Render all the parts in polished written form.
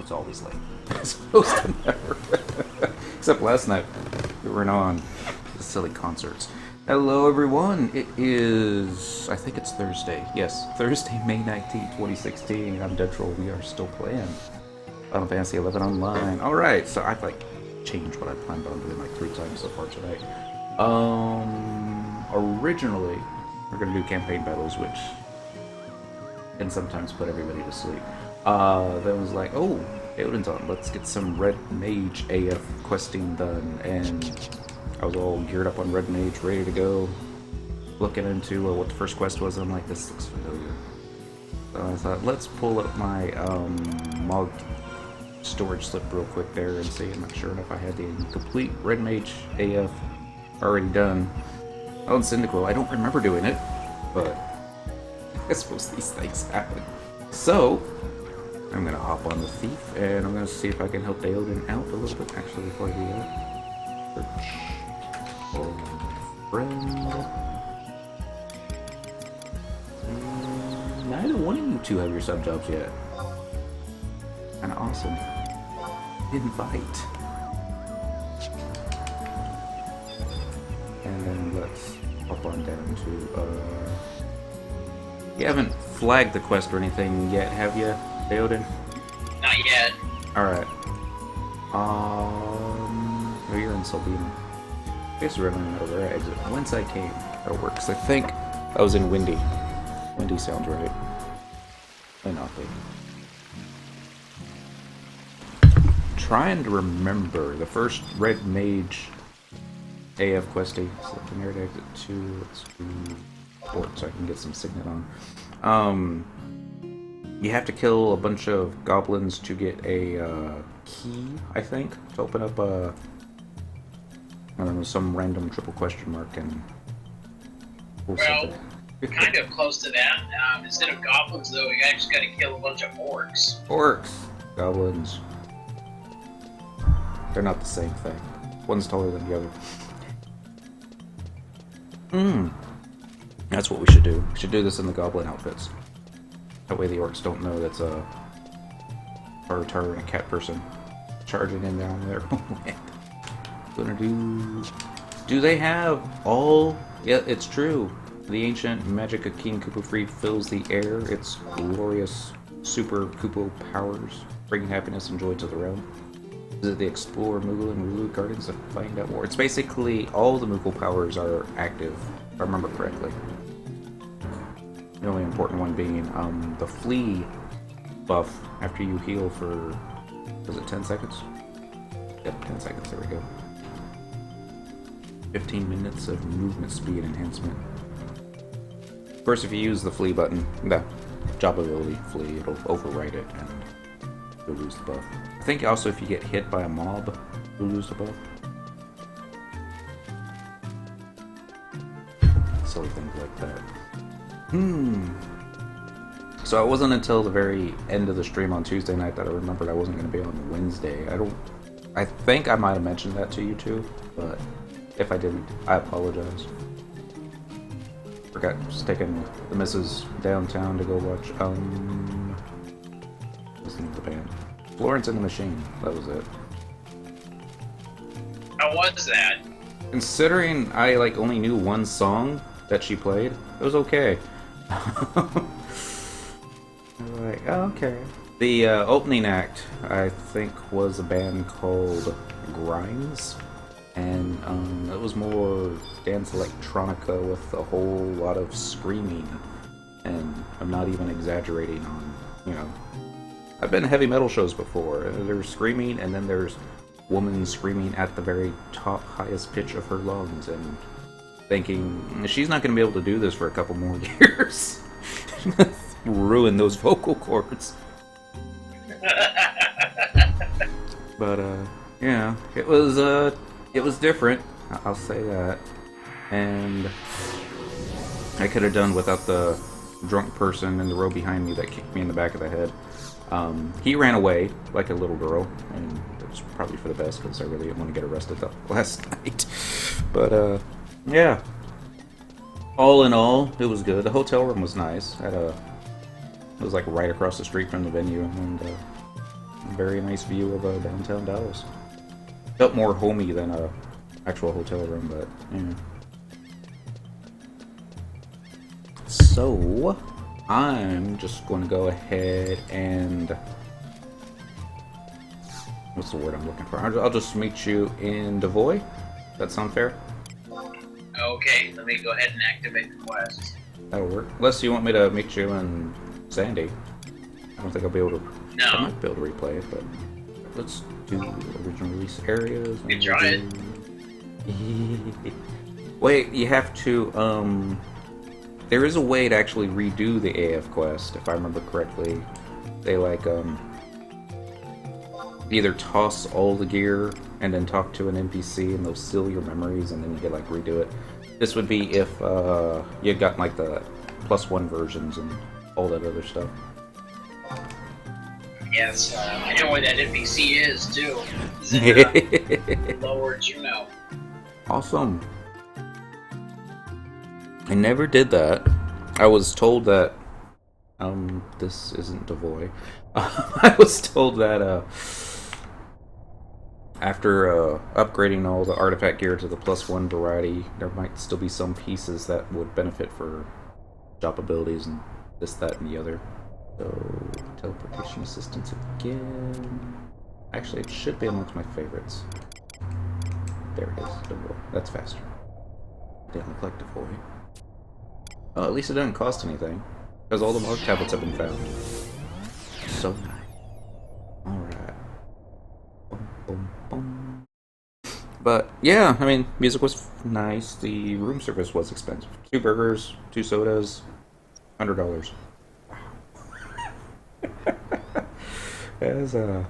it's always late. As opposed to never. Except last night, we were on the silly concerts. Hello everyone, it is, I think it's Thursday. Yes, Thursday, May 19th, 2016. I'm Deadtroll, we are still playing Final Fantasy 11 Online. Alright, so I've like changed what I planned on doing like 3 times so far tonight. Originally, we're gonna do campaign battles, which can sometimes put everybody to sleep. Then it was like, oh, daodin's on, let's get some Red Mage AF questing done, and I was all geared up on Red Mage, ready to go, looking into what the first quest was, and I'm like, this looks familiar. So I thought, let's pull up my mog storage slip real quick there and see, and sure enough I had the complete Red Mage AF already done. Oh, and Syndical, I don't remember doing it, but I suppose these things happen. So, I'm gonna hop on the Thief, and I'm gonna see if I can help Daodin out a little bit, actually, before I do that. Search for friend. Neither one of you two have your sub jobs yet. Kinda awesome. Invite. And then let's hop on down to, you haven't flagged the quest or anything yet, have you, Daodin? Not yet. Alright. Oh, you're in Salvina. I guess we're running out of where I exit. Whence I came. That works. I think I was in Windy. Windy sounds right. May not be. Trying to remember the first Red Mage AF questy. So I can near to exit 2. Let's do port so I can get some signet on. You have to kill a bunch of goblins to get a key, I think, to open up a, I don't know, some random triple question mark, and well, kind of close to that. Instead of goblins, though, we actually got to kill a bunch of orcs. Orcs, goblins. They're not the same thing. One's taller than the other. That's what we should do. We should do this in the goblin outfits. That way the orcs don't know that's a Tartar and a cat person charging in down there. Gonna do... Do they have all... Yeah, it's true. The ancient magic of King Koopa fills the air. Its glorious super Koopa powers, bringing happiness and joy to the realm. Visit the Explore, Moogle, and Rulu Gardens to find out more. It's basically all the Moogle powers are active, if I remember correctly. The only important one being the Flee buff after you heal for, was it 10 seconds? Yep, 10 seconds, there we go. 15 minutes of movement speed enhancement. Of course, if you use the Flee button, the job ability Flee, it'll overwrite it and you'll lose the buff. I think also if you get hit by a mob, you'll lose the buff. Silly things like that. So it wasn't until the very end of the stream on Tuesday night that I remembered I wasn't going to be on Wednesday. I think I might have mentioned that to you too, but if I didn't, I apologize. Forgot just taking the missus downtown to go watch, what's the name of the band? Florence and the Machine, that was it. How was that? Considering I like only knew one song that she played, it was okay. Like, oh, okay. The opening act, I think, was a band called Grimes, and it was more dance electronica with a whole lot of screaming, and I'm not even exaggerating on, you know, I've been to heavy metal shows before. There's screaming, and then there's woman screaming at the very top, highest pitch of her lungs, and thinking, she's not going to be able to do this for a couple more years. Ruin those vocal cords. But, yeah, it was different, I'll say that. And I could have done without the drunk person in the row behind me that kicked me in the back of the head. He ran away like a little girl, and it was probably for the best because I really didn't want to get arrested last night. But, yeah. All in all, it was good. The hotel room was nice. It was like right across the street from the venue, and Very nice view of downtown Dallas. Felt more homey than a actual hotel room, but yeah. So I'm just going to go ahead and what's the word I'm looking for? I'll just meet you in Devoy. Does that sound fair? Okay, let me go ahead and activate the quest. That'll work. Unless you want me to meet you in Sandy. I don't think I'll be able to. No. I might be able to replay it, but let's do original release areas. You try it. Wait, you have to. There is a way to actually redo the AF quest, if I remember correctly. They like either toss all the gear and then talk to an NPC and they'll seal your memories and then you get like redo it. This would be if you had gotten like the +1 versions and all that other stuff. Yes, I know where that NPC is too. He's in Lower Juno. Awesome. I never did that. I was told that this isn't Devoy. I was told that after upgrading all the artifact gear to the +1 variety, there might still be some pieces that would benefit for job abilities and this, that, and the other. So, teleportation assistance again. Actually, it should be amongst my favorites. There it is, Devoy. That's faster. Didn't look like Devoy. Oh, at least it doesn't cost anything, because all the mark tablets have been found. So nice. Alright. Boom, boom, boom. But, yeah, I mean, music was nice. The room service was expensive. 2 burgers, 2 sodas, $100. As yeah,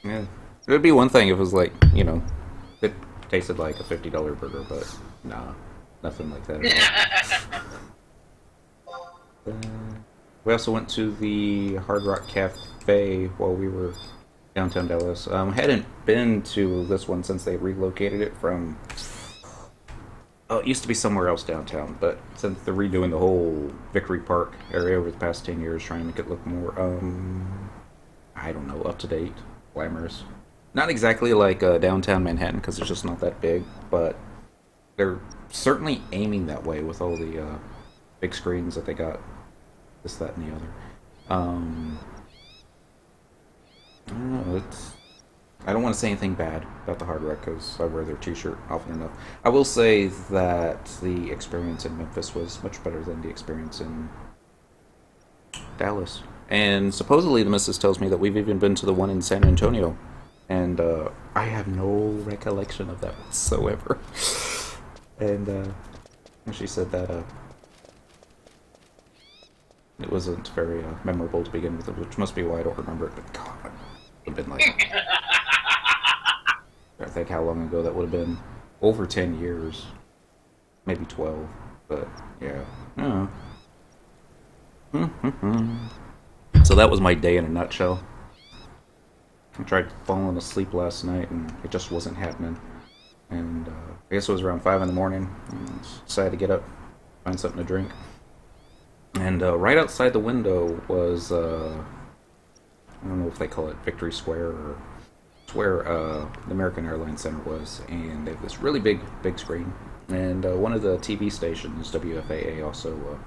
it would be one thing if it was like, you know, it tasted like a $50 burger, but nah, nothing like that at all. We also went to the Hard Rock Cafe while we were downtown Dallas. Hadn't been to this one since they relocated it from. Oh, it used to be somewhere else downtown, but since they're redoing the whole Victory Park area over the past 10 years, trying to make it look more, I don't know, up to date, glamorous. Not exactly like downtown Manhattan, because it's just not that big, but they're certainly aiming that way with all the big screens that they got, this, that, and the other. I don't know, I don't want to say anything bad about the Hard Rock because I wear their t-shirt often enough. I will say that the experience in Memphis was much better than the experience in Dallas. And supposedly the missus tells me that we've even been to the one in San Antonio. And I have no recollection of that whatsoever. And she said that it wasn't very memorable to begin with, which must be why I don't remember it. But God, it would have been like... I think how long ago that would have been. Over 10 years. Maybe 12. But, yeah. So that was my day in a nutshell. I tried falling asleep last night and it just wasn't happening. And I guess it was around 5 in the morning. And decided to get up, find something to drink. And right outside the window was, I don't know if they call it Victory Square or... where the American Airlines Center was, and they have this really big screen. And one of the TV stations, WFAA, also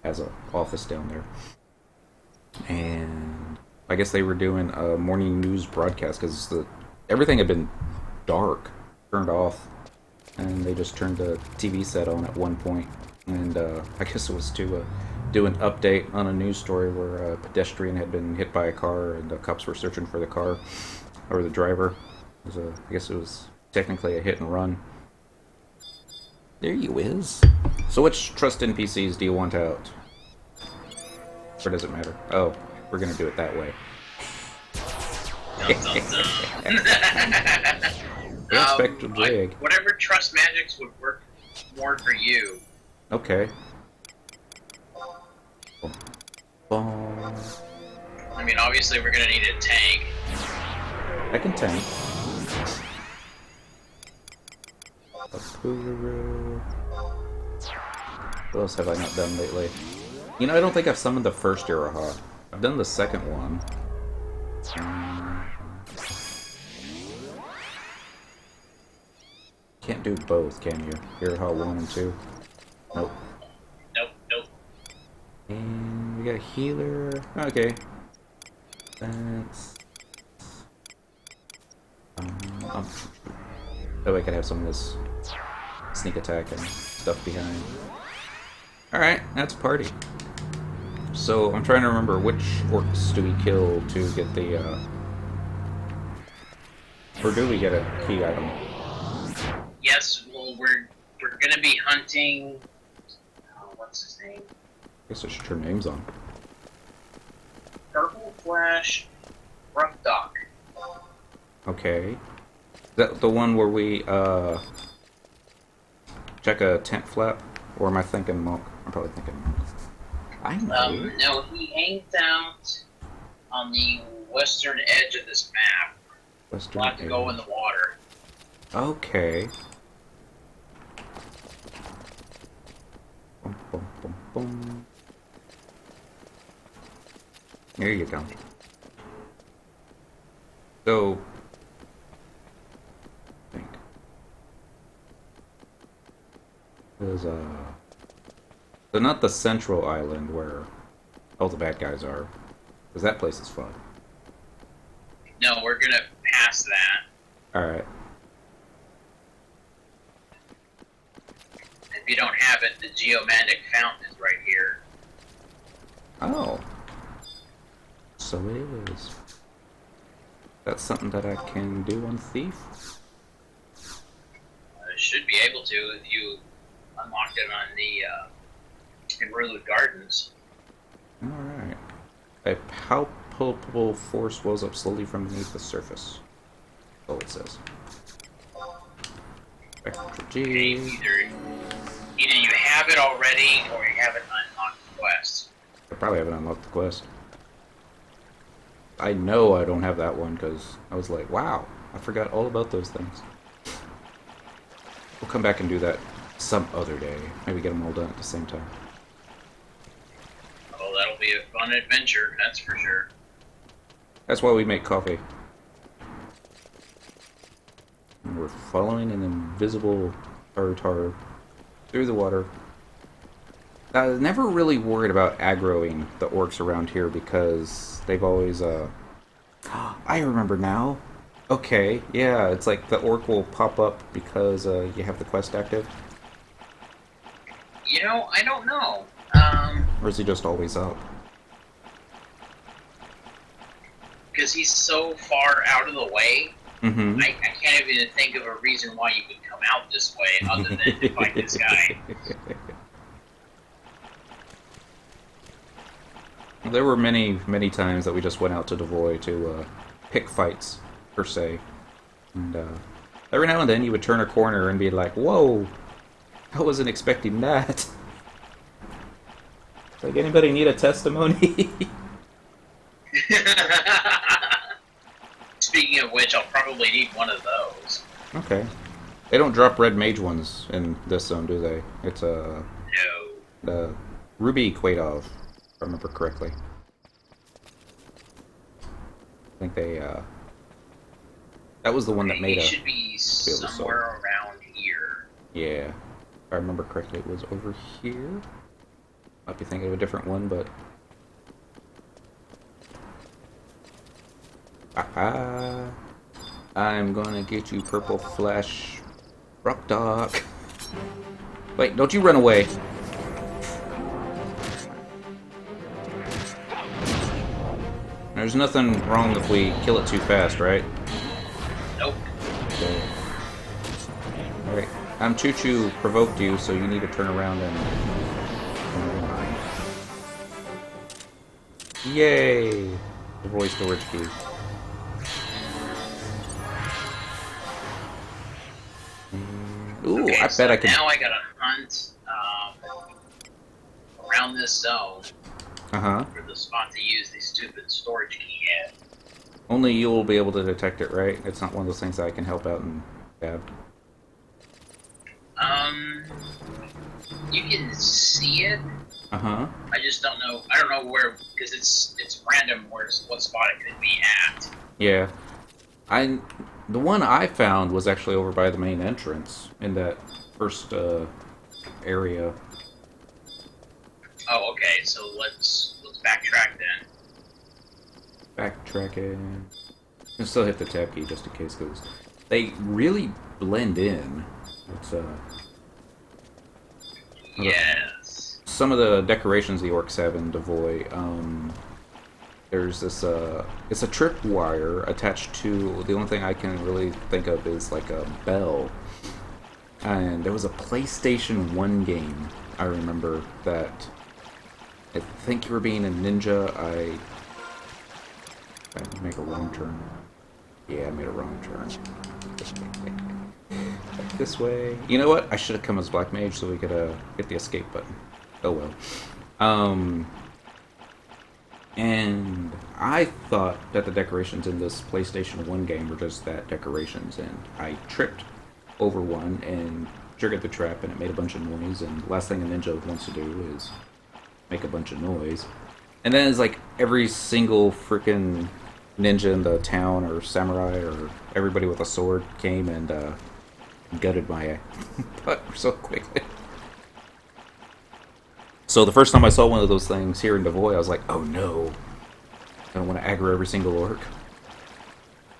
has an office down there. And I guess they were doing a morning news broadcast because everything had been dark, turned off, and they just turned the TV set on at one point. And I guess it was to do an update on a news story where a pedestrian had been hit by a car, and the cops were searching for the car. Or the driver. I guess it was technically a hit and run. There you is. So which trust NPCs do you want out? Or does it matter? Oh, we're gonna do it that way. Spectral Jag. Whatever trust magics would work more for you. Okay. Boom. I mean, obviously we're gonna need a tank. I can tank. Koru-moru. What else have I not done lately? You know, I don't think I've summoned the first Iroha. I've done the second one. Can't do both, can you? Hero Hall 1 and 2? Nope. Nope. And we got a healer. Okay. That's... that way I could have some of this sneak attack and stuff behind. Alright, that's a party. So, I'm trying to remember which orcs do we kill to get the, or do we get a key item? Yes, well, we're gonna be hunting... what's his name? I guess I should turn names on. Purple Flash... Rough Dock. Okay. Is that the one where we, check a tent flap? Or am I thinking monk? I'm probably thinking monk. I know. No, he hangs out on the western edge of this map. Western We'll have to go in the water. Okay. Boom, boom, boom, boom. There you go. So, I think there's so not the central island where all the bad guys are, because that place is fun. No, we're gonna pass that. All right. If you don't have it, the geomantic fountain is right here. Oh. So it is. That's something that I can do on Thief? Should be able to if you unlocked it on the Enruled Gardens. Alright. A palpable force wells up slowly from beneath the surface. That's all it says. Extra G. Either you have it already or you haven't unlocked the quest. I probably haven't unlocked the quest. I know I don't have that one because I was like, wow, I forgot all about those things. We'll come back and do that some other day. Maybe get them all done at the same time. Oh, that'll be a fun adventure, that's for sure. That's why we make coffee. And we're following an invisible tartar through the water. I was never really worried about aggroing the orcs around here because they've always, I remember now. Okay, yeah, it's like the orc will pop up because you have the quest active. You know, I don't know. Or is he just always up? Because he's so far out of the way, Mm-hmm. I can't even think of a reason why you would come out this way other than to fight this guy. There were many, many times that we just went out to Devoy to pick fights, per se. And every now and then you would turn a corner and be like, whoa, I wasn't expecting that. Like, anybody need a testimony? Speaking of which, I'll probably need one of those. Okay. They don't drop red mage ones in this zone, do they? It's No. the Ruby Quaidov, if I remember correctly. I think they, that was the one that made He a... should be somewhere around here. Yeah. If I remember correctly, it was over here. Might be thinking of a different one, but... Aha! I'm gonna get you, Purple Flash Rock Dog. Wait, don't you run away. There's nothing wrong if we kill it too fast, right? Nope. Okay. Alright. Choo Choo provoked you, so you need to turn around and... Yay! The voice storage key. Ooh, Okay, I bet I can... Now I gotta hunt around this zone Uh-huh. for the spot to use the stupid storage key at. Only you will be able to detect it, right? It's not one of those things that I can help out and have. You can see it, Uh-huh. I just don't know. I don't know where, because it's random what spot it could be at. Yeah. I the one I found was actually over by the main entrance in that first area. Oh, okay. So let's backtrack then. Backtracking. I still hit the tab key just in case, because they really blend in. It's Yes. some of the decorations the orcs have in Devoy. There's this it's a tripwire attached to, the only thing I can really think of is like a bell. And there was a PlayStation 1 game I remember that I think you were being a ninja. I make a wrong turn. Yeah, I made a wrong turn. Back this way. You know what? I should have come as Black Mage so we could hit the escape button. Oh well. And I thought that the decorations in this PlayStation 1 game were just that, decorations, and I tripped over one and triggered the trap and it made a bunch of noise, and the last thing a ninja wants to do is make a bunch of noise. And then it's like every single freaking ninja in the town or samurai or everybody with a sword came and gutted my butt so quickly. So the first time I saw one of those things here in Devoy, I was like, oh no. I don't want to aggro every single orc.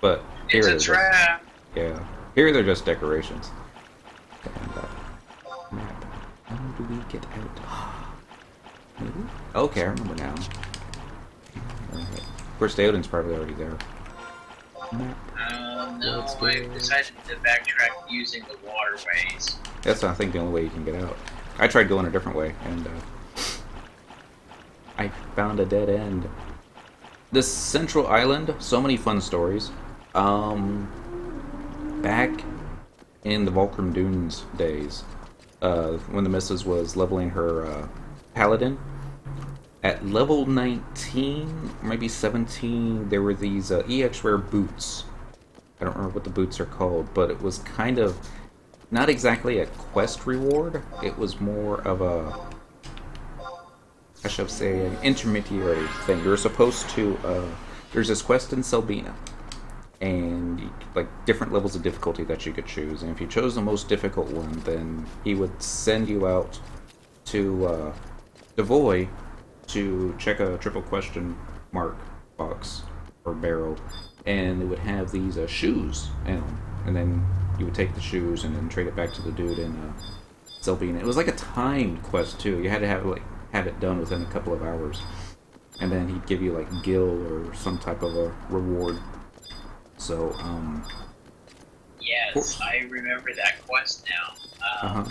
But here It's a trap. Yeah. Here they're just decorations. And, map. How do we get out? Maybe? Okay, I remember now. Alright. Of course, daodin's probably already there. Map. No, I decided to backtrack using the waterways. That's, I think, the only way you can get out. I tried going a different way, and I found a dead end. This central island, so many fun stories. Back in the Volcrum Dunes days, when the missus was leveling her paladin, at level 19, maybe 17, there were these EX rare boots. I don't remember what the boots are called, but it was kind of not exactly a quest reward. It was more of a, I should say, an intermediary thing. You were supposed to, there's this quest in Selbina, and like different levels of difficulty that you could choose. And if you chose the most difficult one, then he would send you out to Devoy to check a triple question mark box or barrel, and it would have these shoes in them. And then you would take the shoes and then trade it back to the dude in Selbina. It was like a timed quest too. You had to have it done within a couple of hours, and then he'd give you like gil or some type of a reward. So yes, I remember that quest now.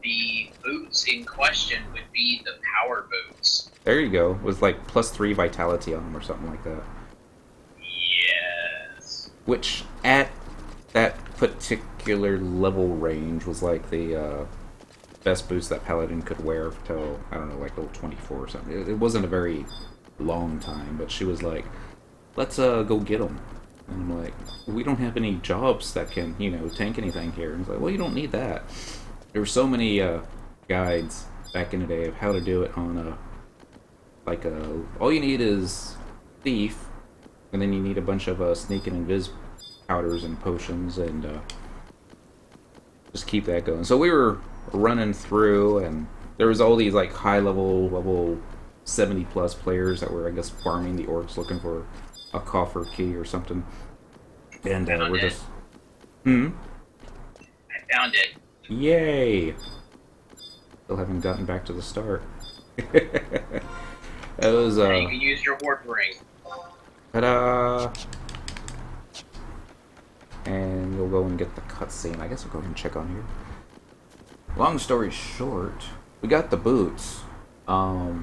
The boots in question would be the power boots. There you go. It was like +3 vitality on them or something like that. Yes. Which at that particular level range was like the best boots that Paladin could wear till, I don't know, like level 24 or something. It wasn't a very long time, but she was like, let's go get them. And I'm like, we don't have any jobs that can, tank anything here. And it's like, well, you don't need that. There were so many guides back in the day of how to do it on all you need is thief, and then you need a bunch of sneak and invis powders and potions, and just keep that going. So we were running through, and there was all these like high level 70 plus players that were, I guess, farming the orcs looking for a coffer key or something. And we're just I found it. Yay! Still haven't gotten back to the start. That was you can use your ward ring. Ta-da! And we'll go and get the cutscene. I guess we'll go ahead and check on here. Long story short, we got the boots. I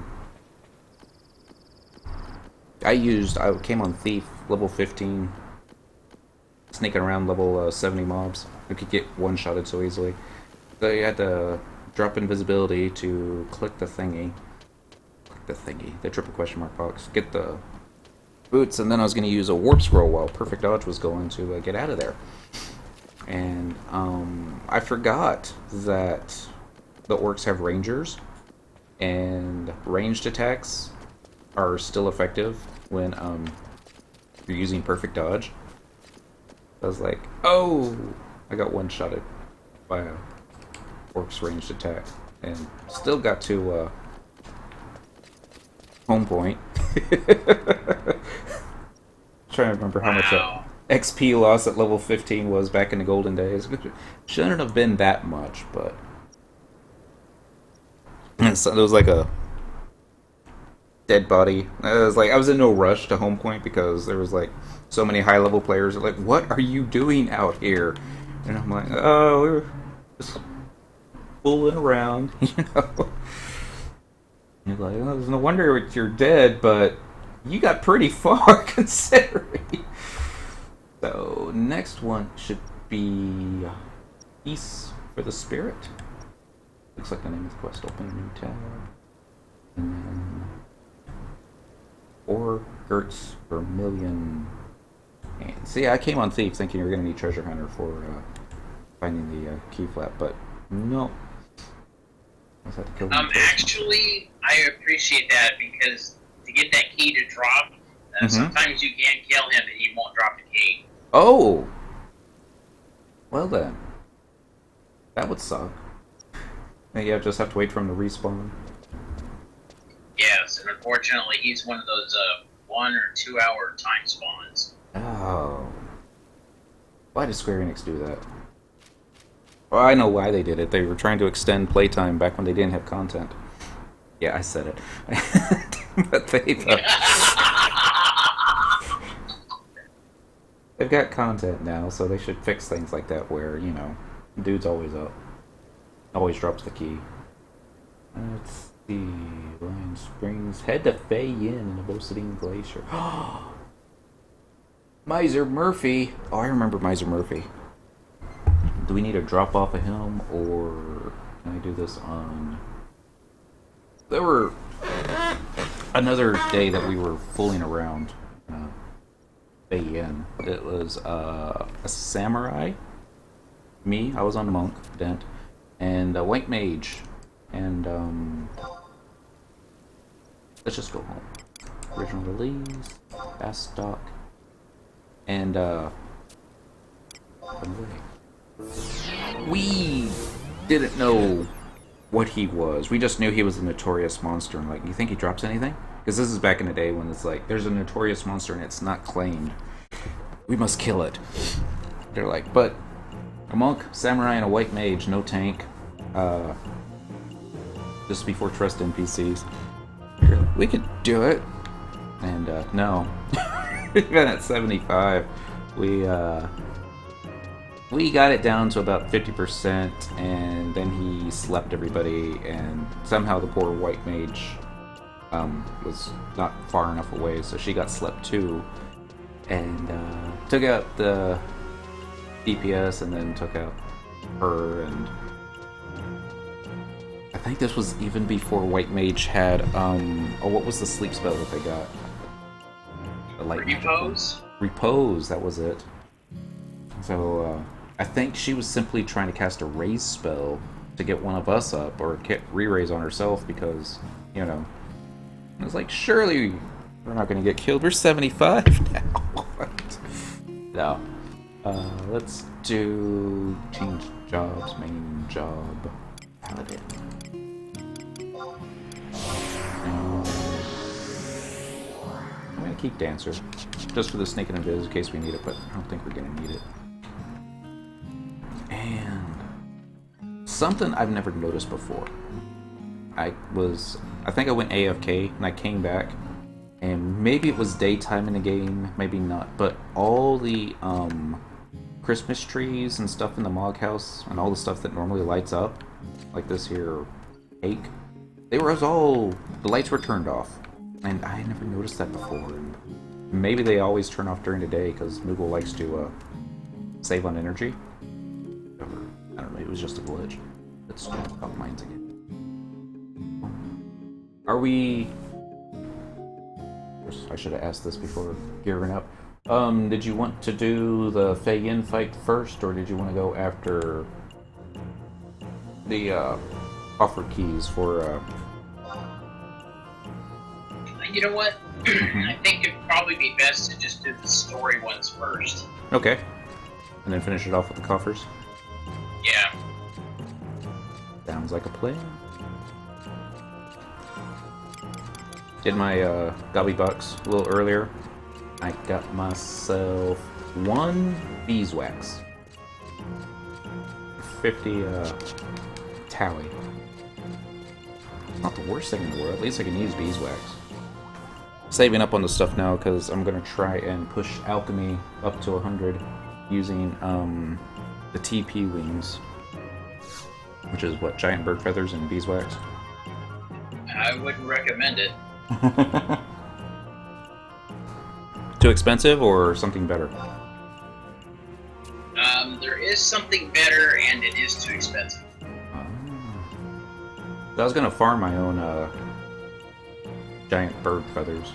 came on Thief, level 15. Sneaking around level 70 mobs. We could get one-shotted so easily. So you had to drop invisibility to click the thingy. The triple question mark box. Get the boots, and then I was going to use a warp scroll while Perfect Dodge was going to get out of there. And I forgot that the orcs have rangers. and ranged attacks are still effective when you're using perfect dodge. I was like, oh, I got one-shotted by a orc's ranged attack, and still got to home point. Trying to remember how much XP loss at level 15 was back in the golden days. Shouldn't have been that much, but so there was like a dead body. I was in no rush to home point because there was like so many high level players. Like, what are you doing out here? And I'm like, oh, we were just fooling around, you know. You're like, oh, there's no wonder you're dead, but you got pretty far considering. So next one should be Peace for the Spirit. Looks like the name of the quest. Open a new tab. And then 4 Gertz per million. And see, I came on Thief thinking you were going to need Treasure Hunter for finding the key flap, but no. I had to kill actually, I appreciate that because to get that key to drop, sometimes you can't kill him and he won't drop the key. Oh! Well then. That would suck. Maybe I just have to wait for him to respawn. Yes, and unfortunately he's one of those 1 or 2 hour time spawns. Oh. Why did Square Enix do that? Well, I know why they did it. They were trying to extend playtime back when they didn't have content. Yeah, I said it. But they've got content now, so they should fix things like that where, you know, dude's always up. Always drops the key. Let's see. Lion Springs. Head to Fei Yin in the Bosidine Glacier. Miser Murphy. Oh, I remember Miser Murphy. Do we need to drop off of him, or can I do this on... There were... Another day that we were fooling around Fei Yin. It was a samurai. Me, I was on monk, Dent. And a white mage. And, let's just go home. Original release. Fast stock. And, we didn't know what he was. We just knew he was a notorious monster. And like, you think he drops anything? Because this is back in the day when it's like, there's a notorious monster and it's not claimed. We must kill it. They're like, but a monk, samurai, and a white mage, no tank. Just before trust NPCs. You're like, we could do it. And no. Even at 75, we got it down to about 50%, and then he slept everybody, and somehow the poor white mage was not far enough away, so she got slept too, and took out the DPS, and then took out her, and I think this was even before white mage had, what was the sleep spell that they got? The light Repose? Repose, that was it. So, I think she was simply trying to cast a raise spell to get one of us up, or re-raise on herself, because, you know, I was like, surely we're not going to get killed. We're 75 now. No. Let's do change jobs, main job, paladin. I'm going to keep dancer, just for the sneak and invis in case we need it, but I don't think we're going to need it. And something I've never noticed before. I think I went AFK and I came back, and maybe it was daytime in the game, maybe not, but all the Christmas trees and stuff in the Mog House and all the stuff that normally lights up, like this here cake, the lights were turned off, and I never noticed that before. And maybe they always turn off during the day because Moogle likes to save on energy. I don't know, it was just a glitch. Let's check out mines again. Are we... I should have asked this before gearing up. Did you want to do the Fei Yin fight first, or did you want to go after the offer keys for You know what? I think it'd probably be best to just do the story ones first. Okay. And then finish it off with the coffers? Yeah. Sounds like a plan. Did my gobby bucks a little earlier. I got myself 1 beeswax. 50 tally. Not the worst thing in the world. At least I can use beeswax. Saving up on the stuff now because I'm gonna try and push alchemy up to 100 using the TP wings, which is what, giant bird feathers and beeswax. I wouldn't recommend it. Too expensive or something better? There is something better, and it is too expensive. I was gonna farm my own giant bird feathers.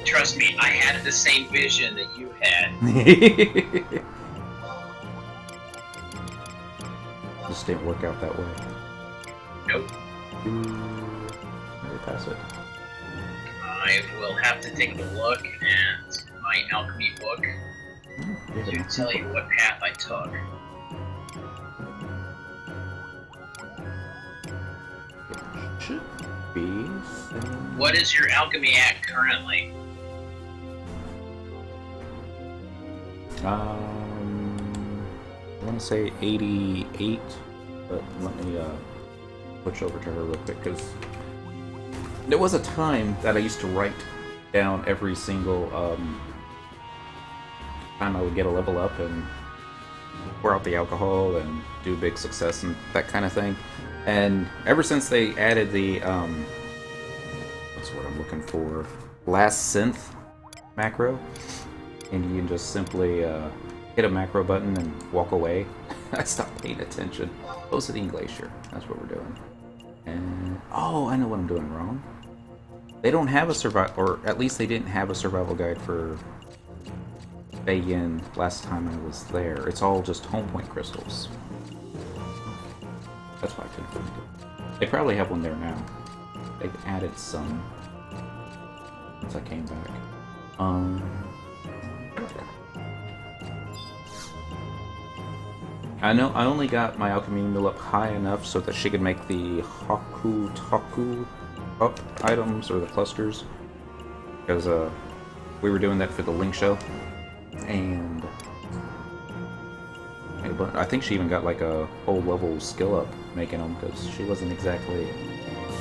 Trust me, I had the same vision that you had. Just didn't work out that way. Nope. Let me pass it. I will have to take a look at my alchemy book to tell you what path I took. It should be. What is your alchemy at currently? I want to say 88, but let me switch over to her real quick because there was a time that I used to write down every single time I would get a level up and pour out the alcohol and do big success and that kind of thing. And ever since they added the what's what I'm looking for, last synth macro, and you can just simply hit a macro button and walk away, I stopped paying attention. Close to the glacier. That's what we're doing. And oh, I know what I'm doing wrong. They don't have a survival, or at least they didn't have a survival guide for Bayin last time I was there. It's all just home point crystals. That's why I couldn't find it. They probably have one there now. They've added some since I came back. I know I only got my alchemy mill up high enough so that she could make the Haku up items or the clusters, because we were doing that for the Link show, and I think she even got like a whole level skill up making them because she wasn't exactly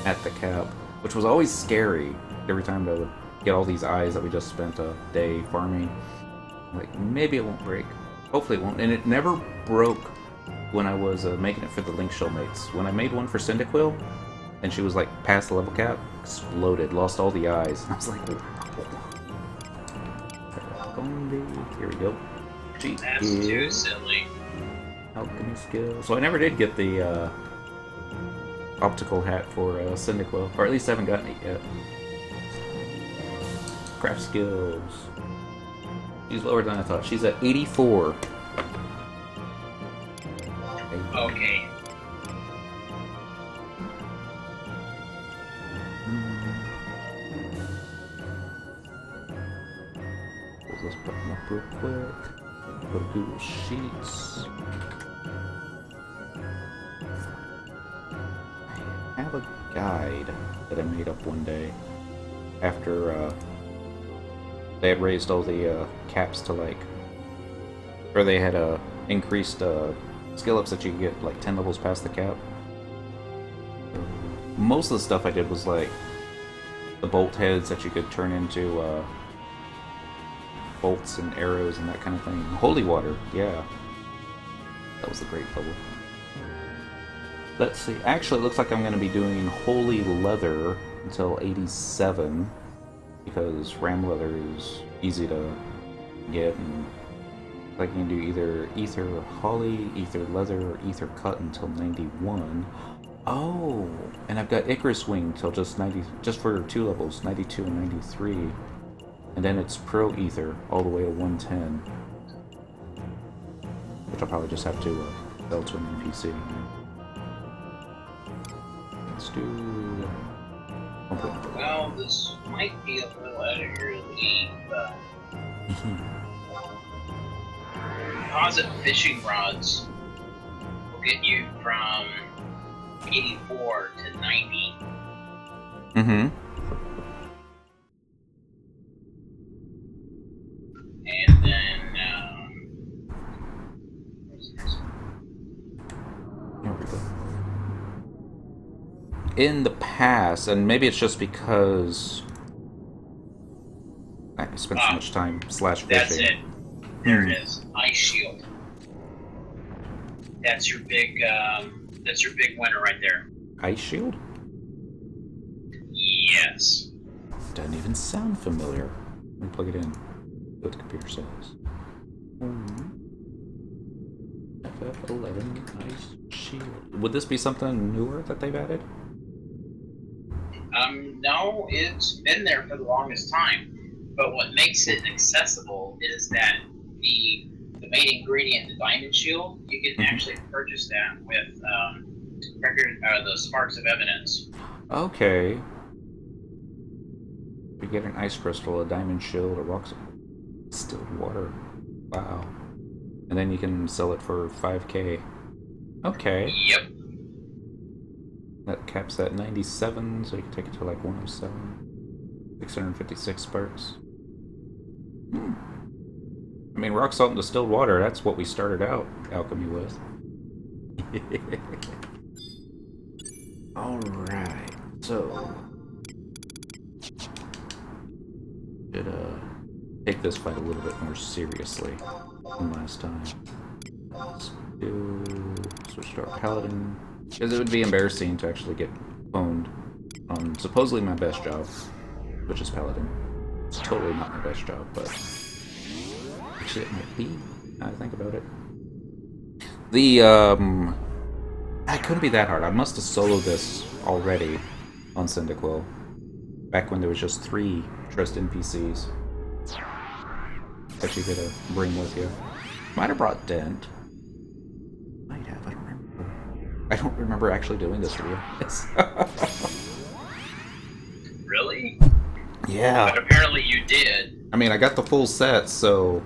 at the cap, which was always scary every time I would get all these eyes that we just spent a day farming. Like, maybe it won't break. Hopefully it won't. And it never broke when I was making it for the Link show mates. When I made one for Cyndaquil, and she was like past the level cap, exploded, lost all the eyes. I was like, here we go. That's too silly. Alchemy skill. So I never did get the optical hat for Cyndaquil, or at least I haven't gotten it yet. Craft skills. She's lower than I thought. She's at 84. Okay. Let's put them up real quick. Go to Google Sheets. I have a guide that I made up one day after they had raised all the caps to like, or they had increased skill ups that you could get like 10 levels past the cap. Most of the stuff I did was like the bolt heads that you could turn into bolts and arrows and that kind of thing. Holy water, yeah. That was a great level. Let's see. Actually, it looks like I'm going to be doing holy leather until 87 because ram leather is easy to get, and I can do either ether holly, ether leather, or ether cut until 91. Oh, and I've got Icarus wing till just 90, just for 2 levels, 92 and 93. And then it's Pro Ether all the way to 110. Which I'll probably just have to sell to an NPC. Let's do Well, this might be a little out of your league, but composite fishing rods will get you from 84 to 90. Mm-hmm. And then, where's this one? Here we go. In the past, and maybe it's just because I spent so much time fishing. That's it. There it is. Ice shield. That's your big winner right there. Ice shield? Yes. Doesn't even sound familiar. Let me plug it in. What the computer says. FF11 Ice Shield. Would this be something newer that they've added? No, it's been there for the longest time. But what makes it accessible is that the main ingredient, the diamond shield, you can actually purchase that with the sparks of evidence. Okay. You get an ice crystal, a diamond shield, a rock distilled water. Wow. And then you can sell it for 5k. Okay. Yep. That caps at 97, so you can take it to like 107. 656 sparks. I mean, rock salt and distilled water, that's what we started out alchemy with. Alright, so... should take this fight a little bit more seriously than last time. Let's switch to our paladin. Because it would be embarrassing to actually get pwned on supposedly my best job, which is paladin. It's totally not my best job, but actually it might be, now I think about it. That couldn't be that hard. I must have soloed this already on Cyndaquil, back when there was just 3 trust NPCs that you could bring with you. Might have brought Dent. Might have, I don't remember. I don't remember actually doing this for you. Really? Yeah. But apparently you did. I mean, I got the full set, so...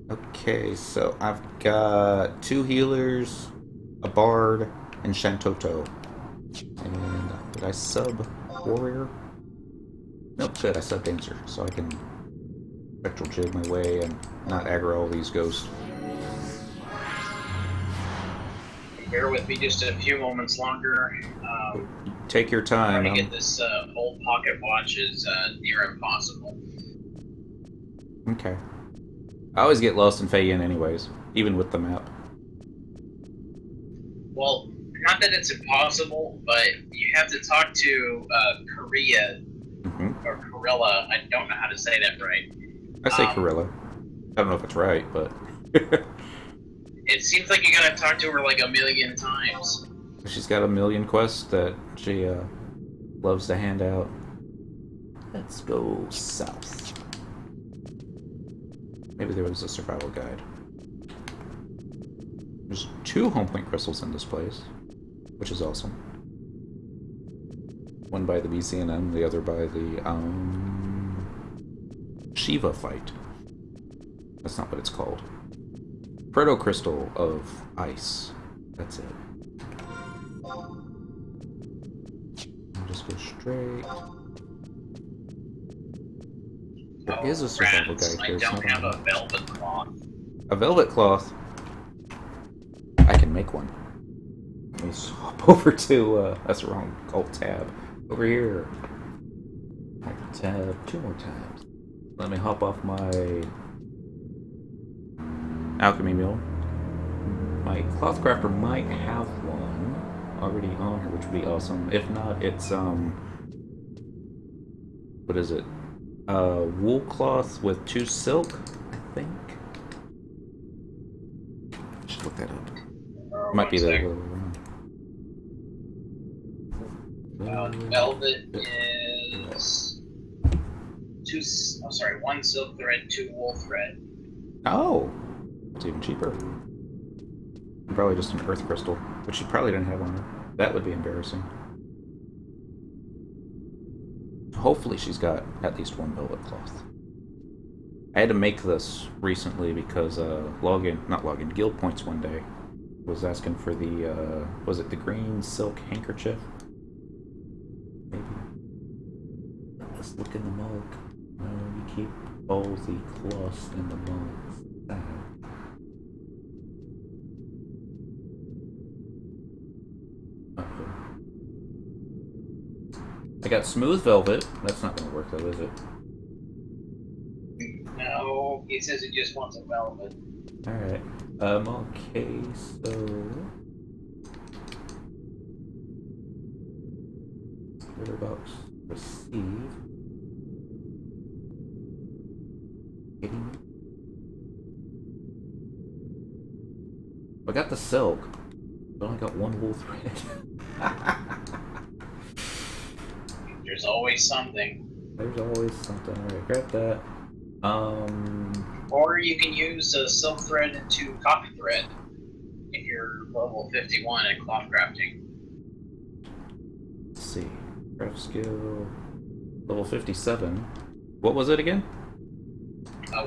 Okay, so I've got 2 healers, a bard, and Shantoto. And did I sub warrior? Nope, good, I sub dancer, so I can spectral jig my way and not aggro all these ghosts. Bear with me just a few moments longer. Take your time. Trying to get this old pocket watch is near impossible. Okay. I always get lost in Feyen anyways, even with the map. Well, not that it's impossible, but you have to talk to Korea, or Corilla. I don't know how to say that right. I say Corilla. I don't know if it's right, but... It seems like you gotta talk to her like a million times. She's got a million quests that she loves to hand out. Let's go south. Maybe there was a survival guide. There's 2 home point crystals in this place, which is awesome. One by the BCNM, the other by the Shiva fight. That's not what it's called. Proto Crystal of Ice. That's it. I'll just go straight. There is a survival guide here. I don't have a velvet cloth. A velvet cloth? I can make one. Let me swap over to, that's the wrong alt tab. Over here. Alt tab 2 more times. Let me hop off my alchemy mule. My cloth crafter might have one already on her, which would be awesome. If not, it's, what is it? Wool cloth with 2 silk, I think. Should look that up. Might be that little velvet is 1 silk thread, 2 wool thread. Oh, it's even cheaper. Probably just an earth crystal, which she probably didn't have on her. That would be embarrassing. Hopefully she's got at least one velvet cloth. I had to make this recently because guild points one day was asking for the was it the green silk handkerchief? Maybe. Let's look in the mug. You keep all the cloths in the mug. I got smooth velvet. That's not going to work though, is it? No, he says he just wants a velvet. Alright. Okay, so... Order box. Receive. I got the silk. I only got one wool thread. There's always something. There's always something. Alright, grab that. Or you can use silk thread into cotton thread if you're level 51 at cloth crafting. Let's see. Craft skill. Level 57. What was it again?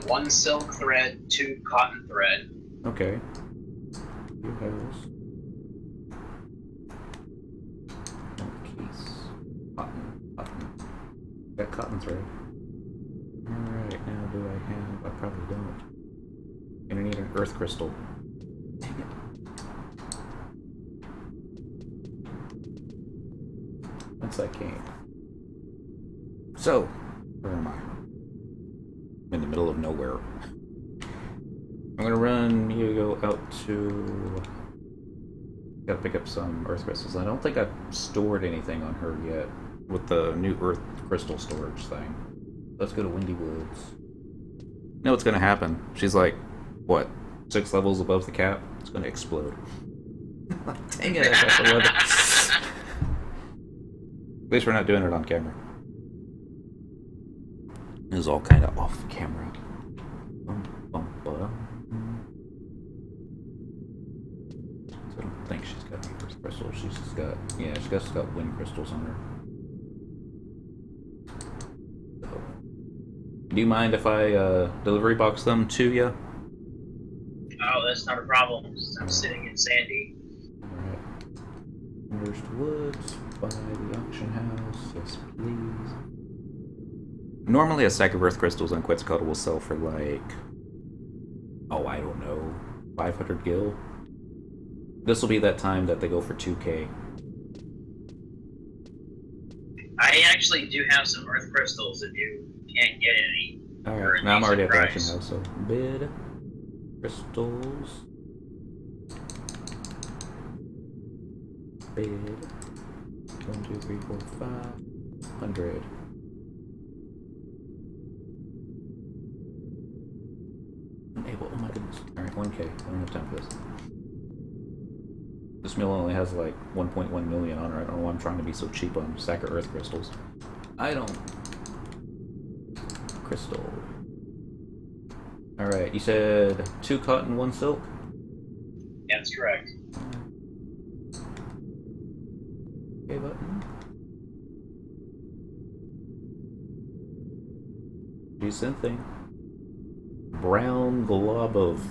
1 silk thread, 2 cotton thread. Okay. You have case. Cotton. Got cotton thread. Alright, now do I have... I probably don't. Gonna need an earth crystal. Dang it. Once I came. So, where am I? I'm in the middle of nowhere. I'm gonna run Miyago out to... Gotta pick up some earth crystals. I don't think I've stored anything on her yet with the new earth crystal storage thing. Let's go to Windy Woods. You know what's gonna happen? She's like, what, 6 levels above the cap? It's gonna explode. Dang it, I got the one. At least we're not doing it on camera. It was all kind of off camera. So I don't think she's got any earth crystals. She's just got, yeah, she's just got wind crystals on her. So, do you mind if I delivery box them to you? Oh, that's not a problem. I'm sitting in Sandy. Alright. First Woods, by the auction house. Yes, please. Normally a stack of earth crystals on Quetzalcoatl will sell for like, oh, I don't know, 500 gil. This will be that time that they go for 2k. I actually do have some earth crystals if you can't get any. Alright, now I'm already at the auction house, so bid. Crystals. Bid. 1, 2, 3, 4, 5. 100. Unable. Oh my goodness. Alright, 1k. I don't have time for this. This mill only has like 1.1 million on her. I don't know why I'm trying to be so cheap on stack of earth crystals. I don't. Crystal. Alright, you said 2 cotton, 1 silk? That's correct. Okay, button. Decent thing. Brown glob of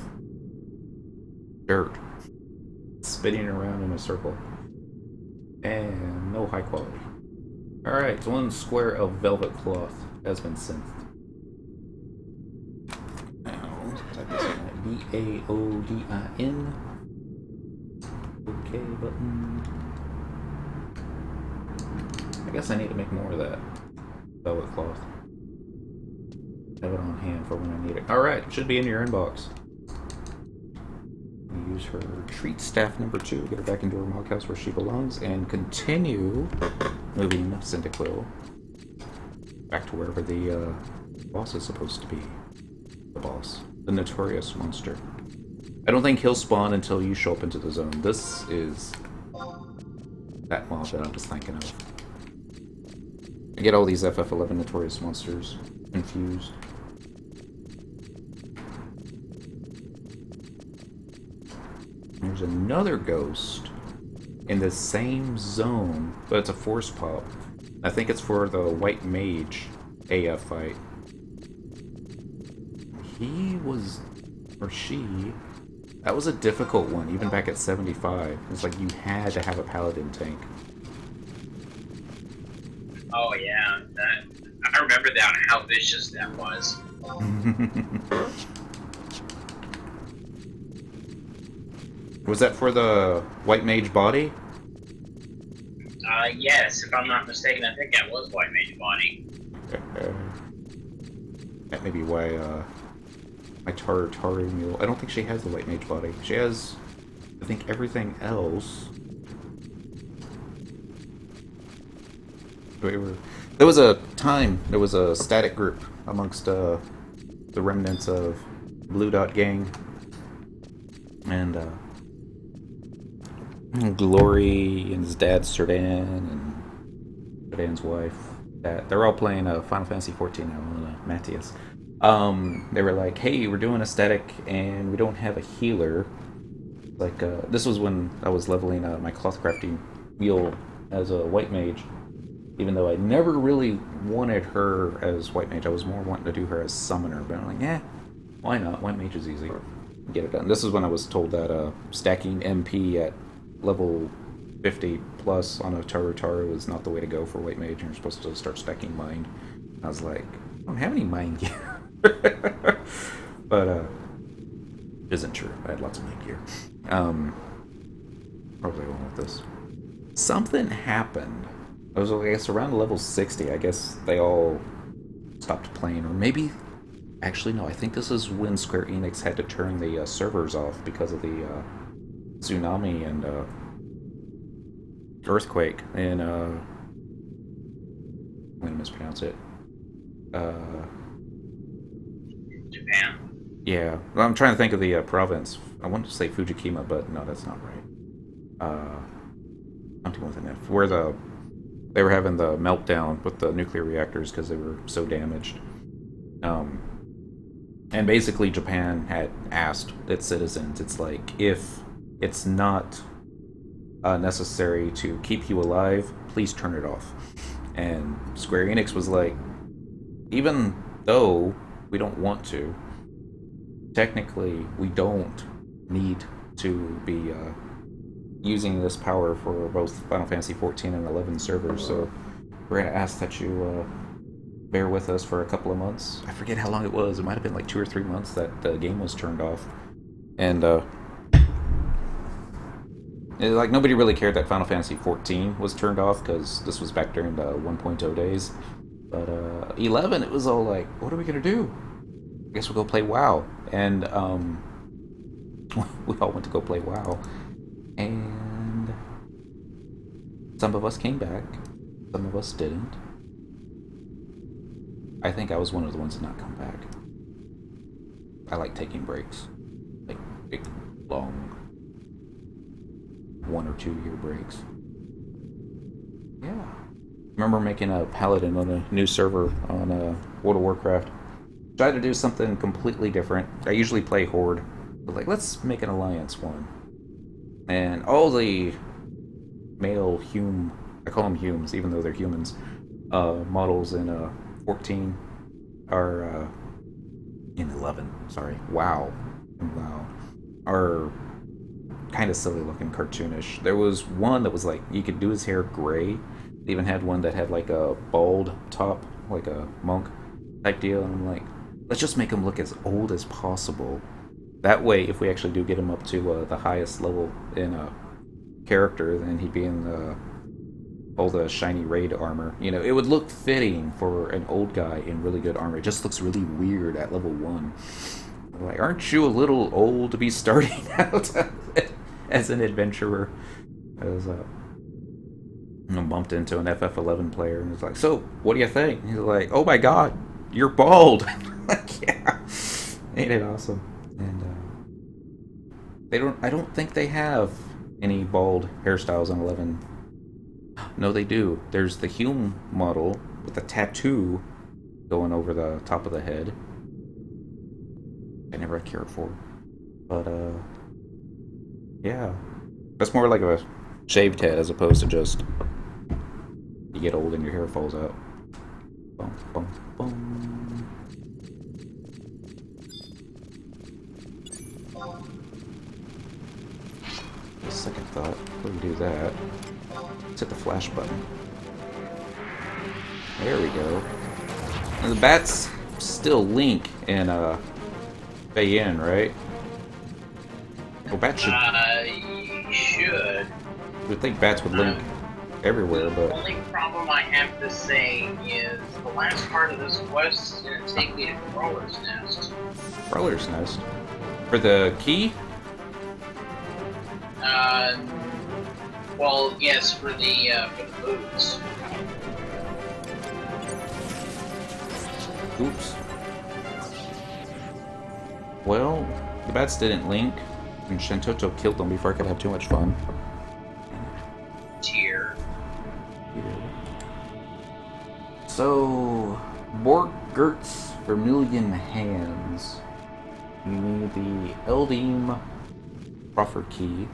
dirt spinning around in a circle. And no high quality. Alright, so 1 square of velvet cloth has been sent. Daodin. Okay, button. I guess I need to make more of that velvet cloth. Have it on hand for when I need it. Alright, it should be in your inbox. Use her treat staff number 2, get her back into her mog house where she belongs, and continue moving Cyndaquil back to wherever the boss is supposed to be. The boss. The notorious monster. I don't think he'll spawn until you show up into the zone. This is that mob that I was thinking of. I get all these FF11 notorious monsters confused. There's another ghost in the same zone, but it's a force pop. I think it's for the white mage AF fight. He was, or she, that was a difficult one, even back at 75. It's like you had to have a paladin tank. Oh yeah, I remember that and how vicious that was. Was that for the white mage body? Yes, if I'm not mistaken, I think that was White Mage Body. That may be why my Taru mule. I don't think she has the white mage body. She has, I think, everything else. There was a time. There was a static group amongst the remnants of Blue Dot Gang and Glory and his dad Serdan and Serdan's wife. That they're all playing Final Fantasy 14 now. Matthias. They were like, "Hey, we're doing a static, and we don't have a healer." Like, this was when I was leveling my cloth crafting mule as a white mage. Even though I never really wanted her as white mage, I was more wanting to do her as summoner. But I'm like, yeah, why not? White mage is easy. Get it done. This is when I was told that stacking MP at level 50 plus on a Taru is not the way to go for white mage. You're supposed to start stacking mind. I was like, I don't have any mind gear. But it isn't true. I had lots of mind gear. Probably won't with this. Something happened. I was, I guess, around level 60. I guess they all stopped playing, or maybe. Actually, no. I think this is when Square Enix had to turn the servers off because of the tsunami and earthquake in I'm gonna mispronounce it. Japan. Yeah, well, I'm trying to think of the province. I wanted to say Fujikima, but no, that's not right. Something with an F. Where they were having the meltdown with the nuclear reactors because they were so damaged. And basically, Japan had asked its citizens, it's like, if it's not necessary to keep you alive, please turn it off. And Square Enix was like, even though we don't want to, technically we don't need to be using this power for both Final Fantasy 14 and 11 servers, so we're going to ask that you bear with us for a couple of months. I forget how long it was. It might have been like 2 or 3 months that the game was turned off. And like, nobody really cared that Final Fantasy 14 was turned off because this was back during the 1.0 days. But 11, it was all like, what are we going to do? I guess we'll go play WoW. And we all went to go play WoW. And some of us came back. Some of us didn't. I think I was one of the ones to not come back. I like taking breaks. Like, big, long 1 or 2 year breaks. Yeah. I remember making a paladin on a new server on World of Warcraft. Tried to do something completely different. I usually play Horde, but like, let's make an alliance one. And all the male hume, I call them humes, even though they're humans, models in 14 are in 11. Sorry, WoW, are kind of silly looking, cartoonish. There was one that was like, you could do his hair gray. They even had one that had like a bald top, like a monk type deal. And I'm like, let's just make him look as old as possible. That way, if we actually do get him up to the highest level in a character, then he'd be in all the shiny raid armor. You know, it would look fitting for an old guy in really good armor. It just looks really weird at level 1. Like, aren't you a little old to be starting out as an adventurer? I was bumped into an FF11 player, and he's like, "So, what do you think?" He's like, "Oh my god, you're bald!" Like, yeah, ain't it awesome? And I don't think they have any bald hairstyles on 11. No, they do. There's the Hume model with a tattoo going over the top of the head. I never cared for. But, yeah. That's more like a shaved head as opposed to just You get old and your hair falls out. Bum, bum, bum. Second thought, before we do that, let's hit the flash button. There we go. And the bats still link in Bayin, right? Well, bats should. You should. I would think bats would link everywhere, The but only problem I have to say is the last part of this quest is going to take me to Crawler's Nest. Crawler's Nest for the key. Well, yes, for the boots. Oops. Well, the bats didn't link, and Shantoto killed them before I could have too much fun. Tier. So, Borgert's Vermilion Hands. You need the Eldim Coffer Key,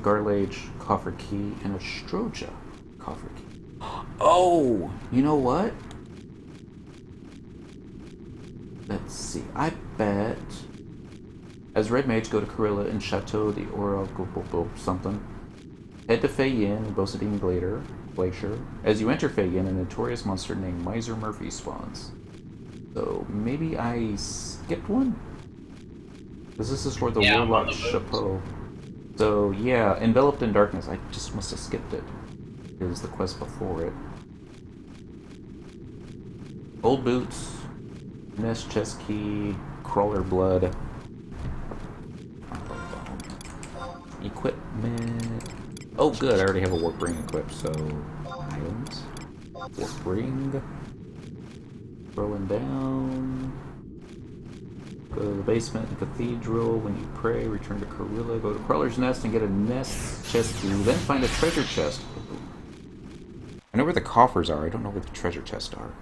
Garlage Coffer Key, and a Stroja Coffer Key. Oh! You know what? Let's see. I bet as Red Mage, go to Corilla and Chateau the Oracle something. Head to Feyin, Bosadine Glacier. As you enter Feyin, a notorious monster named Miser Murphy spawns. So maybe I skipped one? Because this is for the Warlock Chapeau. So yeah, Enveloped in Darkness. I just must have skipped it. Here's the quest before it. Old Boots, Nest Chest Key, Crawler Blood. Equipment. Oh good, I already have a Warp Ring equipped, so items. Warp Ring. Scrolling down. Go to the basement, the cathedral. When you pray, return to Corilla. Go to Crawler's Nest and get a nest chest key. Then find a treasure chest. I know where the coffers are. I don't know where the treasure chests are.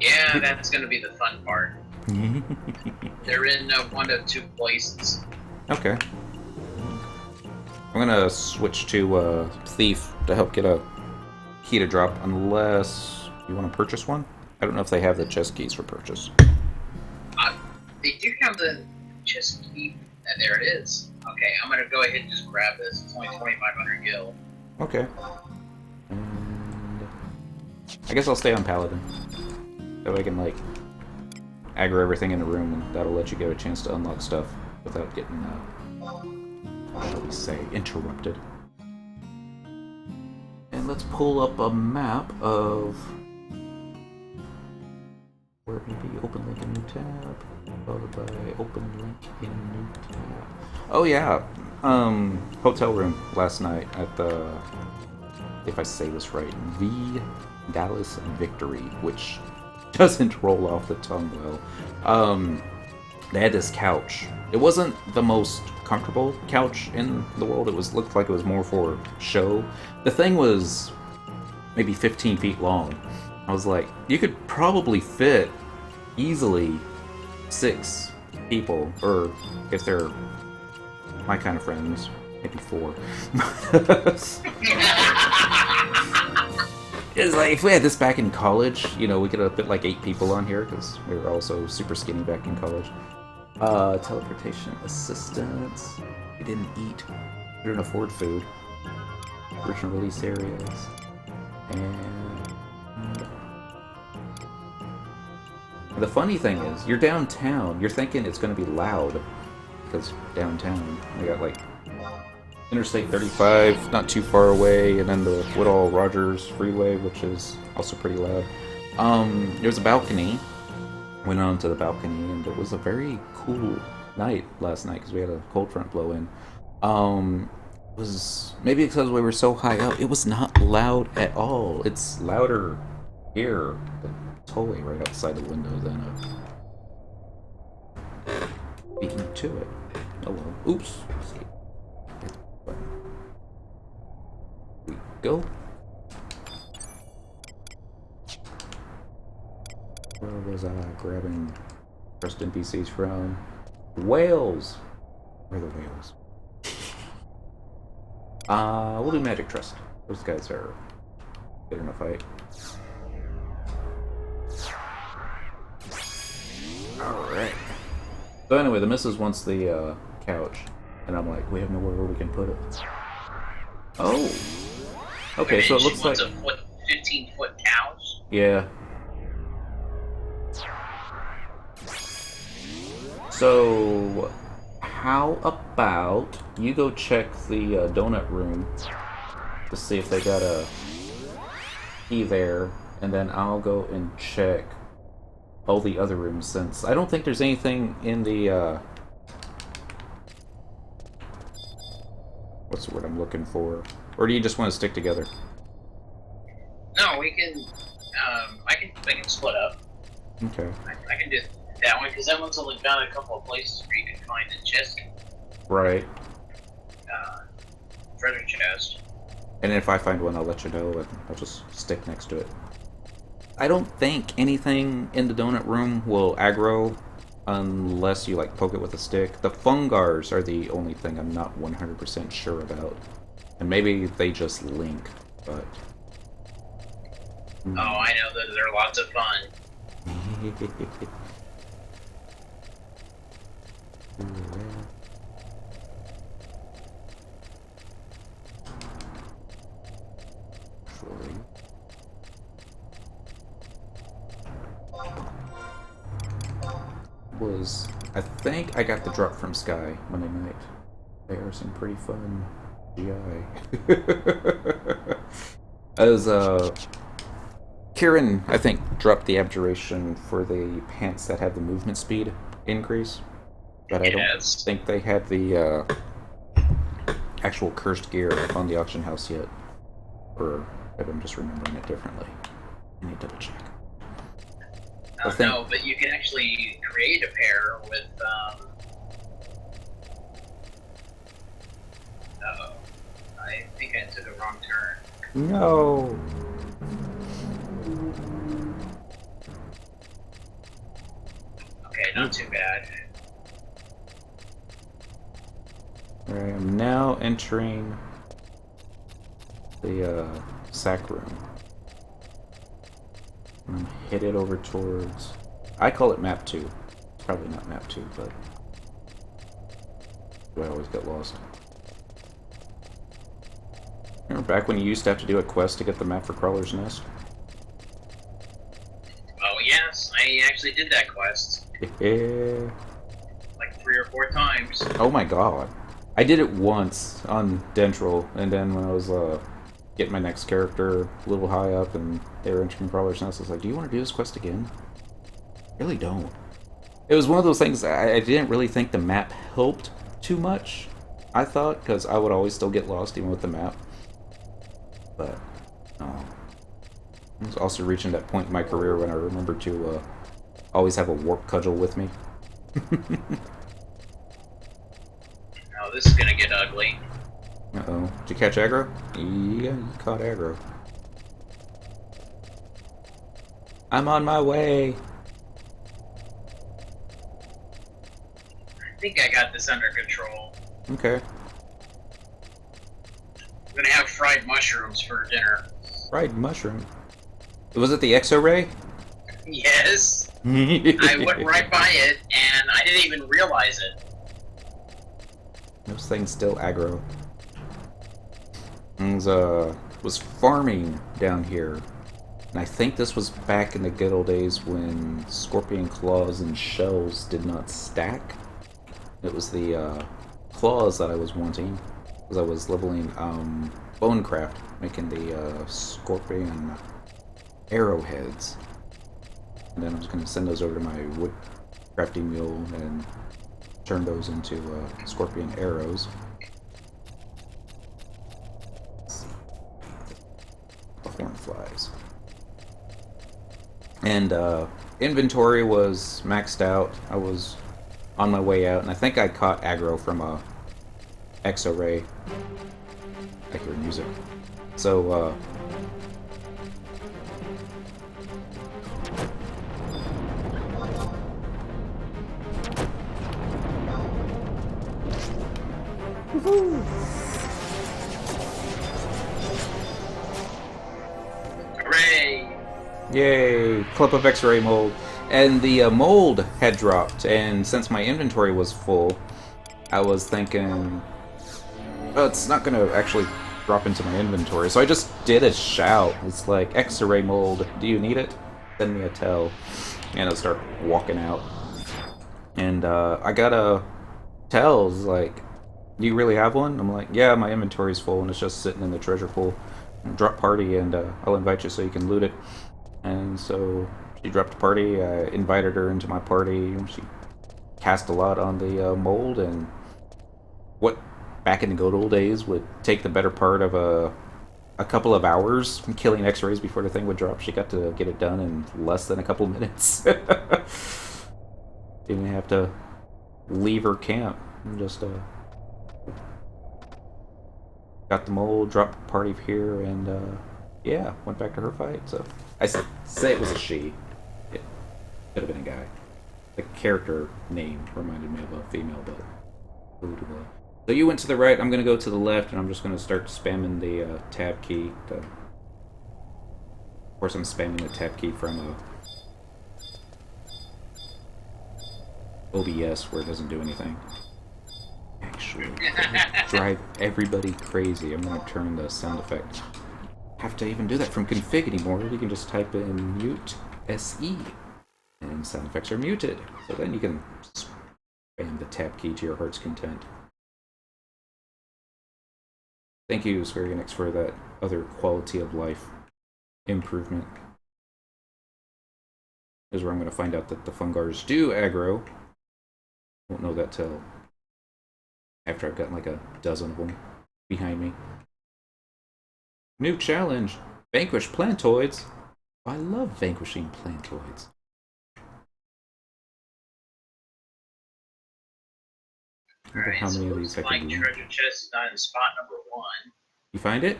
Yeah, that's going to be the fun part. They're in one of two places. Okay. I'm gonna switch to Thief to help get a key to drop, unless you want to purchase one. I don't know if they have the chest keys for purchase. They do have the chest key. There it is. Okay, I'm gonna go ahead and just grab this. It's only 2,500 gil. Okay. And I guess I'll stay on Paladin. So I can, like, aggro everything in the room, and that'll let you get a chance to unlock stuff without getting, what shall we say, interrupted. And let's pull up a map of where it may be. Open link in new tab, followed by open link in new tab. Oh yeah, hotel room last night at the, if I say this right, V Dallas Victory, which doesn't roll off the tongue well. They had this couch. It wasn't the most comfortable couch in the world. Looked like it was more for show. The thing was maybe 15 feet long. I was like, you could probably fit easily 6 people, or if they're my kind of friends, maybe 4. It's like, if we had this back in college, you know, we could have put like 8 people on here, because we were also super skinny back in college. Teleportation assistance. We didn't eat. We didn't afford food. Original release areas. And the funny thing is, you're downtown. You're thinking it's going to be loud, because downtown. We got like Interstate 35, not too far away, and then the Woodall Rogers Freeway, which is also pretty loud. There's a balcony. Went on to the balcony, and it was a very cool night last night because we had a cold front blow in. It was maybe because we were so high up. It was not loud at all. It's louder here, the tollway right outside the window, than beating to it. Oh well. Oops. Let's see. We go. Where was I grabbing first NPCs from? Whales! Where are the whales? We'll do Magic Trust. Those guys are good in a fight. Alright. So anyway, the missus wants the couch, and I'm like, we have nowhere where we can put it. Oh! Okay, so it looks like... 15-foot couch? Yeah. So, how about you go check the donut room to see if they got a key there, and then I'll go and check all the other rooms, since I don't think there's anything in the, what's the word I'm looking for? Or do you just want to stick together? No, we can, we can split up. Okay. I can do that one, because that one's only got a couple of places where you can find the chest. Right. Treasure chest. And if I find one, I'll let you know, and I'll just stick next to it. I don't think anything in the donut room will aggro unless you, like, poke it with a stick. The fungars are the only thing I'm not 100% sure about. And maybe they just link, but... Oh, I know that they're lots of fun. I think I got the drop from Sky Monday night. They are some pretty fun GI. As Kieran, I think, dropped the abjuration for the pants that have the movement speed increase. But I don't think they had the actual cursed gear up on the auction house yet. Or maybe I'm just remembering it differently. I need to double check. No, but you can actually create a pair with, uh-oh. I think I took a wrong turn. No! Okay, not too bad. I am now entering the sack room. I'm headed over towards... I call it map 2. It's probably not map 2, but... I always get lost. Remember back when you used to have to do a quest to get the map for Crawler's Nest? Oh yes, I actually did that quest. Yeah. Like 3 or 4 times. Oh my god. I did it once on Dentral, and then when I was getting my next character a little high up and they were entering Crawler's Nest, I was like, do you want to do this quest again? I really don't. It was one of those things I didn't really think the map helped too much, I thought, because I would always still get lost even with the map. But, I was also reaching that point in my career when I remembered to always have a warp cudgel with me. Oh, this is gonna get ugly. Uh-oh. Did you catch aggro? Yeah, you caught aggro. I'm on my way! I think I got this under control. Okay. I'm gonna have fried mushrooms for dinner. Fried mushroom? Was it the Exo-Ray? Yes! I went right by it, and I didn't even realize it. Those things still aggro. I was farming down here, and I think this was back in the good old days when scorpion claws and shells did not stack. It was the claws that I was wanting, because I was leveling Bonecraft, making the scorpion arrowheads. And then I was going to send those over to my wood crafting mule and turn those into scorpion arrows. The horn flies. And inventory was maxed out. I was on my way out, and I think I caught aggro from a Exo-Ray. I hear music. So, Yay! Clip of X-ray mold. And the mold had dropped, and since my inventory was full, I was thinking, oh, it's not going to actually drop into my inventory, so I just did a shout. It's like, X-ray mold, do you need it? Send me a tell. And I'll start walking out. And I got a tell, it's like, do you really have one? I'm like, yeah, my inventory's full, and it's just sitting in the treasure pool. Drop party, and I'll invite you so you can loot it. And so she dropped a party. I invited her into my party. She cast a lot on the mold, and what back in the good old days would take the better part of a couple of hours killing X-rays before the thing would drop. She got to get it done in less than a couple minutes. Didn't have to leave her camp. Just got the mold, dropped the party here, and yeah, went back to her fight. So I say it was a she. It could have been a guy. The character name reminded me of a female, but so you went to the right. I'm gonna go to the left, and I'm just gonna start spamming the tab key. Of course, I'm spamming the tab key from OBS, where it doesn't do anything. Actually, drive everybody crazy. I'm gonna turn the sound effect. Have to even do that from config anymore. You can just type in mute SE, and sound effects are muted. So then you can spam the tab key to your heart's content. Thank you, Square Enix, for that other quality of life improvement. This is where I'm going to find out that the Fungars do aggro. Won't know that till after I've gotten like a dozen of them behind me. New challenge. Vanquish plantoids. I love vanquishing plantoids. I wonder how many of these I can do. Treasure chest is not in spot number 1. You find it?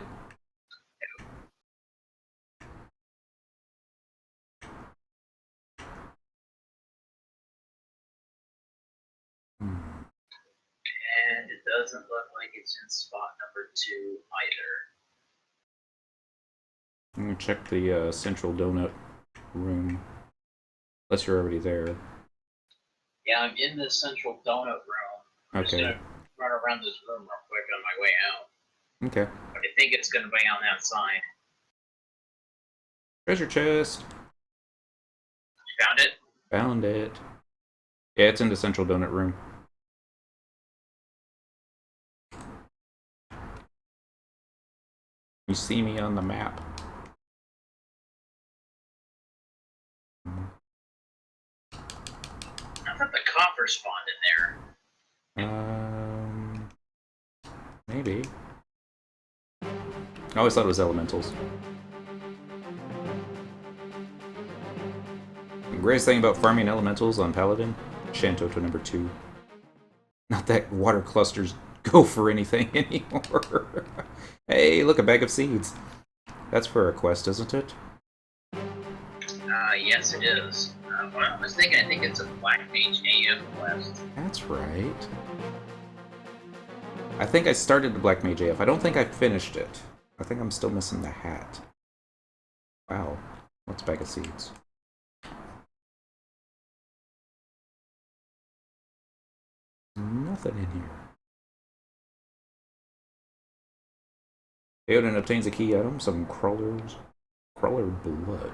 And it doesn't look like it's in spot number 2 either. I'm gonna check the central donut room. Unless you're already there. Yeah, I'm in the central donut room. I'm just gonna run around this room real quick on my way out. Okay. But I think it's gonna be on that side. Treasure chest. You found it? Found it. Yeah, it's in the central donut room. You see me on the map. I thought the copper spawned in there. Maybe. I always thought it was elementals. The greatest thing about farming elementals on Paladin, Shantoto number 2. Not that water clusters go for anything anymore. Hey, look, a bag of seeds. That's for a quest, isn't it? Yes, it is. Well, I was thinking, I think it's a Black Mage AF quest. That's right. I think I started the Black Mage AF. I don't think I finished it. I think I'm still missing the hat. Wow. What's a bag of seeds? Nothing in here. Daodin obtains a key item, some crawler blood.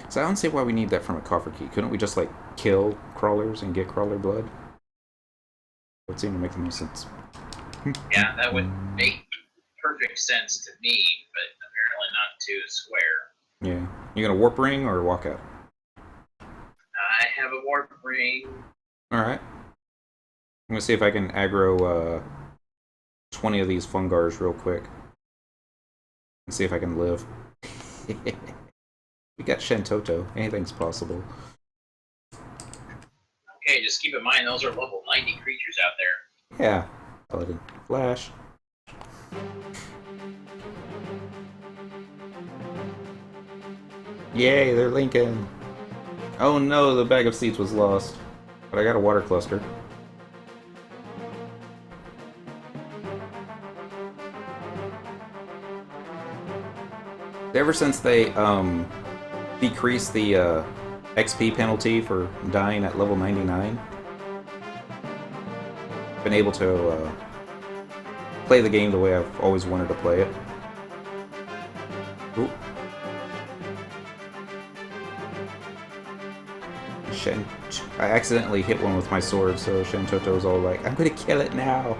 So I don't see why we need that from a coffer key. Couldn't we just, like, kill crawlers and get crawler blood? That would seem to make the most sense. Yeah, that would make perfect sense to me, but apparently not to Square. Yeah. You gonna warp ring or walk out? I have a warp ring. Alright. I'm gonna see if I can aggro 20 of these Fungars real quick. And see if I can live. We got Shantoto. Anything's possible. Okay, just keep in mind those are level 90 creatures out there. Yeah. Paladin. Flash. Yay, they're linking. Oh no, the bag of seeds was lost. But I got a water cluster. Ever since they decreased the XP penalty for dying at level 99, been able to play the game the way I've always wanted to play it. Ooh. I accidentally hit one with my sword, so Shantoto's all like, I'm gonna kill it now!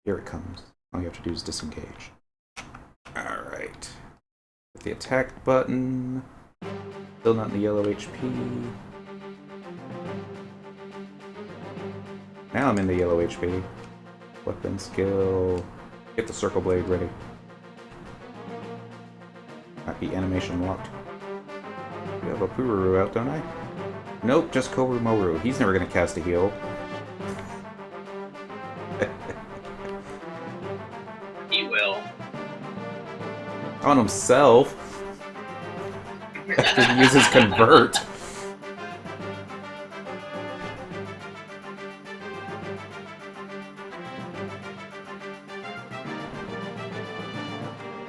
Here it comes. All you have to do is disengage. Alright. Hit the attack button. Still not in the yellow HP. Now I'm in the yellow HP. Weapon skill. Get the circle blade ready. Might be animation locked. You have a Pururu out, don't I? Nope, just koru-moru. He's never gonna cast a heal. He will. On himself. After he uses convert.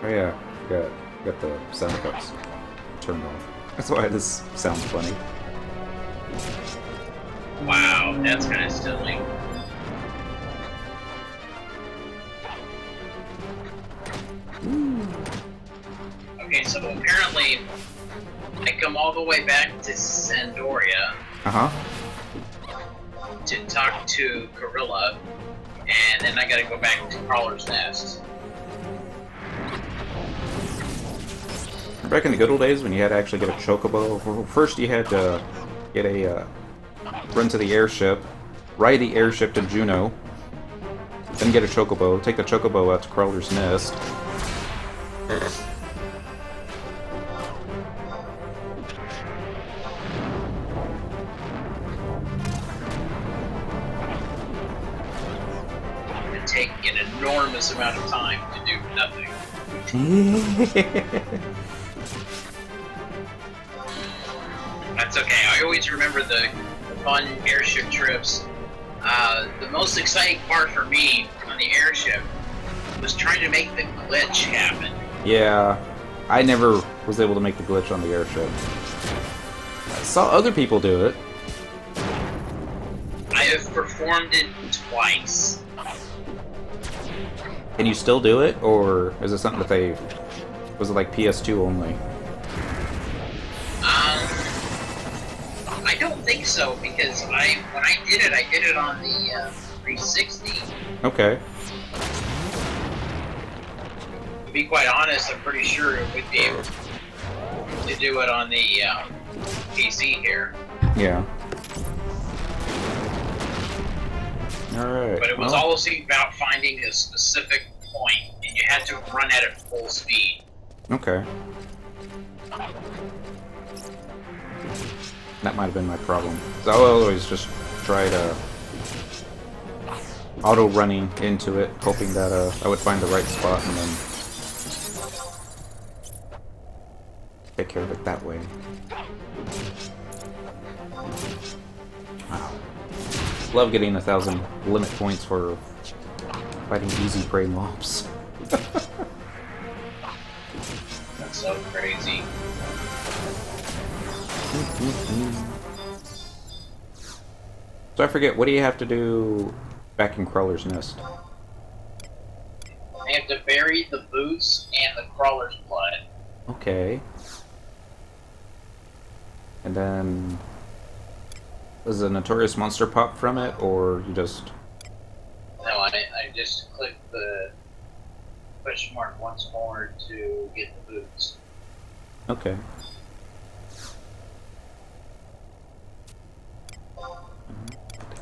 Oh yeah, got the sound effects turned off. That's why this sounds funny. Wow, that's kind of silly. Okay, so apparently I come all the way back to Sandoria to talk to Gorilla, and then I gotta go back to Crawler's Nest. Back in the good old days when you had to actually get a chocobo, well, first you had to get a run to the airship, ride the airship to Juno, then get a chocobo, take the chocobo out to Crawler's Nest. It'd take an enormous amount of time to do nothing. That's okay. I always remember the fun airship trips. The most exciting part for me on the airship was trying to make the glitch happen. Yeah, I never was able to make the glitch on the airship. I saw other people do it. I have performed it twice. Can you still do it, or is it something that they... Was it like PS2 only? I don't think so, because when I did it on the 360. Okay. To be quite honest, I'm pretty sure it would be able to do it on the PC here. Yeah. Alright. But it was always about finding a specific point, and you had to run at it full speed. Okay. That might have been my problem. So I always just try to auto-running into it, hoping that I would find the right spot and then take care of it that way. Wow. Love getting 1,000 limit points for fighting easy prey mobs. That's so crazy. So I forget, what do you have to do back in Crawler's Nest? They have to bury the boots and the crawler's blood. Okay. And then... Does a notorious monster pop from it, or you just... No, I just clicked the question mark once more to get the boots. Okay.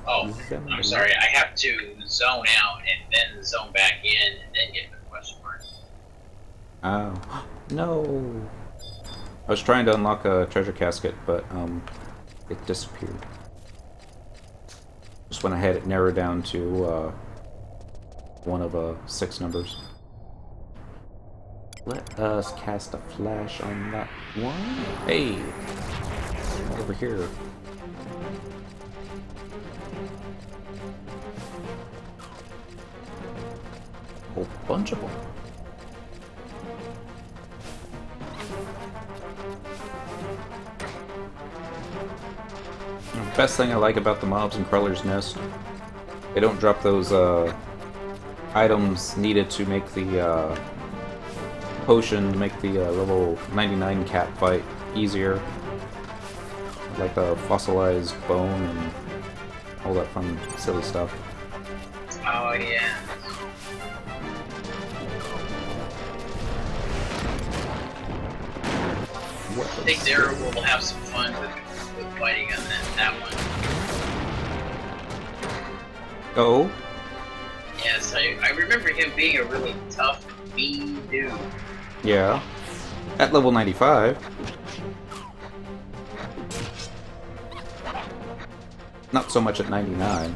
Oh, I'm sorry, I have to zone out and then zone back in and then get the question mark. Oh. No! I was trying to unlock a treasure casket, but, it disappeared. Just when I had it narrowed down to, one of, 6 numbers. Let us cast a flash on that one. Hey! Over here. whole bunch of them. The best thing I like about the mobs in Creller's Nest, they don't drop those items needed to make the potion to make the level 99 cat fight easier. Like the fossilized bone and all that fun, silly stuff. Oh, yeah. I think there we'll have some fun with fighting on that one. Oh? Yes, I remember him being a really tough, mean dude. Yeah. At level 95. Not so much at 99.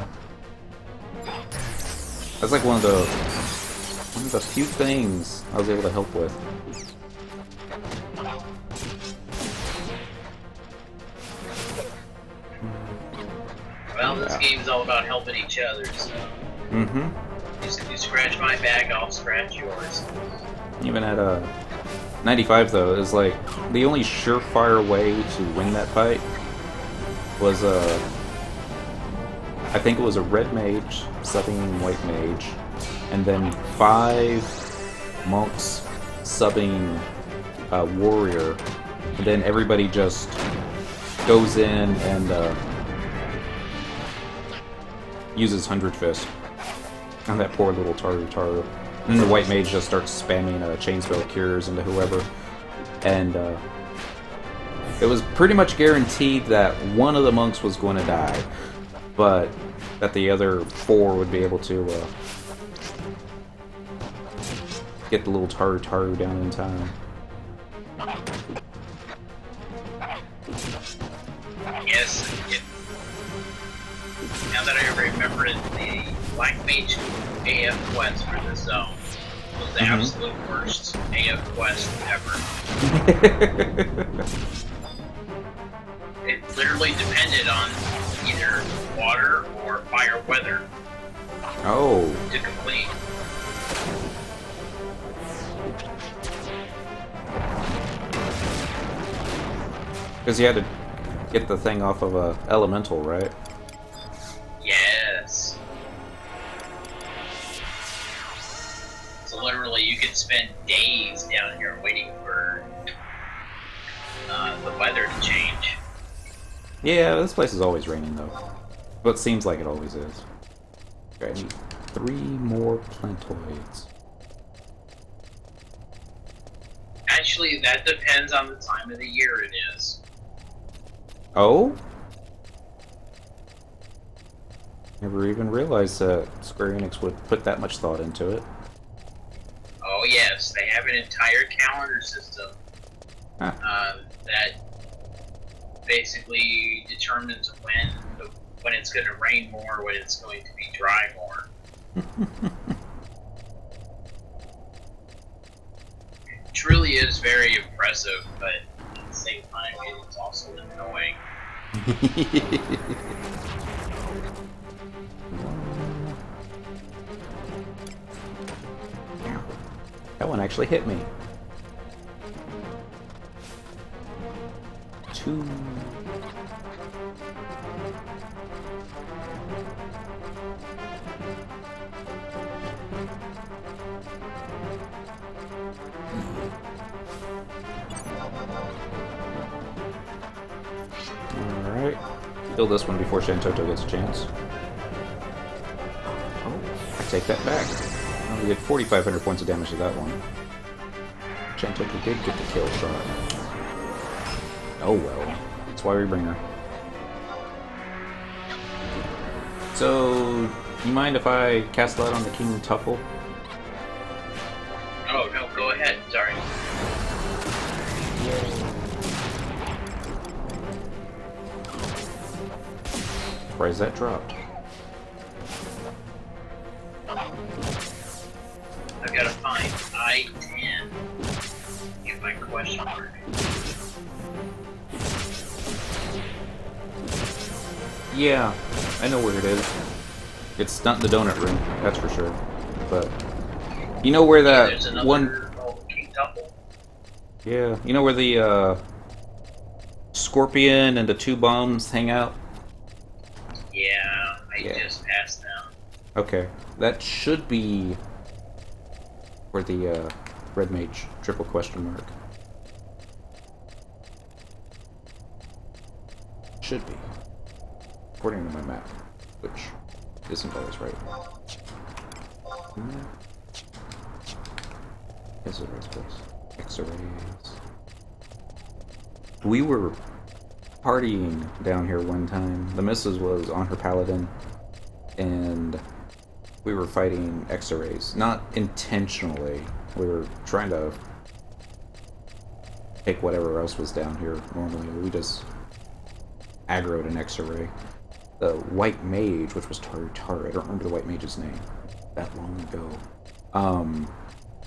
That's like one of the few things I was able to help with. Well, this game's all about helping each other, so... Mm-hmm. You scratch my back, I'll scratch yours. Even at 95 though, is like the only surefire way to win that fight was I think it was a red mage subbing white mage, and then 5 monks subbing warrior, and then everybody just goes in and uses 100 Fist on that poor little Taru. And the white mage just starts spamming chain spell cures into whoever, and it was pretty much guaranteed that one of the monks was going to die, but that the other 4 would be able to get the little Taru down in time. Yes, now that I remember it, the Black Mage AF quest for the zone was the absolute worst AF quest ever. It literally depended on either water or fire weather to complete. Because you had to get the thing off of a elemental, right? Yes. So literally, you could spend days down here waiting for the weather to change. Yeah, this place is always raining though. But it seems like it always is. Okay, I need 3 more plantoids. Actually, that depends on the time of the year it is. Oh? Never even realized that Square Enix would put that much thought into it. Oh yes, they have an entire calendar system that basically determines when it's going to rain more, when it's going to be dry more. It truly is very impressive, but at the same time, it's also annoying. That one actually hit me. 2. Alright. Kill this one before Shantoto gets a chance. Oh, I take that back. We did 4,500 points of damage to that one. Shantoto did get the kill shot. Oh well. That's why we bring her. So, you mind if I cast that on the King Tuffle? Oh no, go ahead. Sorry. Surprised that dropped. I've got to find I-10. Get my question mark. Yeah, I know where it is. It's not the donut room, that's for sure. But You know where Yeah, that there's one... another King Temple. Yeah, you know where the scorpion and the two bombs hang out? Yeah, I Yeah. just passed them. Okay. That should be where the red mage triple question mark. Should be. According to my map, which isn't always right. Is it right place? X-rays. We were partying down here one time. The missus was on her paladin, and we were fighting X-rays. Not intentionally. We were trying to take whatever else was down here normally. We just aggroed an X-ray. The white mage, which was Taru, I don't remember the white mage's name that long ago,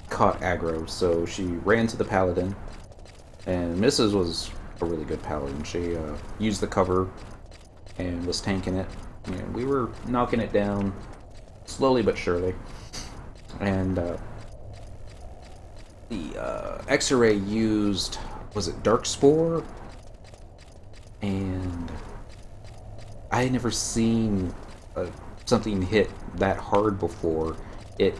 caught aggro, so she ran to the paladin, and Mrs. was a really good paladin. She used the cover and was tanking it, and we were knocking it down slowly but surely. And the X-ray used, was it Dark Spore? And I had never seen something hit that hard before. It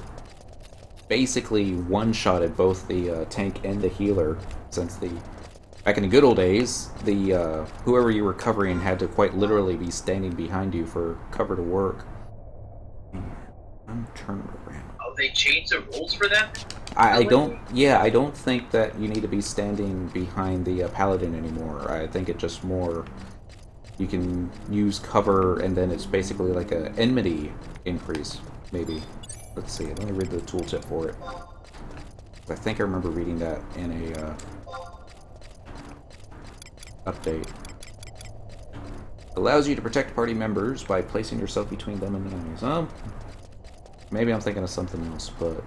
basically one-shotted both the tank and the healer, since back in the good old days, the whoever you were covering had to quite literally be standing behind you for cover to work. I'm turning around. Oh, they changed the rules for that? I don't think that you need to be standing behind the paladin anymore. I think it just more, you can use cover, and then it's basically like a enmity increase, maybe. Let's see, let me read the tooltip for it. I think I remember reading that in a update. Allows you to protect party members by placing yourself between them and the enemies. Maybe I'm thinking of something else, but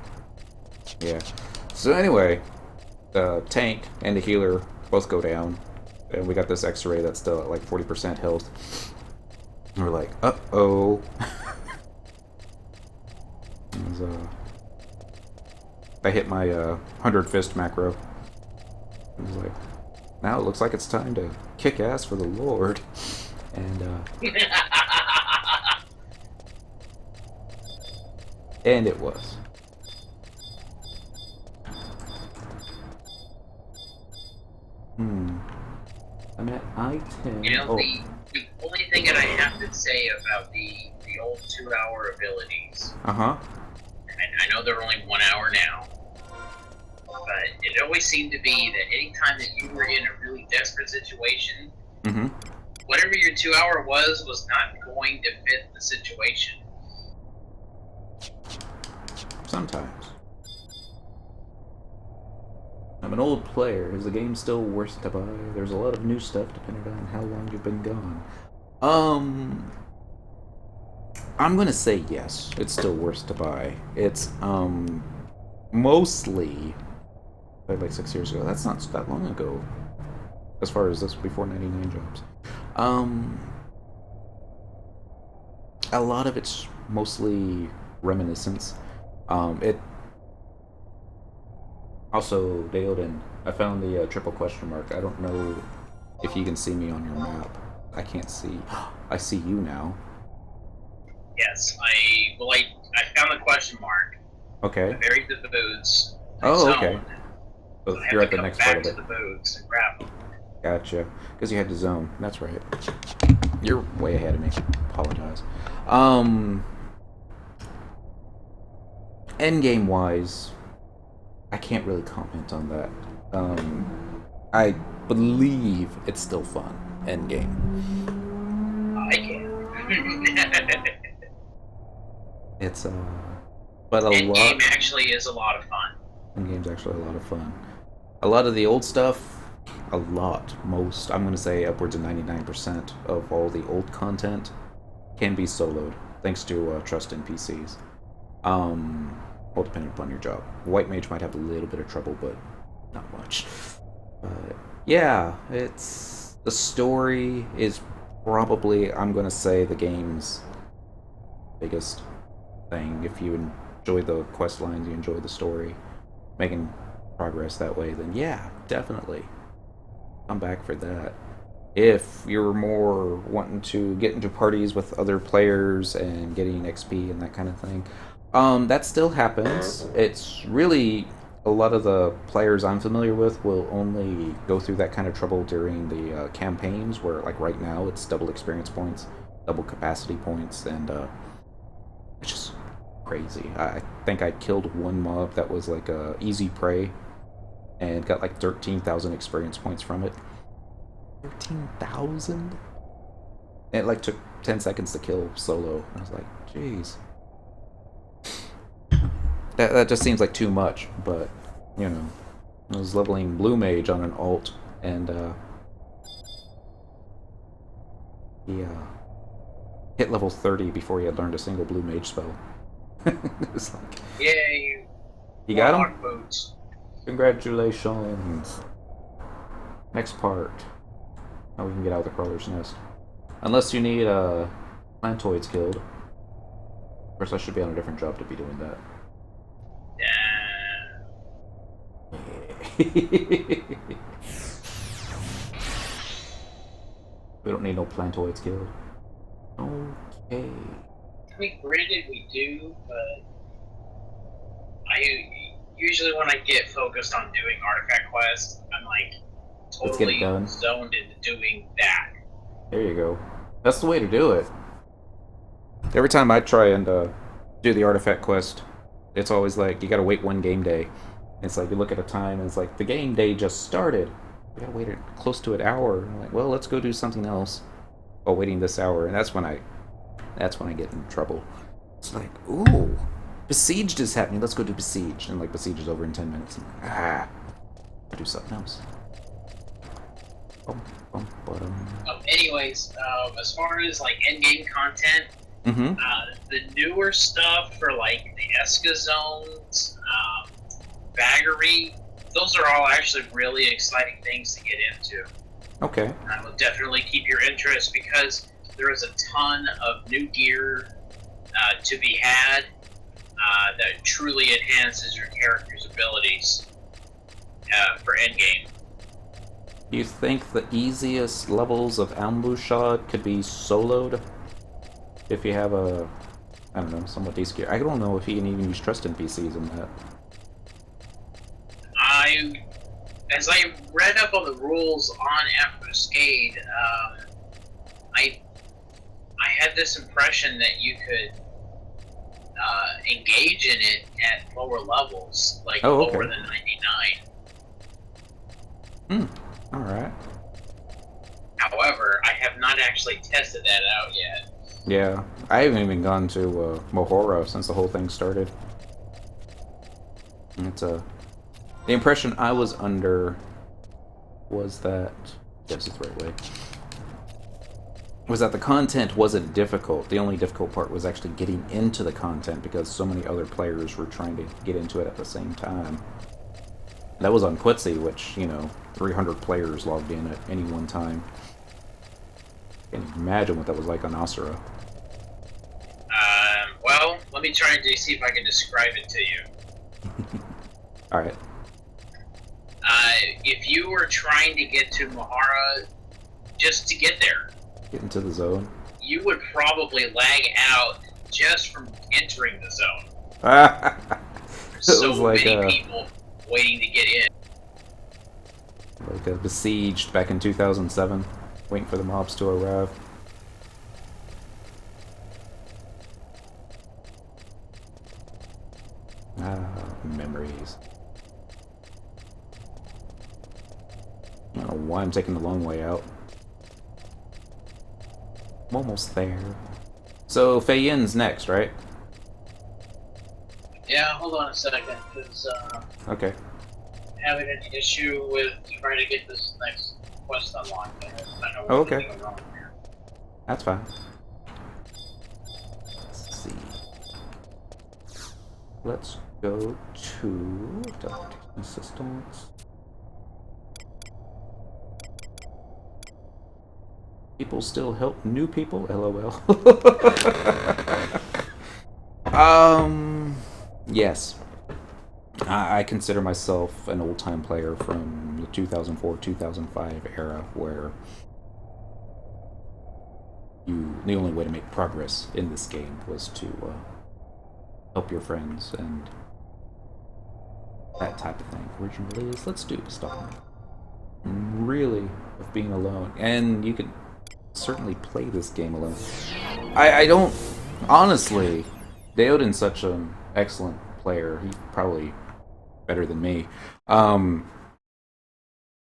yeah. So anyway, the tank and the healer both go down, and we got this X-ray that's still at like 40% health. And we're like, uh-oh. I hit my 100 fist macro. I was like, now it looks like it's time to kick ass for the Lord. And and it was. I'm at I-10. You know, the only thing that I have to say about the old 2-hour abilities, Uh-huh. and I know they're only 1 hour now, but it always seemed to be that anytime that you were in a really desperate situation, whatever your 2-hour was not going to fit the situation. Sometimes. I'm an old player. Is the game still worth to buy? There's a lot of new stuff depending on how long you've been gone. I'm gonna say yes. It's still worth to buy. It's mostly like 6 years ago. That's not that long ago. As far as this, before 99 jobs. A lot of it's mostly reminiscence. It also, daodin. I found the triple question mark. I don't know if you can see me on your map. I can't see. I see you now. Yes, I found the question mark. Okay. I buried the boots. Oh, okay. So I you're have at to the come next back part of to it. the boots and grab them. Gotcha. Because you had to zone. That's right. You're way ahead of me. Apologize. Endgame wise, I can't really comment on that. I believe it's still fun. Endgame. I can. It's but a Endgame lot. actually is a lot of fun. Endgame's actually a lot of fun. A lot of the old stuff, most, I'm gonna say upwards of 99% of all the old content can be soloed, thanks to trust NPCs. All depending upon your job. White mage might have a little bit of trouble, but not much. But yeah, it's, the story is probably, I'm gonna say, the game's biggest thing. If you enjoy the quest lines, you enjoy the story, making progress that way, then yeah, definitely come back for that. If you're more wanting to get into parties with other players and getting XP and that kind of thing, that still happens. It's really a lot of the players I'm familiar with will only go through that kind of trouble during the campaigns, where like right now it's double experience points, double capacity points, and it's just crazy. I think I killed one mob that was like a easy prey and got like 13,000 experience points from it. 13,000? It like took 10 seconds to kill solo. I was like, jeez. That just seems like too much, but you know, I was leveling blue mage on an alt, and he hit level 30 before he had learned a single blue mage spell. It was like, Yeah, you got him? boots. Congratulations. Next part. Now we can get out of the crawler's nest. Unless you need plantoids killed. Of course, I should be on a different job to be doing that. We don't need no plantoids killed. Okay. I mean, granted, we do, but I usually when I get focused on doing artifact quests, I'm like Let's get it totally done. zoned into doing that. There you go. That's the way to do it. Every time I try and do the artifact quest, it's always like, you gotta wait one game day. It's like, you look at a time and it's like, the game day just started. You gotta wait close to an hour. And I'm like, well, let's go do something else while waiting this hour. And that's when I get in trouble. It's like, ooh, Besieged is happening. Let's go do Besieged. And like, Besieged is over in 10 minutes. I'm like, I'll do something else. Anyways, as far as like end-game content, the newer stuff for like the Esca zones, Baggery, those are all actually really exciting things to get into. Okay. That will definitely keep your interest because there is a ton of new gear to be had that truly enhances your character's abilities for endgame. Do you think the easiest levels of Ambushad could be soloed? If you have a, I don't know, somewhat decent gear. I don't know if you can even use trust NPCs in that. As I read up on the rules on Ambuscade, I had this impression that you could engage in it at lower levels, like lower than 99. Alright. However, I have not actually tested that out yet. Yeah, I haven't even gone to Mohora since the whole thing started. It's the impression I was under was that, yes, it's the right way, was that the content wasn't difficult. The only difficult part was actually getting into the content because so many other players were trying to get into it at the same time. That was on Quetzy, which, you know, 300 players logged in at any one time. Can't imagine what that was like on Asura. Well, let me try to see if I can describe it to you. Alright. If you were trying to get to Mohara just to get there, Get into the zone. You would probably lag out just from entering the zone. There's so like many people waiting to get in. Like a Besieged back in 2007, waiting for the mobs to arrive. Memories. I don't know why I'm taking the long way out. I'm almost there. So, Fei Yin's next, right? Yeah, hold on a second, because Okay. I'm having an issue with trying to get this next quest unlocked. I know Oh, what's okay. going wrong here. That's fine. Let's see. Let's go to Delegation Assistance. People still help new people? LOL. Yes. I consider myself an old-time player from the 2004-2005 era, where the only way to make progress in this game was to help your friends and that type of thing. Original release, let's do stuff really of being alone, and you can certainly play this game alone. I don't honestly. Daodin's such an excellent player. He's probably better than me. Um,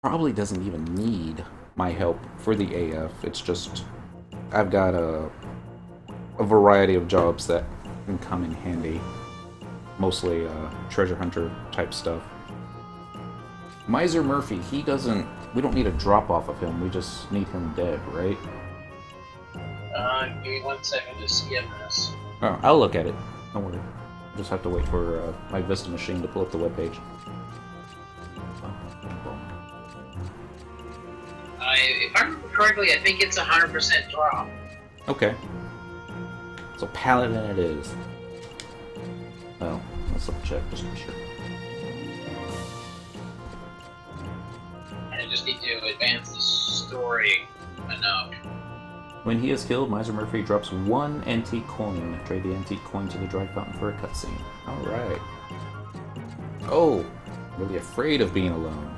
Probably doesn't even need my help for the AF. It's just I've got a variety of jobs that can come in handy. Mostly treasure hunter type stuff. Miser Murphy, he doesn't. We don't need a drop off of him. We just need him dead, right? Give me 1 second to skim this. Oh, I'll look at it. Don't worry. Just have to wait for my Vista machine to pull up the webpage. If I remember correctly, I think it's 100% drop. Okay. So Paladin it is. Well, let's double check just to be sure. And I just need to advance the story enough. When he is killed, Miser Murphy drops 1 antique coin. Trade the antique coin to the dry fountain for a cutscene. Alright. Oh, really afraid of being alone.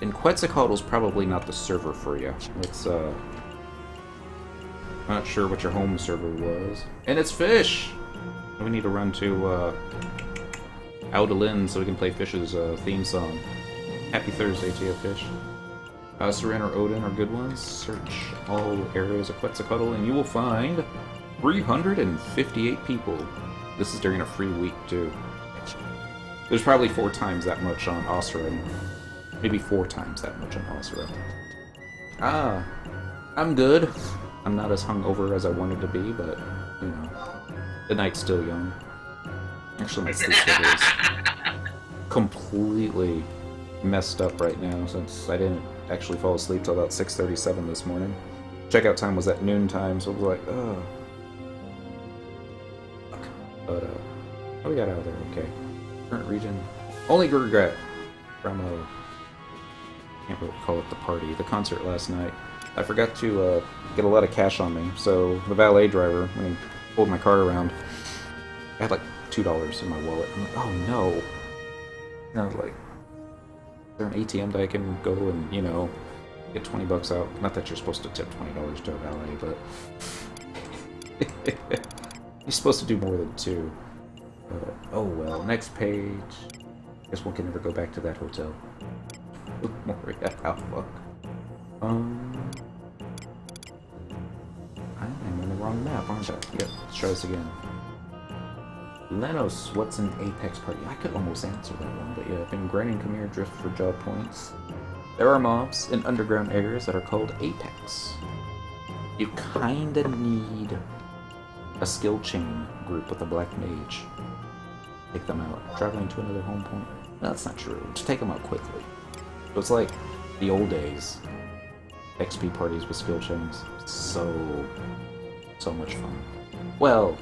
And Quetzalcoatl's probably not the server for you. It's, not sure what your home server was. And it's Fish! We need to run to, Daodin so we can play Fish's, theme song. Happy Thursday to you, Fish. Saran or Odin are good ones. Search all areas of Quetzalcoatl and you will find 358 people. This is during a free week, too. There's probably 4 times that much on Osran. Maybe 4 times that much on Osran. Ah, I'm good. I'm not as hungover as I wanted to be, but, you know, the night's still young. Actually, my sleep schedule is completely messed up right now since I didn't actually fall asleep till about 6:37 this morning. Checkout time was at noon time, so it was like, ugh. But, how we got out of there? Okay. Current region. Only regret from, can't really call it the party, the concert last night. I forgot to, get a lot of cash on me, so the valet driver, when he pulled my car around, I had like $2 in my wallet. I'm like, oh no. And I was like, is there an ATM that I can go and, you know, get 20 bucks out? Not that you're supposed to tip $20 to a valet, but you're supposed to do more than 2. Oh well, next page. Guess one can never go back to that hotel. Moria Outlook. I am on the wrong map, aren't I? Yep, let's try this again. Lenos, what's an Apex party? I could almost answer that one, but yeah, I've been grinding Khmer Drift for job points. There are mobs in underground areas that are called Apex. You kinda need a skill chain group with a black mage. Take them out. Traveling to another home point. No, that's not true. Just take them out quickly. So it's like the old days. XP parties with skill chains. So much fun. Well,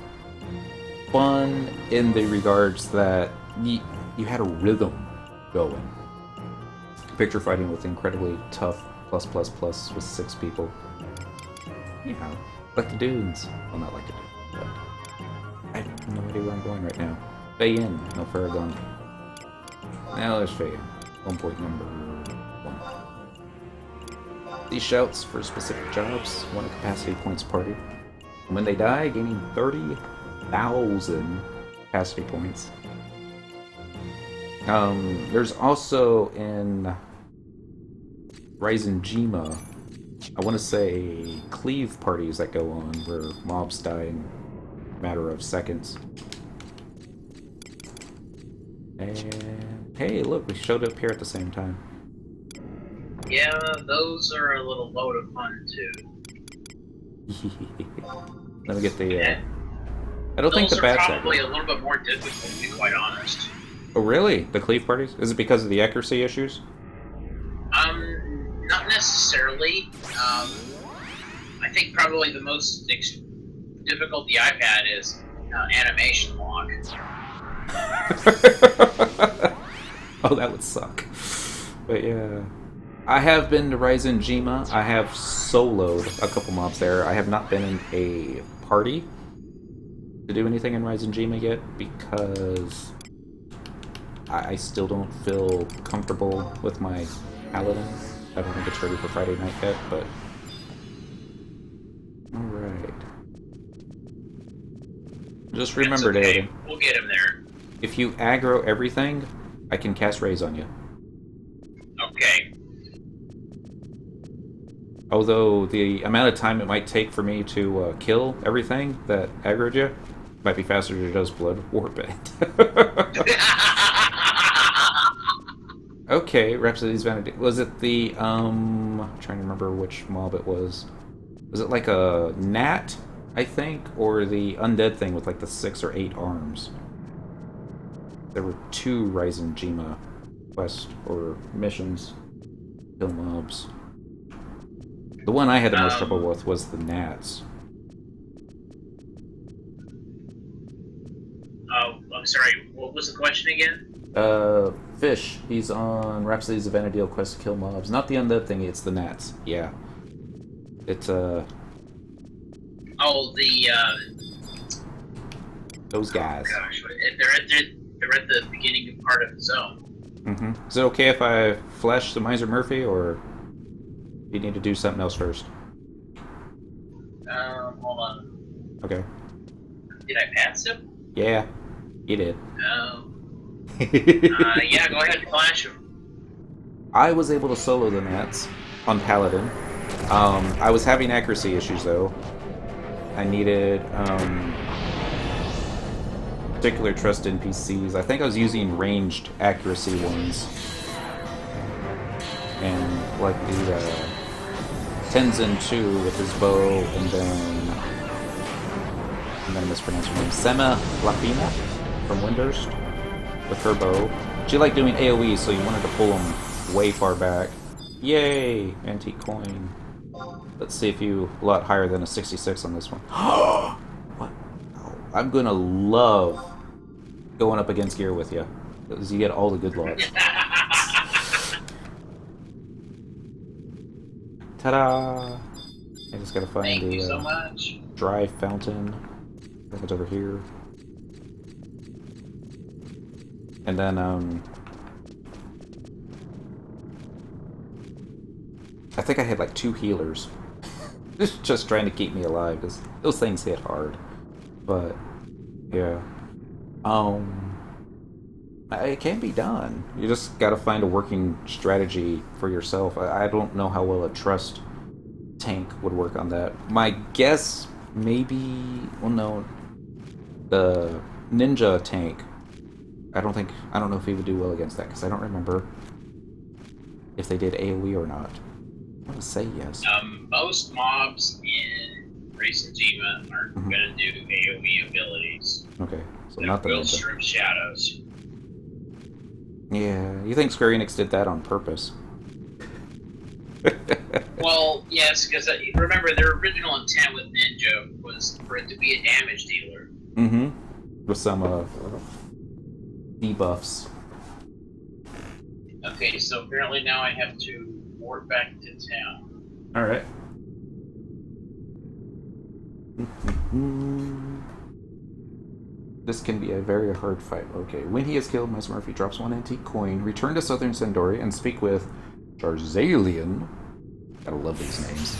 fun in the regards that you had a rhythm going. Picture fighting with incredibly tough +++ with 6 people. You know, like the dudes. Well, not like the dudes, but I have no idea where I'm going right now. Fei in, no Farragon. Now there's Fei in. Home point number 1. These shouts for specific jobs, 1 capacity points party. And when they die, gaining 30,000 capacity points. There's also in Ryzen Jima, I want to say cleave parties that go on where mobs die in a matter of seconds. And hey, look, we showed up here at the same time. Yeah, those are a little load of fun too. Let me get the. I don't think the bats bats are probably a little bit more difficult, to be quite honest. Oh really? The cleave parties? Is it because of the accuracy issues? Not necessarily. I think probably the most difficulty I've had is animation lock. Oh, that would suck. But yeah. I have been to Ryzen Jima. I have soloed a couple mobs there. I have not been in a party to do anything in Ryzen Jima yet because I still don't feel comfortable with my paladin. I don't think it's ready for Friday night yet, but... Alright. Just remember, okay. Daodin. We'll get him there. If you aggro everything, I can cast Raise on you. Okay. Although the amount of time it might take for me to kill everything that aggroed you might be faster to just blood warp it. Okay, Rhapsody's Vanity. Was it the, I'm trying to remember which mob it was. Was it like a gnat, I think? Or the undead thing with like the 6 or 8 arms? There were 2 Ryzen Jima quests or missions. Kill mobs. The one I had the most trouble with was the gnats. Oh, I'm sorry. What was the question again? Fish. He's on Rhapsody's of Vanadil quest to kill mobs. Not the undead thing, it's the gnats. Yeah. It's, Oh, the, those guys. Oh, gosh. They're at the beginning part of the zone. Mm-hmm. Is it okay if I flesh the Miser Murphy, or do you need to do something else first? Hold on. Okay. Did I pass him? Yeah, you did. Yeah, go ahead and flash him. I was able to solo the gnats on Paladin. I was having accuracy issues, though. I needed, particular trust NPCs. I think I was using ranged accuracy ones. And, like, the, Tenzin 2 with his bow, and then... I'm gonna mispronounce her name. Sema Lafina from Windurst with her bow. She liked doing AoE, so you wanted to pull them way far back. Yay! Antique coin. Let's see if you a lot higher than a 66 on this one. What? Oh, I'm gonna love going up against gear with you, because you get all the good lots. Ta-da! I just gotta find Thank the you so much. dry fountain. I think it's over here. And then, I think I had like 2 healers. Just trying to keep me alive, because those things hit hard. But, yeah. It can be done. You just gotta find a working strategy for yourself. I don't know how well a trust tank would work on that. My guess, maybe... Well, no. The ninja tank. I don't know if he would do well against that, because I don't remember if they did AoE or not. I want to say yes. Most mobs in Racing Jima are gonna do AoE abilities. Okay, so not the will ninja. strip shadows. Yeah, you think Square Enix did that on purpose? Well, yes, because remember their original intent with Ninja was for it to be a damage dealer. Mm-hmm. With some debuffs. Okay, so apparently now I have to warp back to town. Alright. This can be a very hard fight. Okay, when he is killed, Mice Murphy drops 1 antique coin, return to Southern Sandori, and speak with Jarzalian. Gotta love these names.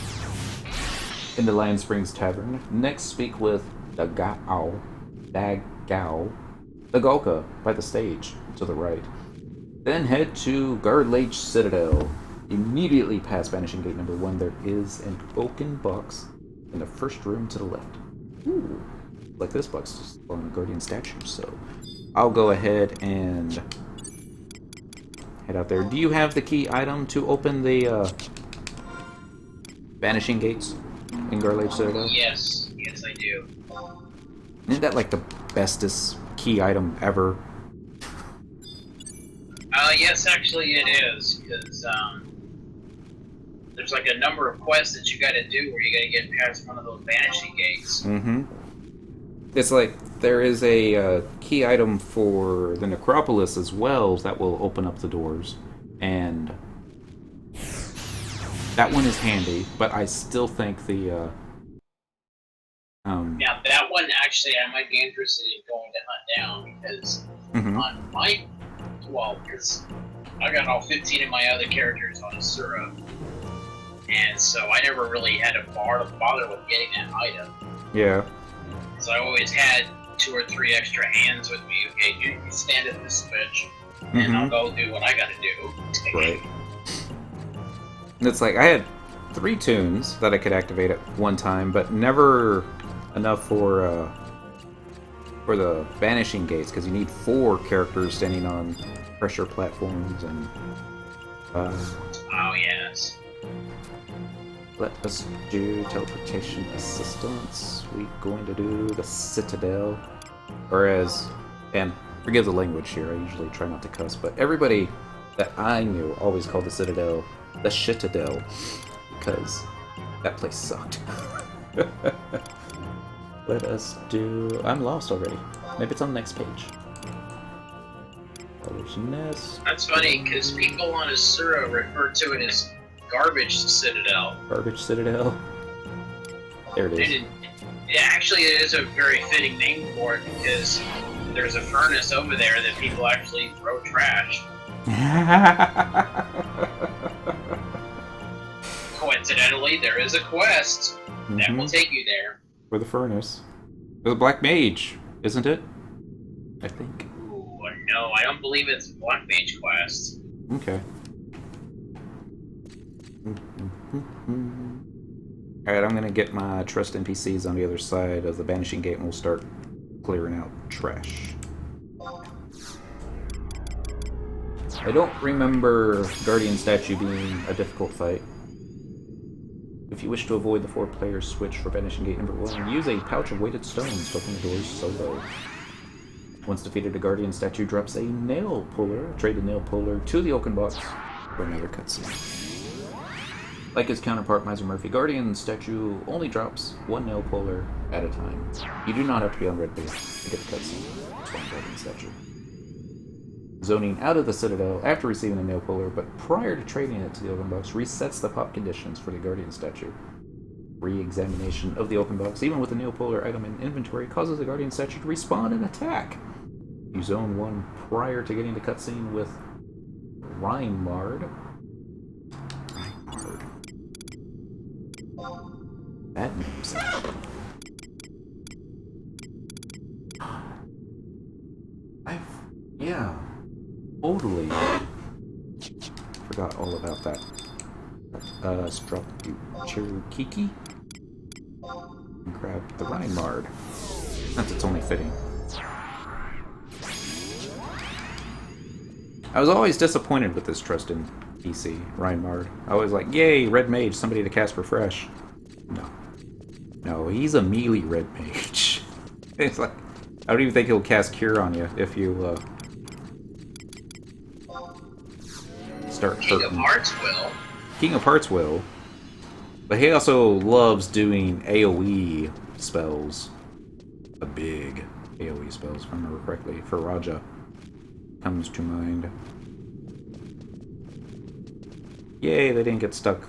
In the Lion Springs Tavern. Next, speak with Dagao, the Golka, by the stage, to the right. Then head to Garlage Citadel. Immediately past Vanishing Gate number 1, there is an oaken box in the first room to the left. Ooh, like this box is on a guardian statue, so I'll go ahead and head out there. Do you have the key item to open the Vanishing Gates in Garlage Citadel? Yes, I do. Isn't that like the bestest key item ever? Yes, actually it is, because there's like a number of quests that you gotta do where you gotta get past one of those vanishing gates. Mm-hmm. It's like there is a key item for the necropolis as well that will open up the doors, and that one is handy. But I still think the Now that one actually I might be interested in going to hunt down because mhm. on my because I got all 15 of my other characters on Asura, and so I never really had to bother with getting that item. Yeah. So I always had 2 or 3 extra hands with me. Okay, you stand at this switch, and I'll go do what I gotta do. Right. And it's like I had 3 tunes that I could activate at one time, but never enough for the vanishing gates because you need 4 characters standing on pressure platforms and. Oh yes. Let us do teleportation assistance. We're going to do the Citadel. And forgive the language here, I usually try not to cuss, but everybody that I knew always called the Citadel the Shitadel because that place sucked. Let us do. I'm lost already. Maybe it's on the next page. There's Nest. That's funny because people on Asura refer to it as Garbage Citadel. Garbage Citadel. There it is. Actually, it is a very fitting name for it because there's a furnace over there that people actually throw trash. Coincidentally, there is a quest that will take you there. For the furnace. For the Black Mage, isn't it? I think. Ooh, no, I don't believe it's a Black Mage quest. Okay. Alright, I'm gonna get my trust NPCs on the other side of the Banishing Gate and we'll start clearing out trash. I don't remember Guardian Statue being a difficult fight. If you wish to avoid the 4-player switch for Banishing Gate number 1, use a pouch of weighted stones to open the doors solo. Once defeated, a Guardian Statue drops a nail puller. Trade the nail puller to the oaken box for another cutscene. Like his counterpart, Miser Murphy, Guardian Statue only drops 1 nail puller at a time. You do not have to be on red base to get the cutscene. It's one Guardian Statue. Zoning out of the Citadel after receiving a nail puller, but prior to trading it to the open box, resets the pop conditions for the Guardian Statue. Re-examination of the open box, even with the nail puller item in inventory, causes the Guardian Statue to respawn and attack. You zone 1 prior to getting the cutscene with Reinmard. That name's yeah, totally forgot all about that. Let's drop you Cherukiki and grab the Reinmard. That's its only fitting. I was always disappointed with this trust in PC, Reinmard. I was like, yay, red mage, somebody to cast refresh. No, he's a melee red mage. It's like, I don't even think he'll cast Cure on you if you start King of Hearts will. King of Hearts will. But he also loves doing AoE spells. A big AoE spells, if I remember correctly, for Raja. Comes to mind. Yay, they didn't get stuck.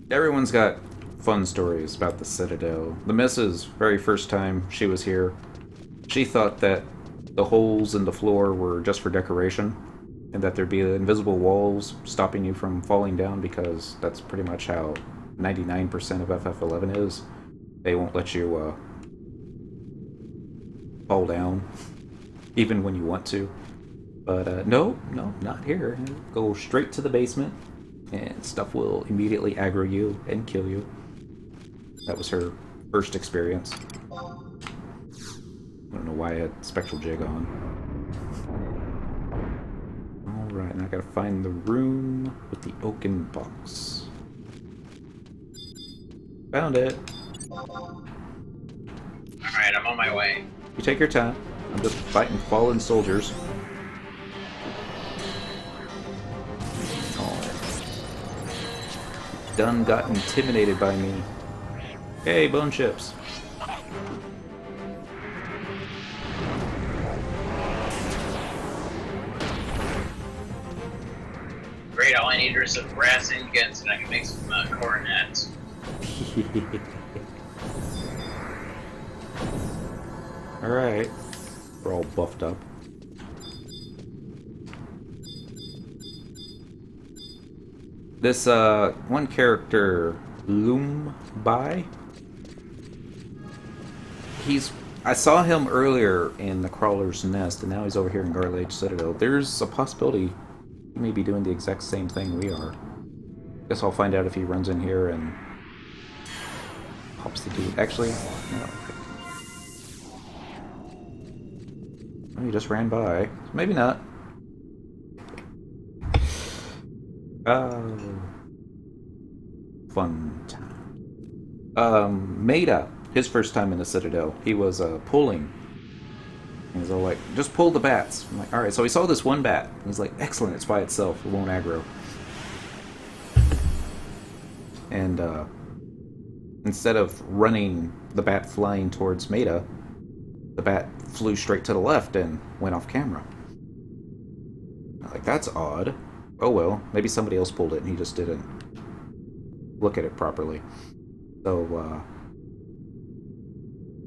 Everyone's got fun stories about the Citadel. The Mrs., very first time she was here, she thought that the holes in the floor were just for decoration, and that there'd be invisible walls stopping you from falling down, because that's pretty much how 99% of FF11 is. They won't let you fall down, even when you want to. But no, not here. Go straight to the basement, and stuff will immediately aggro you and kill you. That was her first experience. I don't know why I had Spectral Jig on. Alright, now I gotta find the room with the oaken box. Found it! Alright, I'm on my way. You take your time. I'm just fighting fallen soldiers. Done got intimidated by me. Hey, bone chips. Great, all I need are some brass ingots and I can make some coronets. Alright. We're all buffed up. This, one character, Loombai. I saw him earlier in the Crawler's Nest, and now he's over here in Garlage Citadel. There's a possibility he may be doing the exact same thing we are. Guess I'll find out if he runs in here and pops the dude. Actually, no. Oh, he just ran by. Maybe not. Fun time. Maida, his first time in the Citadel, he was pulling. He was all like, just pull the bats. I'm like, alright, so he saw this one bat. He's like, excellent, it's by itself, it won't aggro. And instead of running the bat flying towards Maida, the bat flew straight to the left and went off camera. I'm like, that's odd. Oh well, maybe somebody else pulled it and he just didn't look at it properly.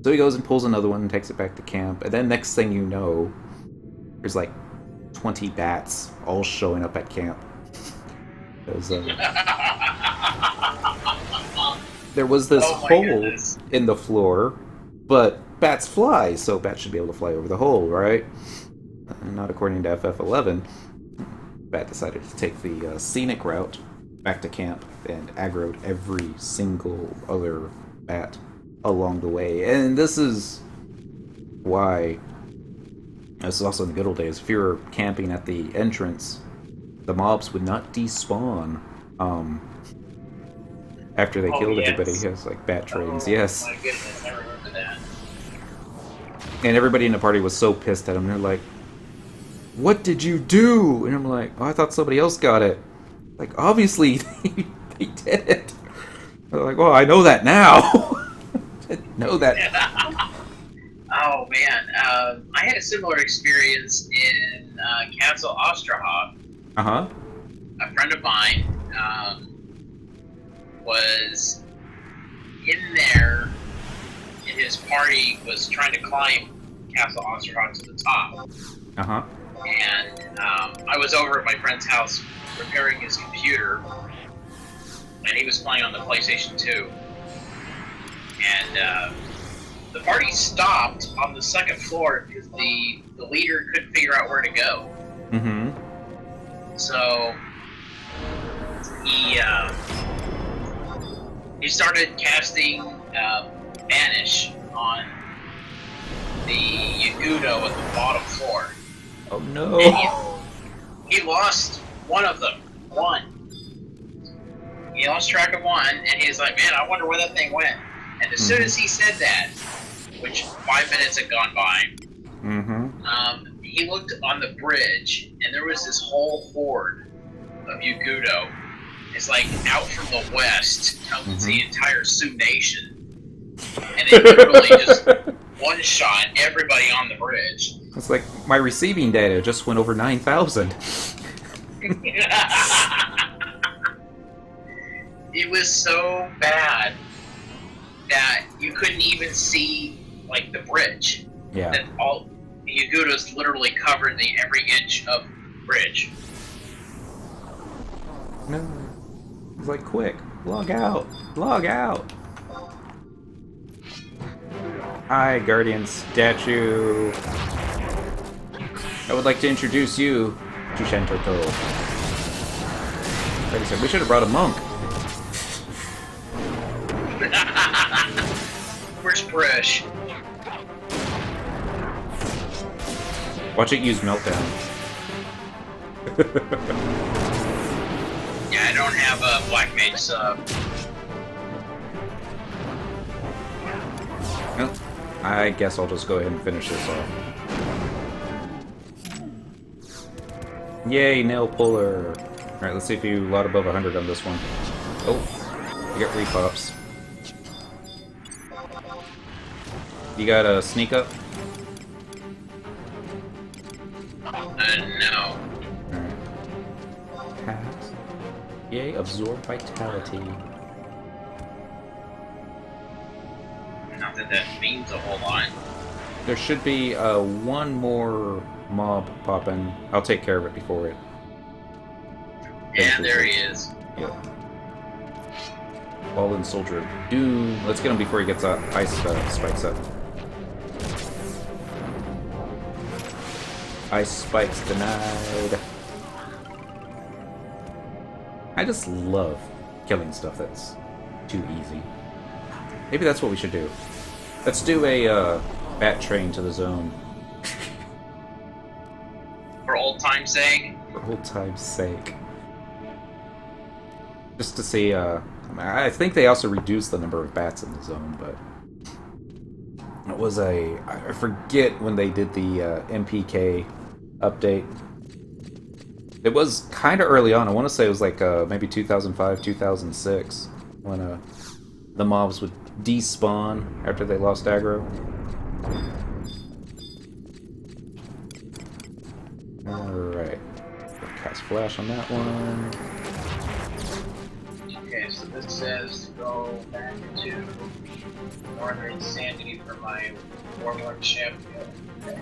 So he goes and pulls another one and takes it back to camp, and then next thing you know, there's like 20 bats all showing up at camp. There was this hole in the floor, but bats fly, so bats should be able to fly over the hole, right? Not according to FF11. Bat decided to take the scenic route back to camp and aggroed every single other bat along the way. And this is why, this is also in the good old days, if you were camping at the entrance, the mobs would not despawn after they killed everybody. It's like bat trains, yes. My goodness, I remember that. And everybody in the party was so pissed at him. They're like, what did you do? And I'm like, oh, I thought somebody else got it. Like, obviously, they did it. They're like, well, I know that now. Didn't know that. Oh, man. I had a similar experience in Castle Osterhof. Uh-huh. A friend of mine was in there, and his party was trying to climb Castle Osterhof to the top. Uh-huh. And I was over at my friend's house repairing his computer, and he was playing on the PlayStation 2. And the party stopped on the second floor because the leader couldn't figure out where to go. Mm-hmm. So he started casting Banish on the Yagudo at the bottom floor. Oh no! And he lost one of them. He lost track of one, and he's like, man, I wonder where that thing went. And as soon as he said that, which 5 minutes had gone by, he looked on the bridge, and there was this whole horde of Yagudo. It's like out from the west comes the entire Sioux Nation. And they literally just one-shot everybody on the bridge. It's like my receiving data just went over 9,000. It was so bad that you couldn't even see, like, the bridge. Yeah. That all the Yagudos literally covered the every inch of the bridge. No. It's like, quick, log out, log out. Hi, Guardian Statue. I would like to introduce you to Shantoto. Like I said, we should have brought a monk. Where's Brush? Watch it use Meltdown. Yeah, I don't have a Black Mage sub. Well, I guess I'll just go ahead and finish this off. Yay, nail puller. Alright, let's see if you lot above 100 on this one. Oh, you got repops. You got a sneak up? No. Alright. Pass. Yay, absorb vitality. Not that that means a whole lot. There should be one more mob popping. I'll take care of it before it. Yeah, there he is. Yep. Fallen Soldier of Doom. Let's get him before he gets ice spikes up. Ice spikes denied. I just love killing stuff that's too easy. Maybe that's what we should do. Let's do a bat train to the zone. For old time's sake? For old time's sake. Just to see, I think they also reduced the number of bats in the zone, but it was I forget when they did the MPK update. It was kind of early on. I want to say it was like maybe 2005, 2006, when the mobs would despawn after they lost aggro. Alright. Cast flash on that one. Okay, so this says to go back to Northern Sandy for my Warlord ship. Okay.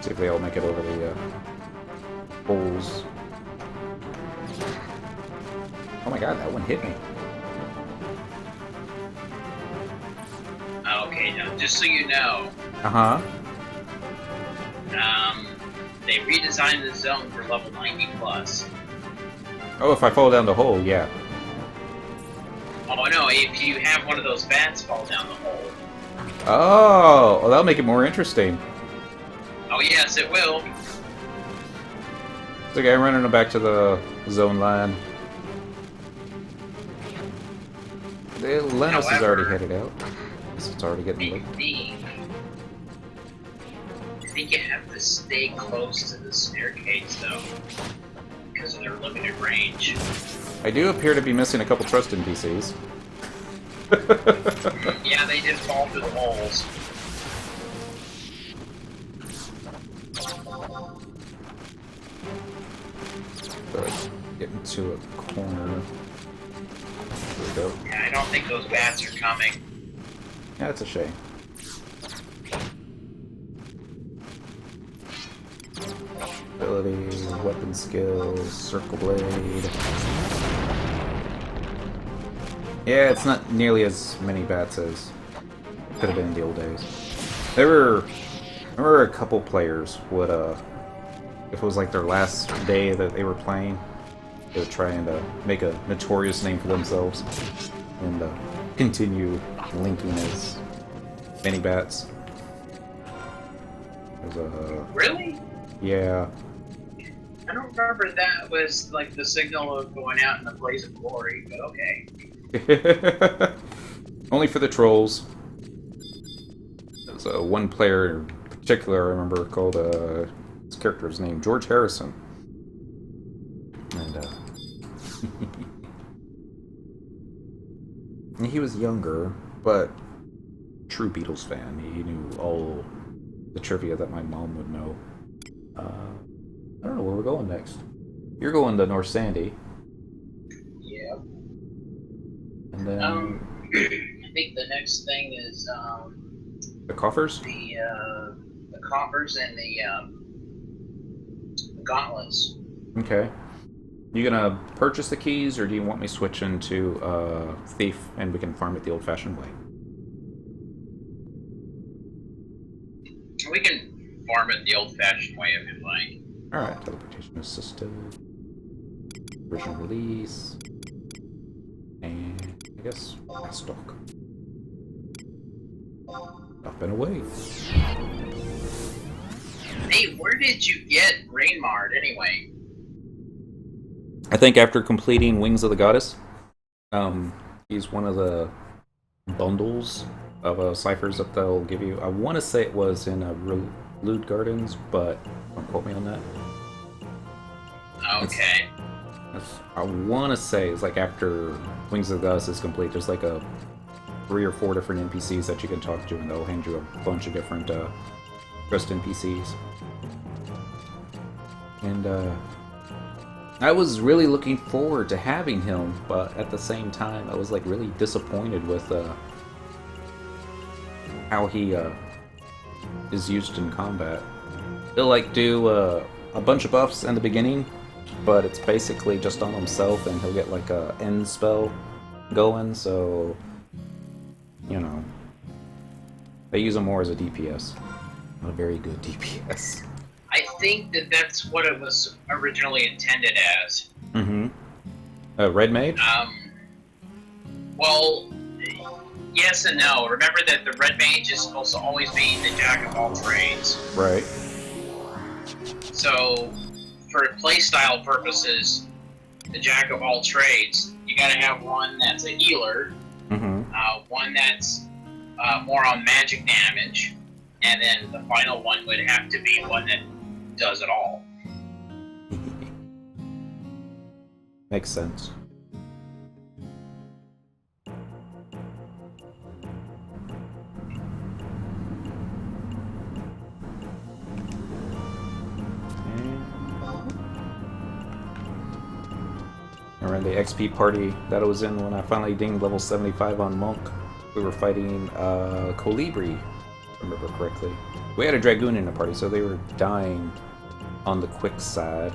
See if they all make it over the holes. Oh my god, that one hit me. Okay, now just so you know, Uh-huh. they redesigned the zone for level 90 plus. Oh, if I fall down the hole, yeah. Oh no, if you have one of those bats fall down the hole. Oh, well, that'll make it more interesting. Oh yes, it will. It's okay, I'm running back to the zone line. The Lennos is already headed out. So it's already getting late. I think you have to stay close to the staircase though, because of their limited range. I do appear to be missing a couple trust NPCs. Yeah, they just fall through the holes. Get into a corner. There we go. Yeah, I don't think those bats are coming. Yeah, it's a shame. Abilities, weapon skills, circle blade. Yeah, it's not nearly as many bats as it could have been in the old days. I remember a couple players would, if it was like their last day that they were playing, they would try and make a notorious name for themselves and continue linking as many bats. Really? Yeah. I don't remember that was like the signal of going out in a blaze of glory, but okay. Only for the trolls. There's one player in particular I remember called his character's name George Harrison, and he was younger, but true Beatles fan. He knew all the trivia that my mom would know. I don't know where we're going next. You're going to North Sandy. Yeah. And then I think the next thing is the coffers? the coffers and the gauntlets. Okay. You gonna purchase the keys, or do you want me to switch into Thief and we can farm it the old-fashioned way? We can farm it the old-fashioned way if you'd like. Alright, teleportation assisted. Original release. And I guess stock. Up and away. Hey, where did you get Rainmard anyway? I think after completing Wings of the Goddess, he's one of the bundles of ciphers that they'll give you. I want to say it was in Loot Gardens, but don't quote me on that. Okay. I want to say it's like after Wings of the Goddess is complete, there's like a 3 or 4 different NPCs that you can talk to, and they'll hand you a bunch of different quest NPCs. And I was really looking forward to having him, but at the same time, I was like really disappointed with how he is used in combat. He'll like do a bunch of buffs in the beginning, but it's basically just on himself, and he'll get like a end spell going. So, you know, they use him more as a DPS, not a very good DPS. I think that that's what it was originally intended as. Mm-hmm. Red Mage? Well, yes and no. Remember that the Red Mage is supposed to always be the jack of all trades. Right. So, for playstyle purposes, the jack of all trades, you gotta have one that's a healer, one that's more on magic damage, and then the final one would have to be one that does it all. Makes sense. We're in the XP party that I was in when I finally dinged level 75 on Monk. We were fighting Colibri, if I remember correctly. We had a Dragoon in the party, so they were dying on the quick side.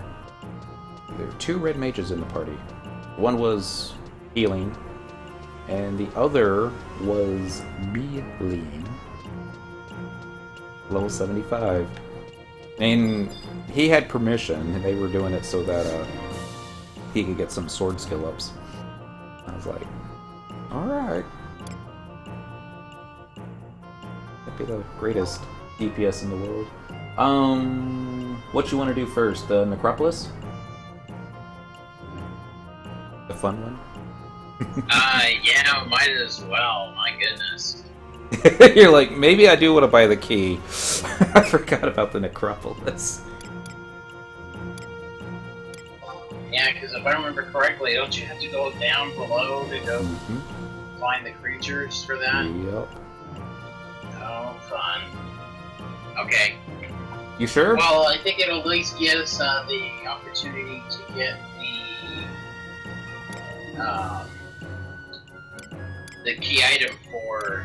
There were 2 red mages in the party. One was healing, and the other was healing. Level 75. And he had permission, and they were doing it so that he could get some sword skill ups. I was like, alright. That'd be the greatest DPS in the world. What you want to do first? The Necropolis? The fun one? Yeah, might as well. My goodness. You're like, maybe I do want to buy the key. I forgot about the Necropolis. Yeah, because if I remember correctly, don't you have to go down below to go find the creatures for that? Yep. Oh, fun. Okay. You sure? Well, I think it'll at least give us the opportunity to get the key item for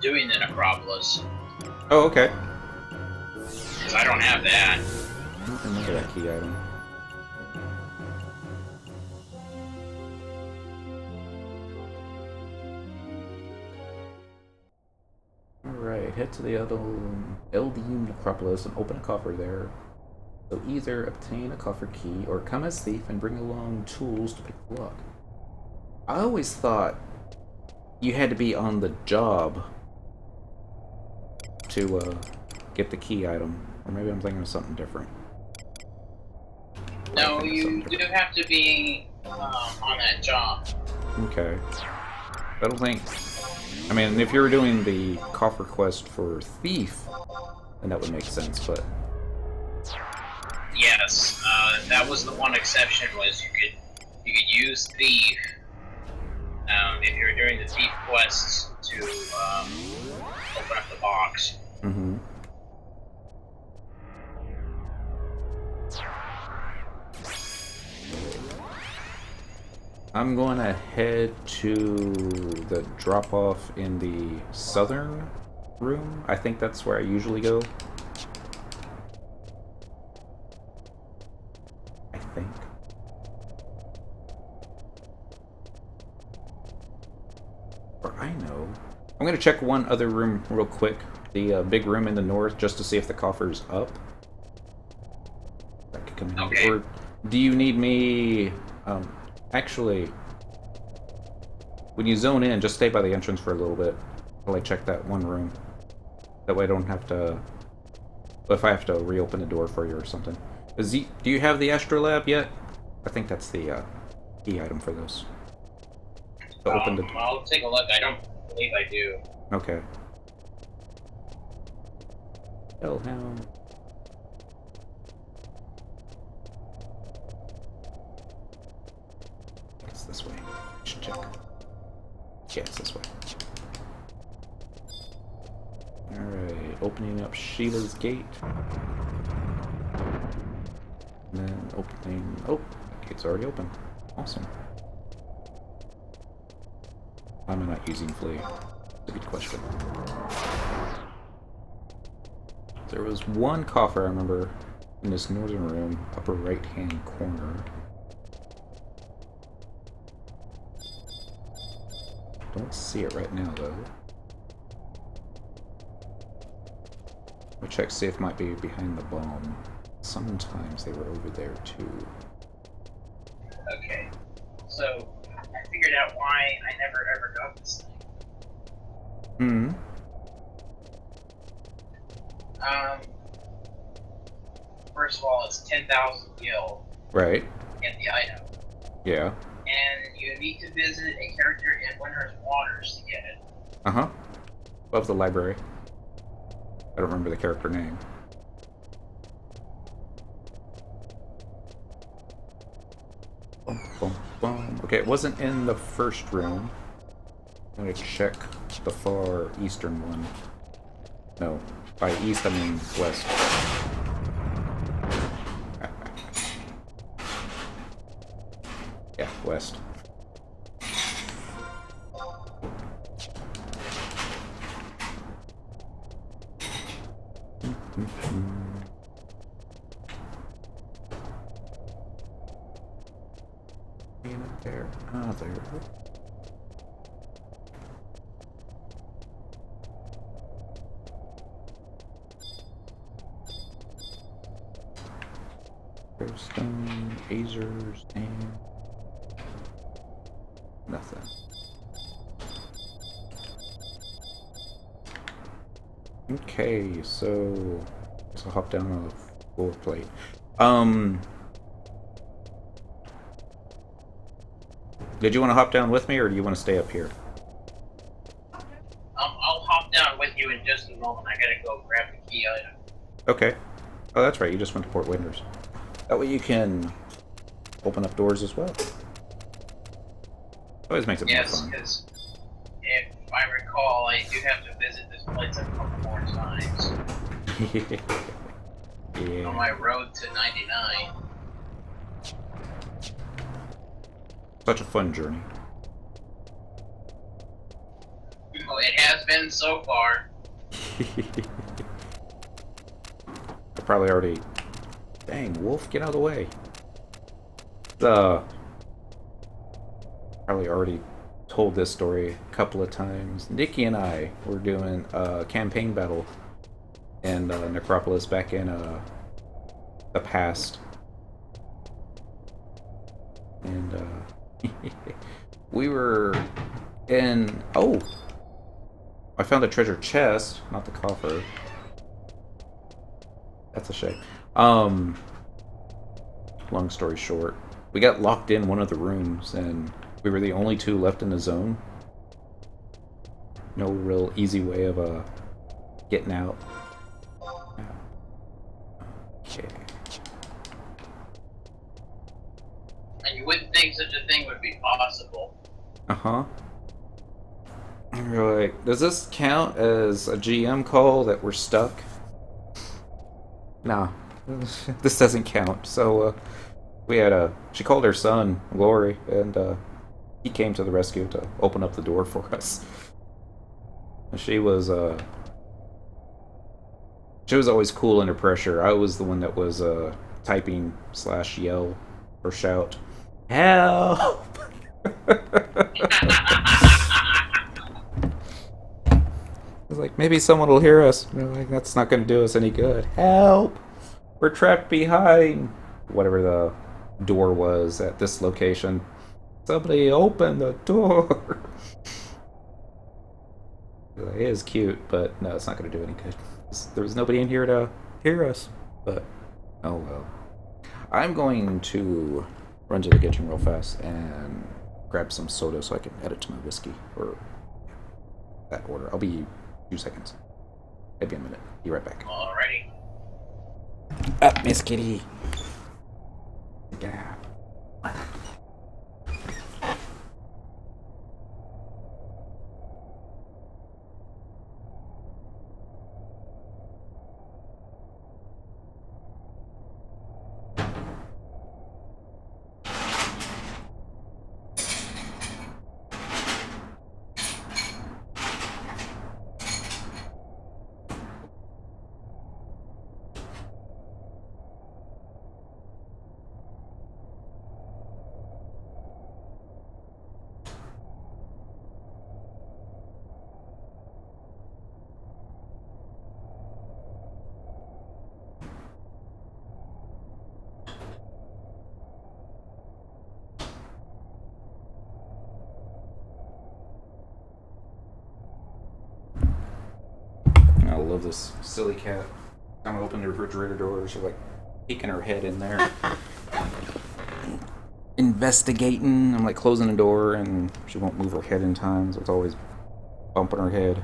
doing the Necropolis. Oh, okay. Because I don't have that. I don't remember that key item. Alright, head to the Eldium Necropolis and open a coffer there. So either obtain a coffer key or come as thief and bring along tools to pick the lock. I always thought you had to be on the job to get the key item. Or maybe I'm thinking of something different. No, you do have to be on that job. Okay. I don't think... I mean, if you were doing the coffer quest for thief, then that would make sense, but... Yes, that was the one exception, was you could use thief if you're doing the thief quests to open up the box. Mm-hmm. I'm going to head to the drop-off in the southern room. I think that's where I usually go. I think. Or I know. I'm going to check one other room real quick. The big room in the north, just to see if the coffer's up. That could come in. Okay. Or do you need me... Actually, when you zone in, just stay by the entrance for a little bit while I check that one room. That way I don't have to... If I have to reopen the door for you or something. Do you have the Astrolab yet? I think that's the key item for those. To open the... I'll take a look. I don't believe I do. Okay. Hellhound. this way. Should check. Yeah, it's this way. Alright, opening up Sheila's gate. And then opening... Oh, the gate's already open. Awesome. Why am I not using Flea? That's a good question. There was one coffer I remember in this northern room, upper right-hand corner. Don't see it right now, though. I'll check to see if it might be behind the bomb. Sometimes they were over there, too. Okay. So, I figured out why I never ever got this thing. Hmm. First of all, it's 10,000 gil. Right. Get the item. Yeah. And you need to visit a character in Winter's Waters to get it. Uh-huh. Above the library. I don't remember the character name. Boom, boom, boom. Okay, it wasn't in the first room. I'm gonna check the far eastern one. No, by east I mean west. Yeah, west. There. Ah, there. Stone, Azers, and nothing. Okay, so let's hop down on the floor plate. Did you want to hop down with me, or do you want to stay up here? I'll hop down with you in just a moment. I gotta go grab the key item. Okay. Oh, that's right. You just went to Port Winters. That way you can open up doors as well. Always makes it more Yes, fun. because if I recall, I do have to visit this place a couple more times on Yeah. my road to 99. Such a fun journey. Well, it has been so far. I probably already... Dang, Wolf, get out of the way. Probably already told this story a couple of times. Nikki and I were doing a campaign battle in Necropolis back in the past. And we were in... Oh! I found a treasure chest, not the coffer. That's a shame. Long story short, we got locked in one of the rooms, and we were the only two left in the zone. No real easy way of getting out. Okay. And you wouldn't think such a thing would be possible. Uh-huh. You're like, does this count as a GM call that we're stuck? Nah. This doesn't count. So, we had she called her son, Glory, and he came to the rescue to open up the door for us. And she was always cool under pressure. I was the one that was typing / yell or shout, "Help!" I was like, maybe someone will hear us. And they're like, that's not going to do us any good. Help! We're trapped behind whatever the door was at this location. Somebody open the door. It is cute, but no, it's not going to do any good. There was nobody in here to hear us. But, oh well. I'm going to run to the kitchen real fast and grab some soda so I can add it to my whiskey. Or that order. I'll be 2 seconds. Maybe a minute. Be right back. Alrighty. Miss Kitty. Yeah. love this silly cat. I'm gonna open the refrigerator door. She's like peeking her head in there, investigating. I'm like closing the door, and she won't move her head in time, so it's always bumping her head.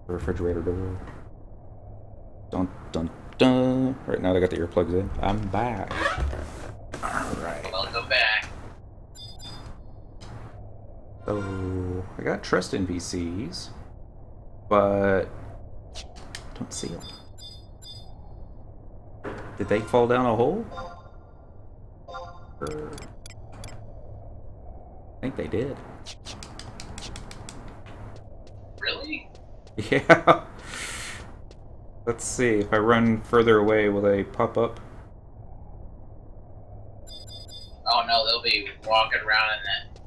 The refrigerator door. Dun dun dun. Right now, I got the earplugs in. I'm back. All right. Welcome back. So I got trust NPCs, but don't see them. Did they fall down a hole? Or... I think they did. Really? Yeah. Let's see. If I run further away, will they pop up? Oh no, they'll be walking around in that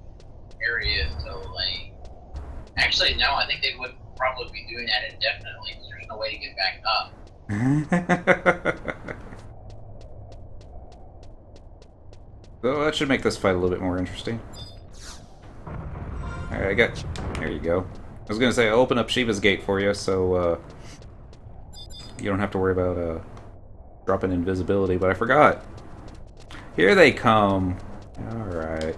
area until they. Actually, no, I think they would probably be doing that indefinitely because there's no way to get back up. Well, that should make this fight a little bit more interesting. Alright, I got... There you go. I was gonna say, I'll open up Shiva's gate for you, so, you don't have to worry about, dropping invisibility, but I forgot. Here they come! Alright.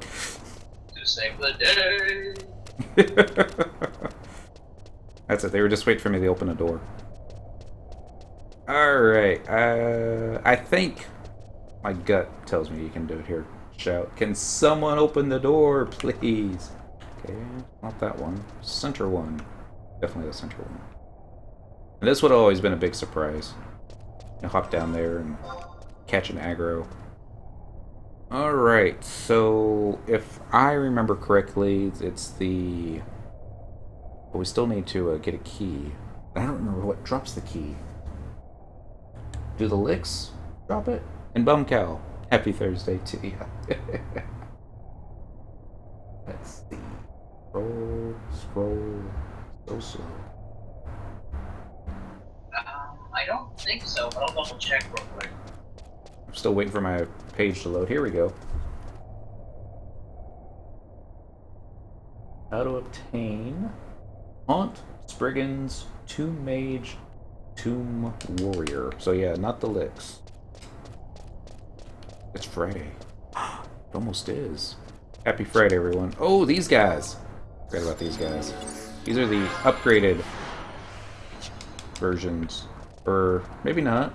To save the day! That's it, they were just waiting for me to open a door. Alright, I think my gut tells me you can do it here. Shout, can someone open the door, please? Okay, not that one. Center one. Definitely the center one. And this would have always been a big surprise. You hop down there and catch an aggro. Alright, so if I remember correctly, it's the... But we still need to get a key. I don't remember what drops the key. Do the licks drop it? And Bumcow, happy Thursday to you. Let's see. Scroll. So slow. I don't think so, but I'll double check real quick. I'm still waiting for my page to load. Here we go. How to obtain Haunt, Spriggans, Tomb Mage, Tomb Warrior. So yeah, not the licks. It's Friday. It almost is. Happy Friday, everyone. Oh, these guys. Forgot about these guys. These are the upgraded versions. Or maybe not.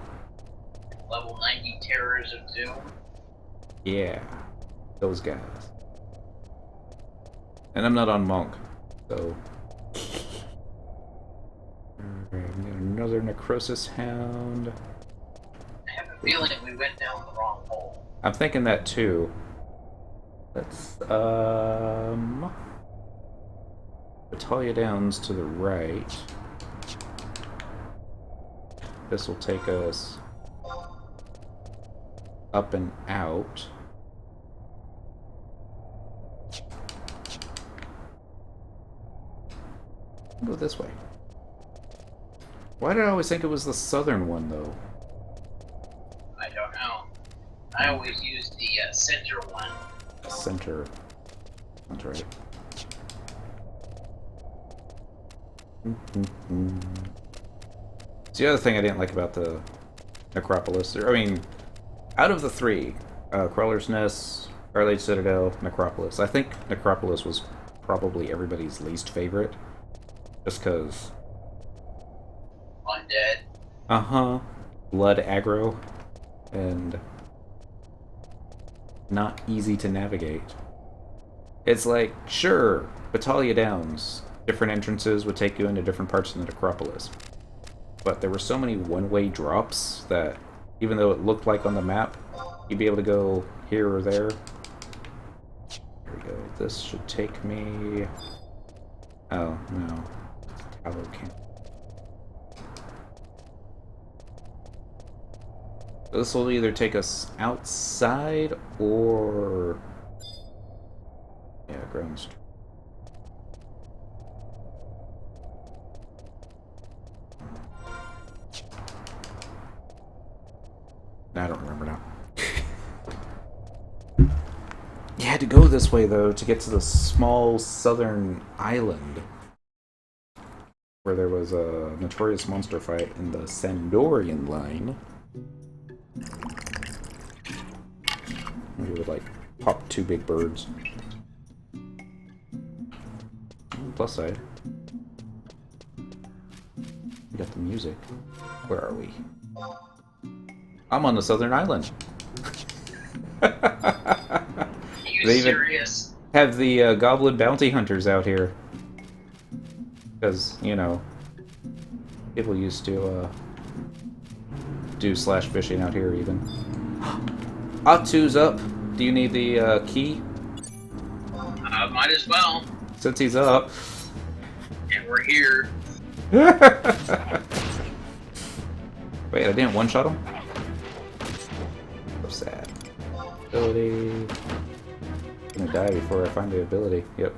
Level 90 Terrors of Doom. Yeah. Those guys. And I'm not on Monk, so... Alright, we got another Necrosis Hound. I have a feeling we went down the wrong hole. I'm thinking that too. Let's, Battaglia Downs to the right. This will take us up and out. Go this way. Why did I always think it was the southern one, though? I don't know. I always use the center one. Center. That's right. It's the other thing I didn't like about the Necropolis. I mean, out of the three, Crawler's Nest, Early Citadel, Necropolis, I think Necropolis was probably everybody's least favorite. Just because... Undead. Uh-huh. Blood aggro. And... not easy to navigate. It's like, sure, Battaglia Downs. Different entrances would take you into different parts of the Necropolis. But there were so many one-way drops that, even though it looked like on the map, you'd be able to go here or there. Here we go. This should take me... Oh, no. Tower Camp. This will either take us outside or... Yeah, grounds. I don't remember now. You had to go this way, though, to get to the small southern island. where there was a notorious monster fight in the Sandorian line. You would like pop two big birds. Plus side. We got the music. Where are we? I'm on the southern island. Are you They even serious? have the goblin bounty hunters out here. Because, you know, people used to do slash fishing out here even. Atu's up. Do you need the key? Might as well. Since he's up. And we're here. Wait, I didn't one-shot him? So sad. Ability. I'm gonna die before I find the ability. Yep.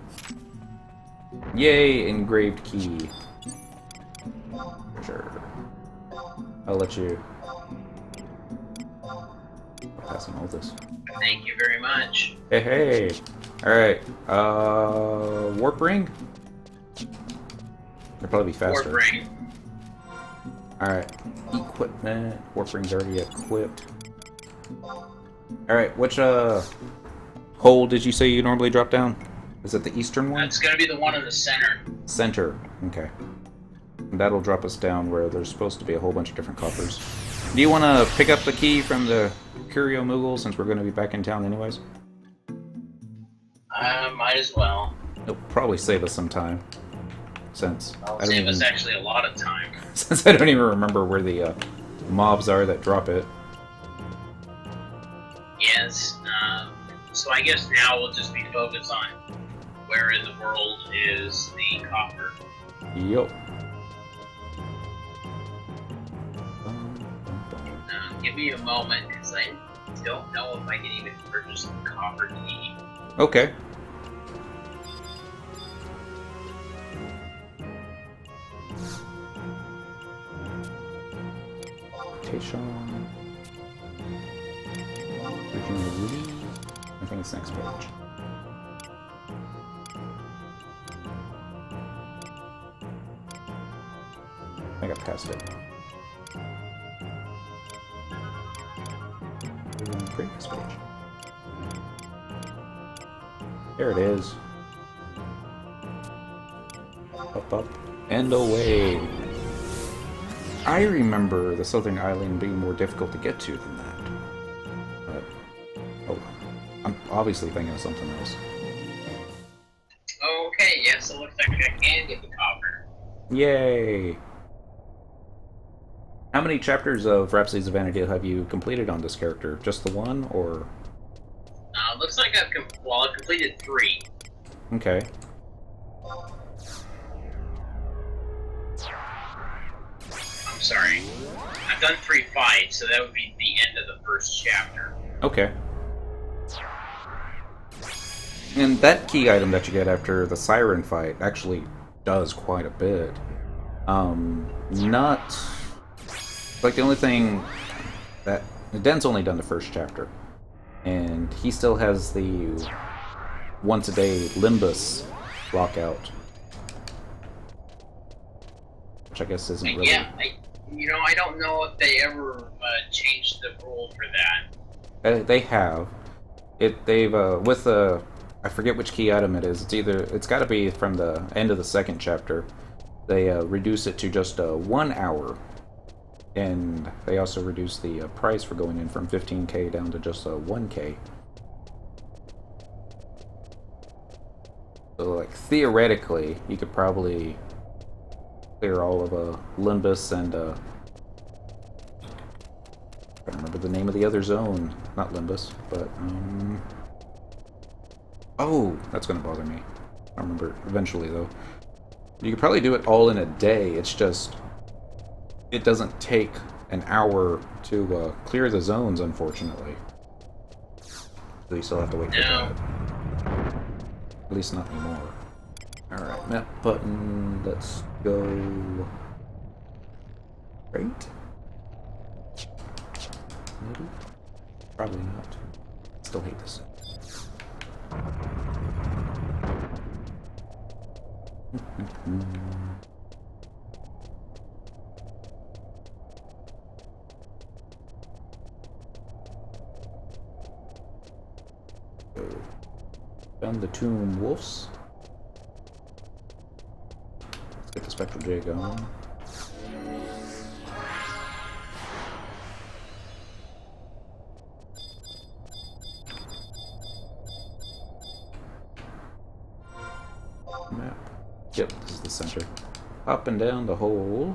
Yay, engraved key. Sure. I'll let you. I'll pass on all this. Thank you very much. Hey, hey. Alright. Warp ring? They'll probably be faster. Warp ring. Alright. Equipment. Warp ring's already equipped. Alright, which hole did you say you normally drop down? Is it the eastern one? It's gonna be the one in the center. Center. Okay. And that'll drop us down where there's supposed to be a whole bunch of different coffers. Do you want to pick up the key from the Curio-Moogle since we're going to be back in town anyways? Might as well. It'll probably save us some time. Since It'll I don't save even, us actually a lot of time. since I don't even remember where the mobs are that drop it. Yes. So I guess now we'll just be focused on where in the world is the copper. Yup. Give me a moment, because I don't know if I can even purchase the copper key. Okay. Rotation. Virginia Ruby. I think it's next page. I think I passed it. On the previous page. There it is. Up, up, and away. I remember the Southern Island being more difficult to get to than that. But, oh, I'm obviously thinking of something else. Okay, yes, it looks like I can get the copper. Yay! How many chapters of Rhapsodies of Vanity have you completed on this character? Just the one, or...? Looks like I've completed 3. Okay. I'm sorry. I've done 3 fights, so that would be the end of the first chapter. Okay. And that key item that you get after the Siren fight actually does quite a bit. Not... Like, the only thing that... Den's only done the first chapter. And he still has the once-a-day Limbus lockout. Which I guess isn't really... Yeah, I don't know if they ever changed the rule for that. They have. They've, with the... I forget which key item it is. It's got to be from the end of the second chapter. They reduce it to just 1 hour. And they also reduce the price for going in from 15k down to just 1k. So, like, theoretically, you could probably clear all of Limbus and I don't remember the name of the other zone. Not Limbus, but oh, that's gonna bother me. I remember eventually though. You could probably do it all in a day. It's just it doesn't take an hour to clear the zones, unfortunately. So you still have to wait for that. At least not anymore. Alright, map button. Let's go. Right? Maybe? Probably not. Still hate this. Found the tomb wolves. Let's get the spectral jig on. Map. Yep, this is the center. Up and down the hole.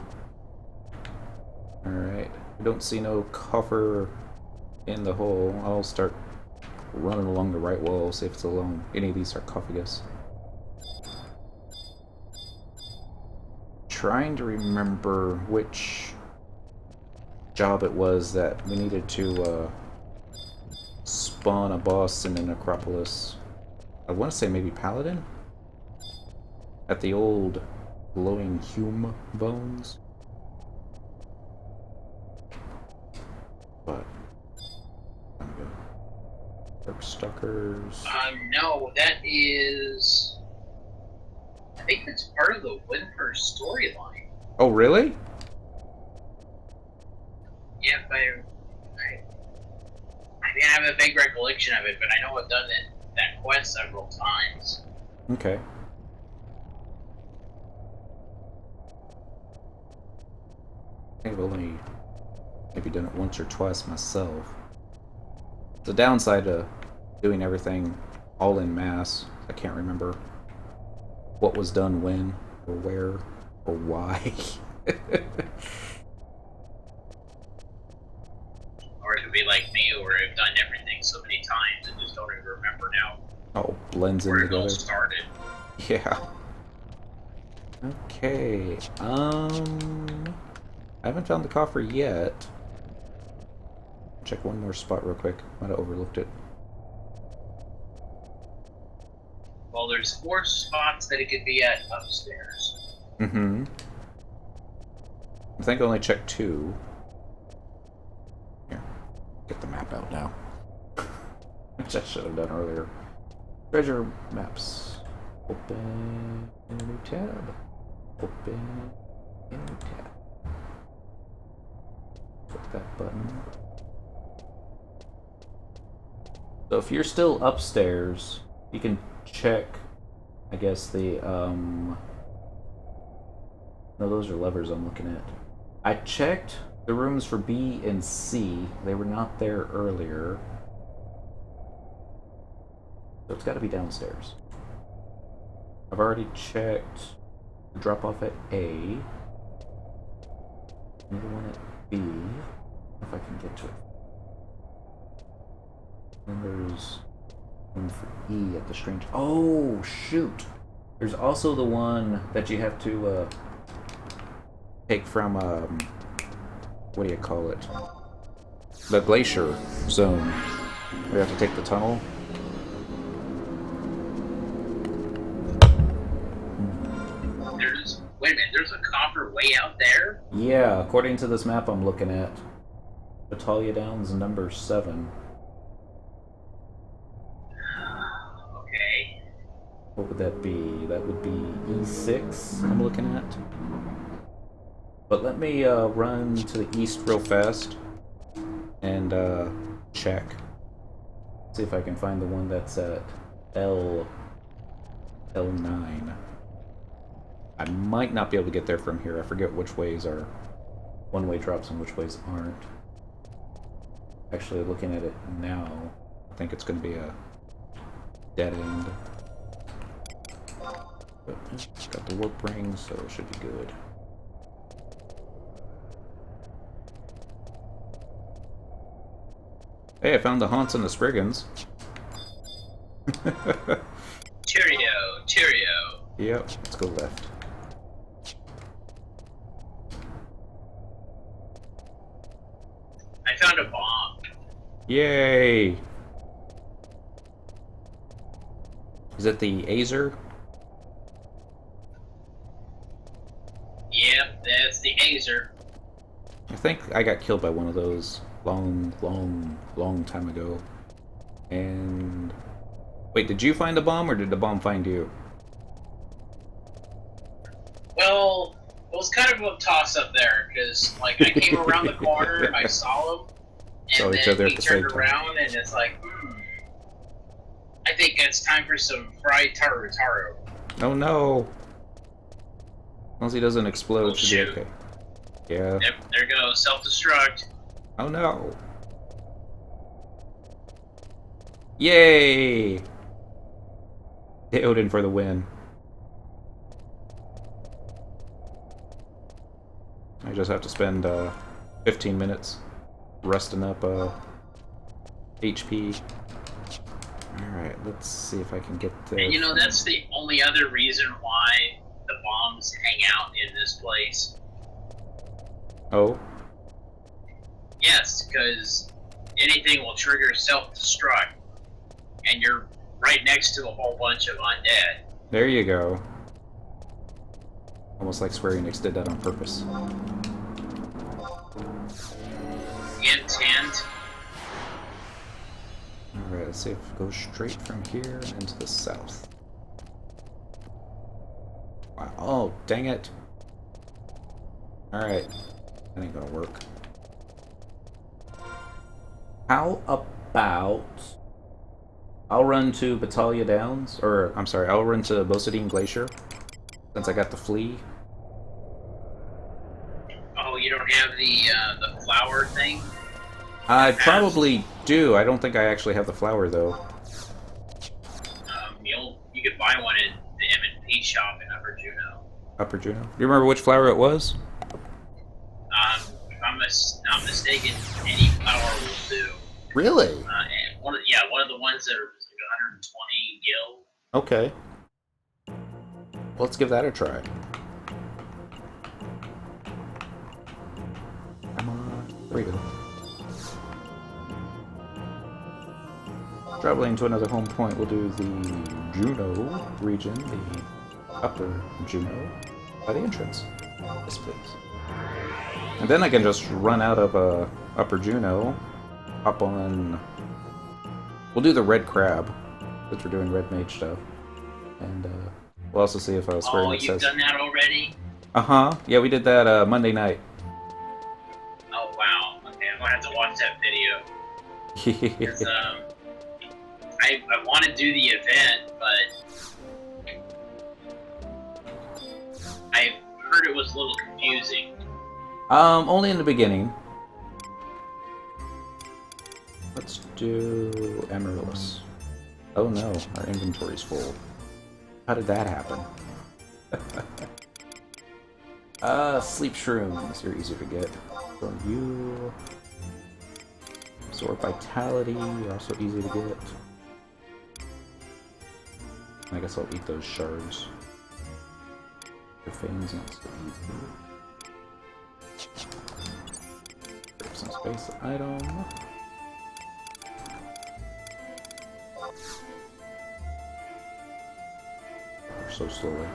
Alright. I don't see no coffer in the hole. I'll start running along the right wall, see if it's along any of these sarcophagus. Trying to remember which job it was that we needed to spawn a boss in the necropolis. I want to say maybe Paladin? At the old glowing Hume bones. But Dark Stalkers. No, that is. I think that's part of the Winter storyline. Oh, really? Yeah, I didn't have a big recollection of it, but I know I've done that quest several times. Okay. I've only maybe done it once or twice myself. The downside of doing everything all in mass, I can't remember what was done when, or where, or why. Or it could be like me, where I've done everything so many times and just don't even remember now Oh, blends in where it all together. started. Yeah. Okay. I haven't found the coffer yet. Check one more spot real quick. Might have overlooked it. Well, there's 4 spots that it could be at upstairs. Mm-hmm. I think I only checked 2. Here. Get the map out now. Which I should have done earlier. Treasure maps. Open in a new tab. Open in a new tab. Click that button. So if you're still upstairs, you can check, I guess, the, no, those are levers I'm looking at. I checked the rooms for B and C. They were not there earlier. So it's got to be downstairs. I've already checked the drop off at A. Another one at B. If I can get to it. And there's one for E at the strange. Oh, shoot! There's also the one that you have to take from, what do you call it? The glacier zone. We have to take the tunnel. Wait a minute, there's a coffer way out there? Yeah, according to this map I'm looking at. Batallia Downs number 7. Okay. What would that be? That would be E6 I'm looking at. But let me run to the east real fast and check. See if I can find the one that's at L9. I might not be able to get there from here. I forget which ways are one-way drops and which ways aren't. Actually, looking at it now, I think it's going to be a dead end. But it's got the warp ring, so it should be good. Hey, I found the haunts and the Spriggans. Cheerio, cheerio. Yep, let's go left. I found a bomb. Yay! Is it the Azer? Yep, that's the Azer. I think I got killed by one of those long time ago. And wait, did you find the bomb or did the bomb find you? Well, it was kind of a toss-up there, because, like, I came around the corner, I saw him, Saw and each then other we at the same turned time. around, and it's like, I think it's time for some fried taru taru. Oh no! Unless he doesn't explode, Oh, should be shoot. okay. Yeah. Yep, there goes self-destruct. Oh no! Yay! Daodin for the win. I just have to spend 15 minutes resting up HP. Alright, let's see if I can get this. And you know, that's the only other reason why the bombs hang out in this place. Oh? Yes, because anything will trigger self-destruct, and you're right next to a whole bunch of undead. There you go. Almost like Square Enix did that on purpose. Intent. Alright, let's see if it goes straight from here and into the south. Wow. Oh, dang it. Alright. That ain't gonna work. How about... I'll run to Batalha Downs, or, I'm sorry, I'll run to Bosadine Glacier, since I got the flea. Oh, you don't have the flower thing? I probably do. I don't think I actually have the flower, though. You could buy one at the M&P shop in Upper Juneau. Upper Juneau? Do you remember which flower it was? If I'm not mistaken, any flower will do. Really? And one of the ones that are like 120 gil. Okay. Let's give that a try. Come on. There we go. Traveling to another home point, we'll do the Juneau region, the Upper Juneau, by the entrance. Yes, please. And then I can just run out of Upper Juneau, hop on... We'll do the Red Crab, since we're doing Red Mage stuff. And we'll also see if Square Enix says... Oh, you've done that already? Uh-huh. Yeah, we did that Monday night. Oh, wow. Okay, I'm gonna have to watch that video. Because, I want to do the event, but I heard it was a little confusing. Only in the beginning. Let's do Amaryllis. Oh no, our inventory's full. How did that happen? Sleep shrooms. You're easier to get. From you. Absorb vitality. You're also easy to get. I guess I'll eat those shards. Your fan's not so easy. Grab some space item. So slowly.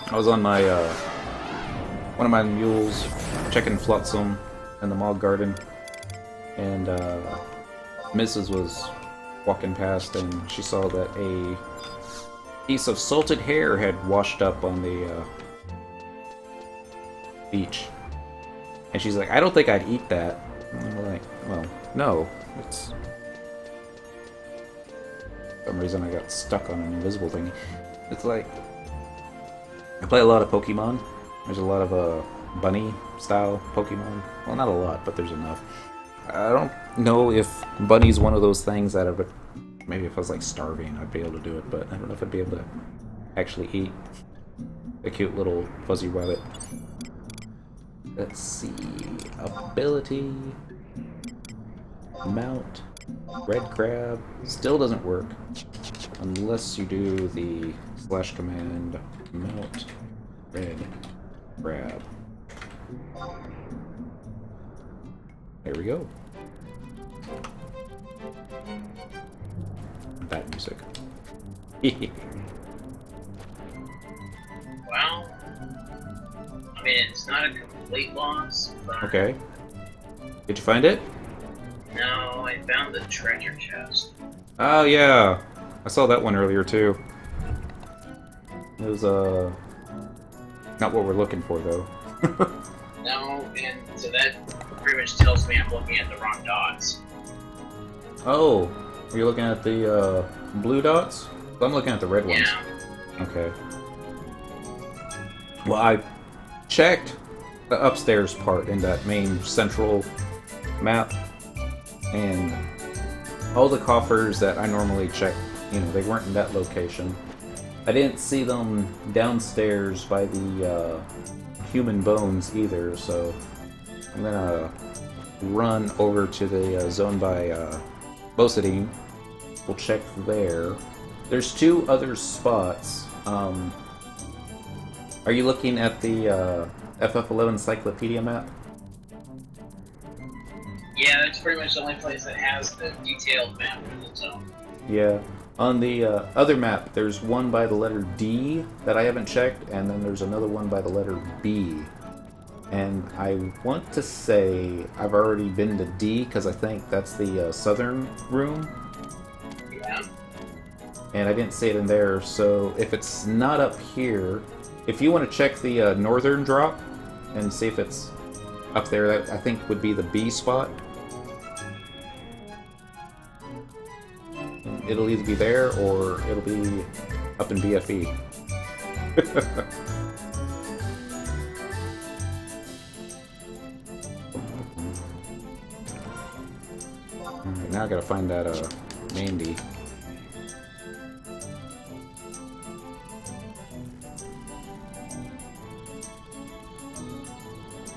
I was on my, one of my mules, checking Flotsam in the Mog Garden, and Mrs. was walking past and she saw that a piece of salted hair had washed up on the beach. And she's like, I don't think I'd eat that. And I'm like, well, no. It's... For some reason I got stuck on an invisible thing. It's like... I play a lot of Pokemon. There's a lot of bunny-style Pokemon. Well, not a lot, but there's enough. I don't know if bunny's one of those things that I would... Maybe if I was like starving, I'd be able to do it, but I don't know if I'd be able to actually eat a cute little fuzzy rabbit. Let's see. Ability. Mount. Red crab. Still doesn't work. Unless you do the slash command mount red crab. There we go. Bad music. Well, I mean, it's not a complete loss, but... Okay. Did you find it? No, I found the treasure chest. Oh, yeah. I saw that one earlier too. It was not what we're looking for though. No, and so that pretty much tells me I'm looking at the wrong dots. Oh, you're looking at the blue dots? I'm looking at the red ones. Yeah. Okay. Well, I checked the upstairs part in that main central map, and all the coffers that I normally check, you know, they weren't in that location. I didn't see them downstairs by the human bones either, so I'm gonna run over to the zone by Bosadine. We'll check there. There's 2 other spots. Are you looking at the FF11 Encyclopedia map? Yeah, that's pretty much the only place that has the detailed map for the zone. Yeah. On the other map, there's one by the letter D that I haven't checked, and then there's another one by the letter B. And I want to say I've already been to D, because I think that's the southern room. Yeah. And I didn't see it in there, so if it's not up here, if you want to check the northern drop and see if it's up there, that I think would be the B spot. It'll either be there or it'll be up in BFE. Alright, now I gotta find that Mandy.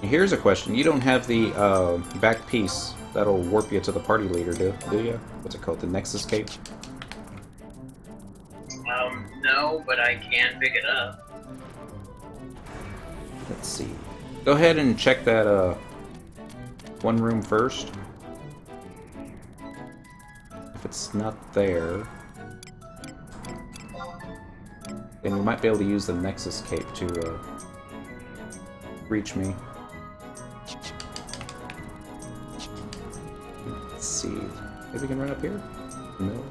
Here's a question. You don't have the back piece that'll warp you to the party leader, do you? What's it called? The Nexus Cape? No, but I can pick it up. Let's see. Go ahead and check that one room first. If it's not there, then you might be able to use the Nexus Cape to reach me. Let's see. Maybe we can run up here? No.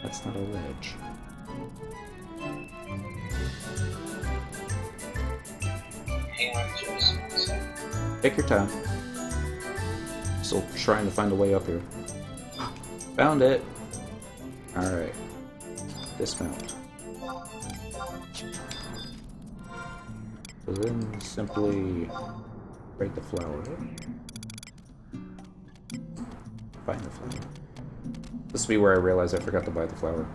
That's not a ledge. Hang on just one second. Take your time. Still trying to find a way up here. Found it! Alright. Dismount. So then simply break the flower. Find the flower. This will be where I realize I forgot to buy the flower.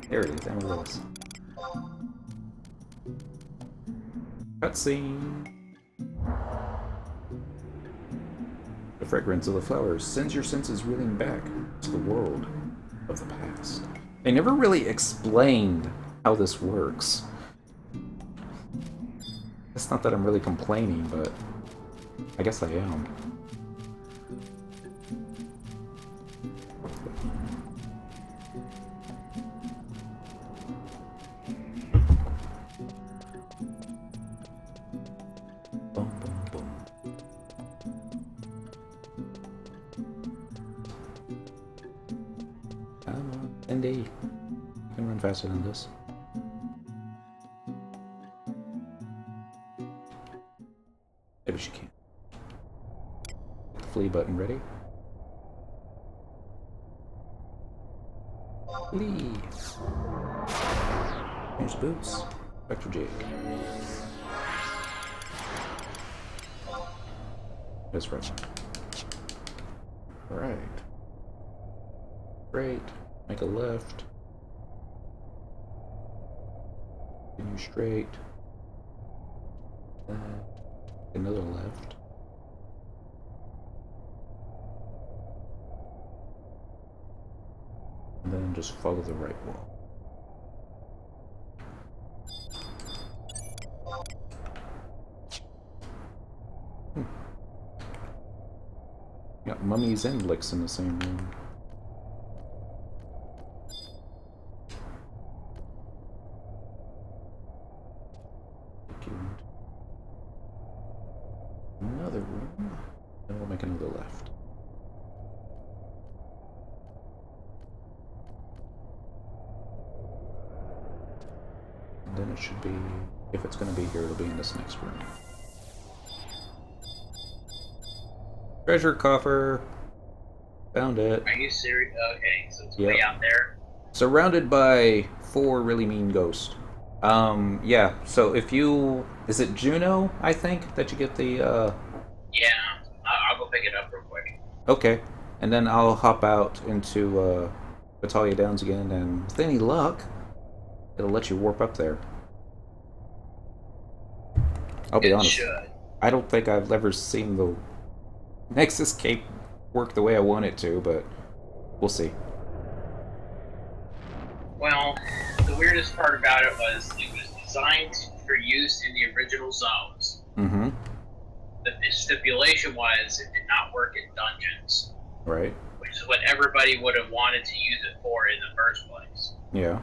There it is, Amaryllis. Cutscene! The fragrance of the flowers sends your senses reeling back to the world of the past. They never really explained how this works. It's not that I'm really complaining, but I guess I am. Boom, boom, boom. Come on, Indy. You can run faster than this. Maybe she can. Get the flee button ready. Flee! Change the boots. Vector jig. That's right. Right. Straight. Make a left. Continue straight. Another left. And then just follow the right wall. Got mummies and licks in the same room. Another room. Then we'll make another left. then it should be, if it's going to be here, it'll be in this next room. Treasure coffer! Found it. Are you serious? Okay, so it's way out there. Surrounded by 4 really mean ghosts. Yeah, so if you... Is it Juno, I think, that you get the, Yeah, I'll go pick it up real quick. Okay, and then I'll hop out into, Battaglia Downs again, and with any luck, it'll let you warp up there. I'll be honest. I don't think I've ever seen the Nexus Cape work the way I want it to, but we'll see. Well, the weirdest part about it was designed for use in the original zones. Mm-hmm. The stipulation was it did not work in dungeons. Right. Which is what everybody would have wanted to use it for in the first place. Yeah.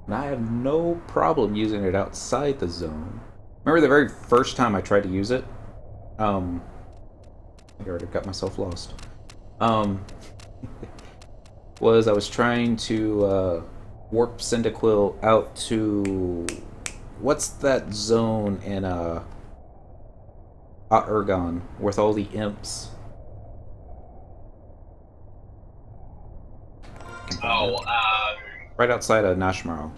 And I have no problem using it outside the zone. Remember the very first time I tried to use it? I already got myself lost. Was I was trying to warp Cyndaquil out to... What's that zone in Ergon with all the imps? Oh, right outside of Nashmaro.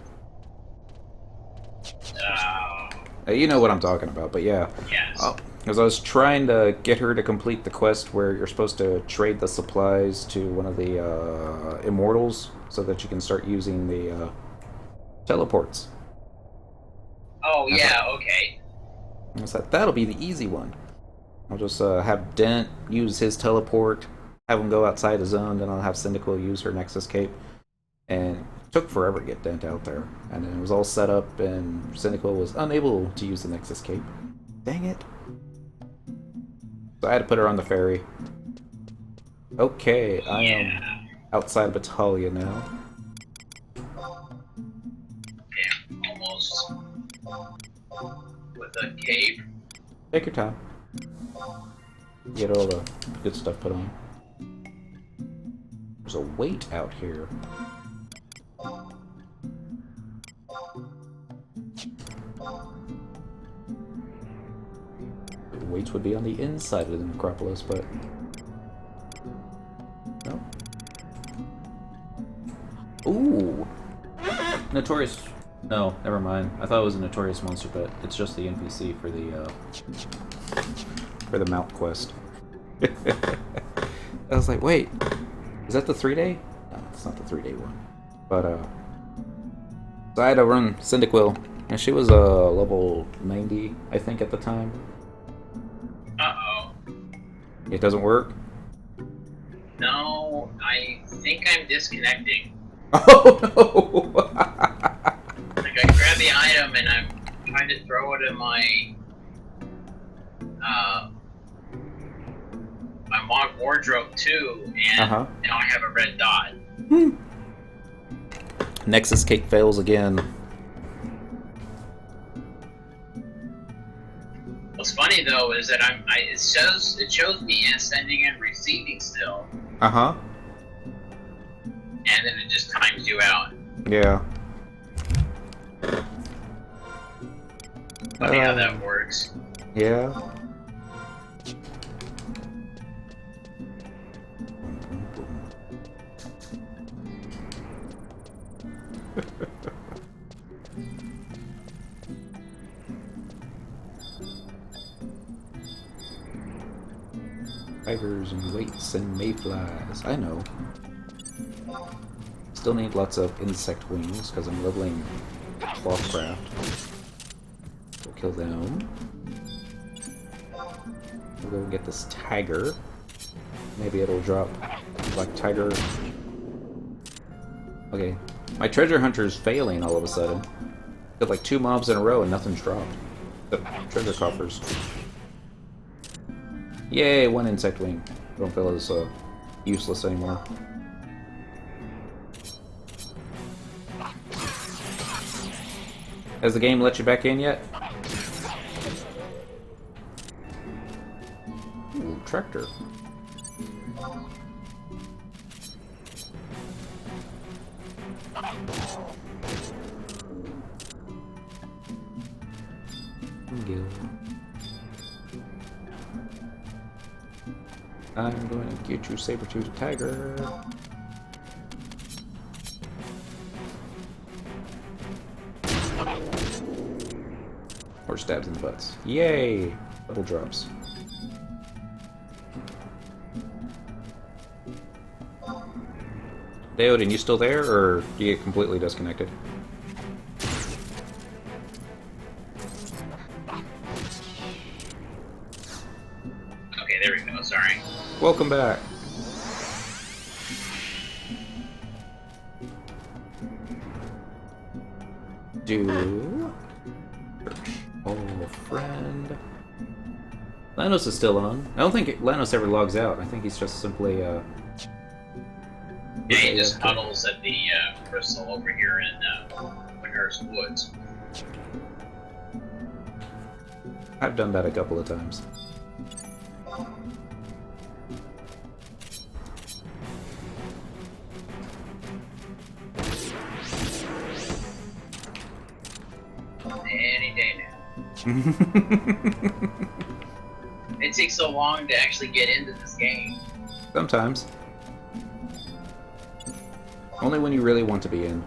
You know what I'm talking about, but yeah. Yes. Because I was trying to get her to complete the quest where you're supposed to trade the supplies to one of the immortals so that you can start using the teleports. Oh, yeah, okay. I was like, that'll be the easy one. I'll just have Dent use his teleport, have him go outside the zone, then I'll have Cyndaquil use her Nexus Cape. And it took forever to get Dent out there. And then it was all set up, and Cyndaquil was unable to use the Nexus Cape. Dang it. So I had to put her on the ferry. Okay, I am outside Battaglia now. Yeah, almost with a cape. Take your time. Get all the good stuff put on. There's a weight out here. The weights would be on the inside of the necropolis, but no. Ooh, notorious. No, never mind. I thought it was a notorious monster, but it's just the NPC for the mount quest. I was like, wait, is that the 3-day? No, it's not the 3-day one. But so I had to run Cyndaquil, and she was level 90, I think, at the time. Uh-oh. It doesn't work? No, I think I'm disconnecting. Oh no! Like I grab the item and I'm trying to throw it in my my wardrobe too, and now I have a red dot. Nexus Cape fails again. What's funny though is that it shows me sending and receiving still. And then it just times you out. Yeah. Funny how that works. Yeah. Tigers and weights and mayflies. I know. Still need lots of insect wings because I'm leveling Clothcraft. We'll kill them. We'll go get this tiger. Maybe it'll drop Black Tiger. Okay. My treasure hunter is failing all of a sudden. Got like 2 mobs in a row and nothing's dropped. The treasure coffers. Yay, 1 insect wing. Don't feel as useless anymore. Has the game let you back in yet? Ooh, tractor. Gil. I'm going to get you, saber-toothed tiger. Or stabs in the butts. Yay! Double drops. Daodin, you still there, or do you get completely disconnected? Okay, there we go, sorry. Welcome back. Do... Oh, friend. Lanos is still on. I don't think Lanos ever logs out. I think he's just simply, Yeah, he just huddles at the crystal over here in Winter's Woods. I've done that a couple of times. Any day now. It takes so long to actually get into this game. Sometimes. Only when you really want to be in.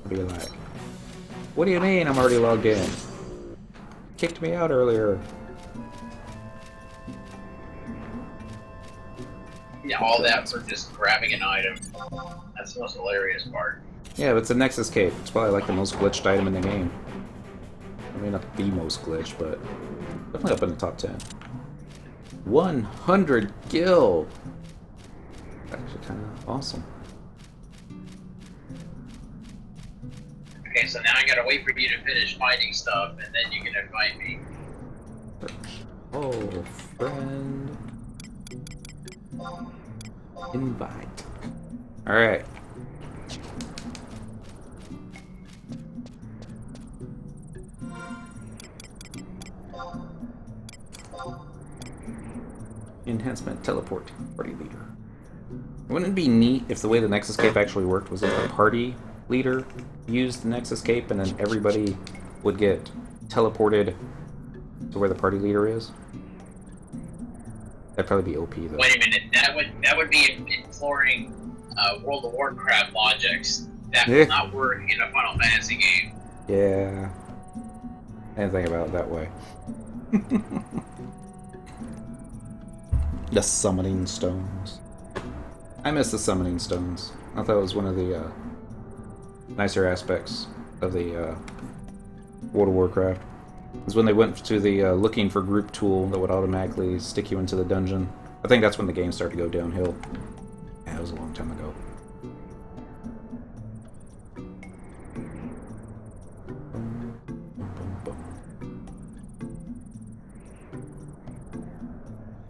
Be like, what do you mean I'm already logged in? Kicked me out earlier. Yeah, all that for just grabbing an item. That's the most hilarious part. Yeah, but it's a Nexus Cape. It's probably like the most glitched item in the game. I mean, not the most glitched, but definitely up in the top 10. 100 gil! That's actually kind of awesome. Okay, so now I gotta wait for you to finish fighting stuff, and then you can invite me. Oh, friend. Invite. Alright. Enhancement teleport party leader. Wouldn't it be neat if the way the Nexus Cape actually worked was if the party leader used the Nexus Cape and then everybody would get teleported to where the party leader is? That'd probably be OP though. Wait a minute, that would be imploring World of Warcraft logics. That will not work in a Final Fantasy game. Yeah. I didn't think about it that way. The summoning stones. I miss the summoning stones. I thought it was one of the nicer aspects of the World of Warcraft. Is when they went to the looking for group tool that would automatically stick you into the dungeon. I think that's when the game started to go downhill. Yeah, it was a long time ago.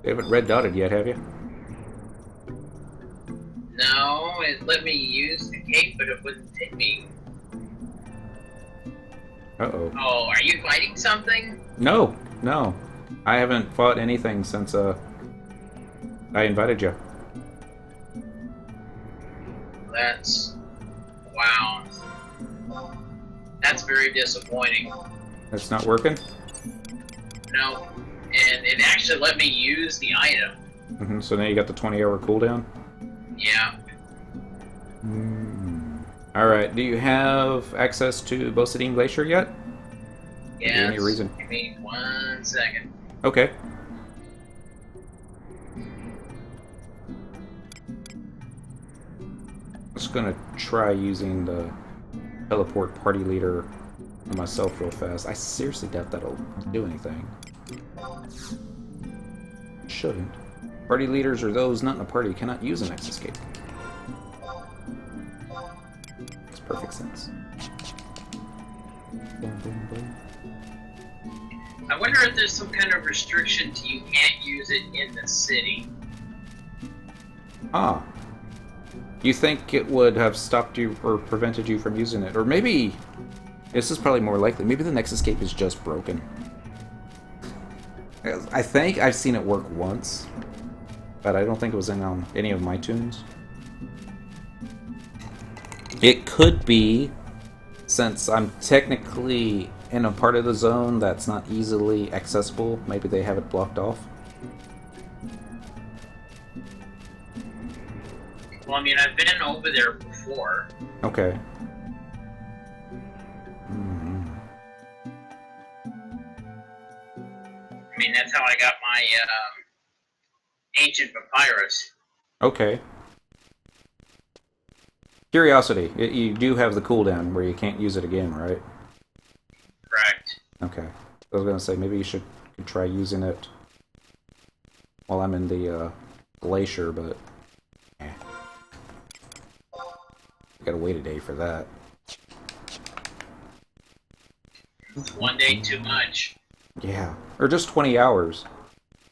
You haven't red dotted yet, have you? No, it let me use the cape, but it wouldn't take me. Uh-oh. Oh, are you fighting something? No, no. I haven't fought anything since, I invited you. That's... wow. That's very disappointing. That's not working? No. And it actually let me use the item. So now you got the 20-hour cooldown? Yeah. Alright, do you have access to Bosadine Glacier yet? Yeah. Any reason? Give me 1 second. Okay. I'm just gonna try using the teleport party leader on myself real fast. I seriously doubt that'll do anything. Shouldn't. Party leaders are those not in a party cannot use an Nexus Cape. Makes perfect sense. Boom, boom, boom. I wonder if there's some kind of restriction to you can't use it in the city. Ah. You think it would have stopped you or prevented you from using it? Or maybe... This is probably more likely. Maybe the Nexus Cape is just broken. I think I've seen it work once, but I don't think it was in on any of my tunes. It could be, since I'm technically in a part of the zone that's not easily accessible, maybe they have it blocked off. Well, I mean, I've been over there before. Okay. I mean, that's how I got my ancient papyrus. Okay. Curiosity, you do have the cooldown where you can't use it again, right? Correct. Okay. I was gonna say, maybe you should try using it while I'm in the glacier, but I gotta wait a day for that. One day too much. Yeah. Or just 20 hours.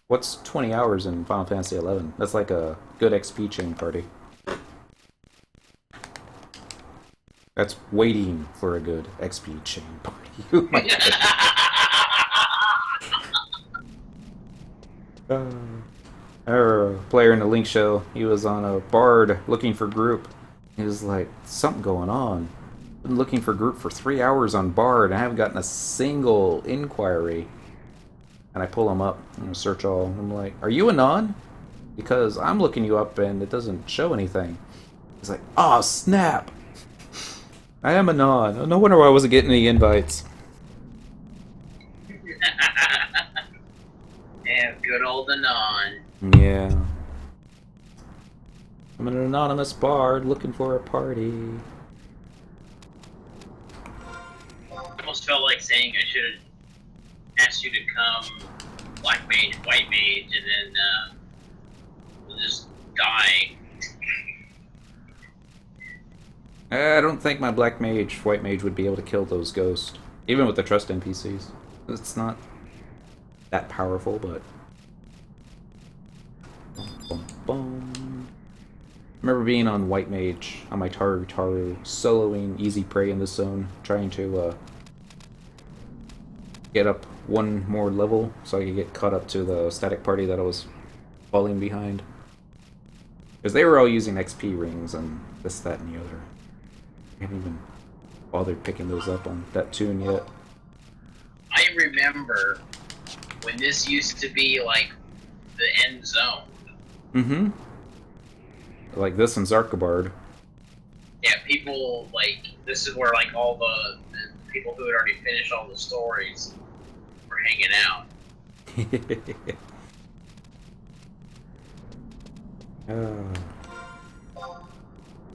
What's 20 hours in Final Fantasy XI? That's like a good XP chain party. That's waiting for a good XP chain party. Oh my God. Our player in the Link show, he was on a bard looking for group. He was like, something going on. Been looking for group for 3 hours on bard and I haven't gotten a single inquiry. And I pull him up and search all. I'm like, are you a non? Because I'm looking you up and it doesn't show anything. He's like, oh snap! I am a non. No wonder why I wasn't getting any invites. Yeah, good old Anon. Yeah. I'm an anonymous bard looking for a party. Almost felt like saying I should have asked you to come black mage, white mage, and then we'll just die. I don't think my black mage, white mage would be able to kill those ghosts. Even with the trust NPCs. It's not that powerful, but... Boom, boom. I remember being on white mage, on my Taru, soloing easy prey in this zone, trying to get up one more level so I could get caught up to the static party that I was falling behind. Because they were all using XP rings and this, that, and the other. I haven't even bothered picking those up on that tune yet. I remember when this used to be like the end zone. Mm-hmm. Like this in Zarkabard. Yeah, people like this is where like all the people who had already finished all the stories were hanging out.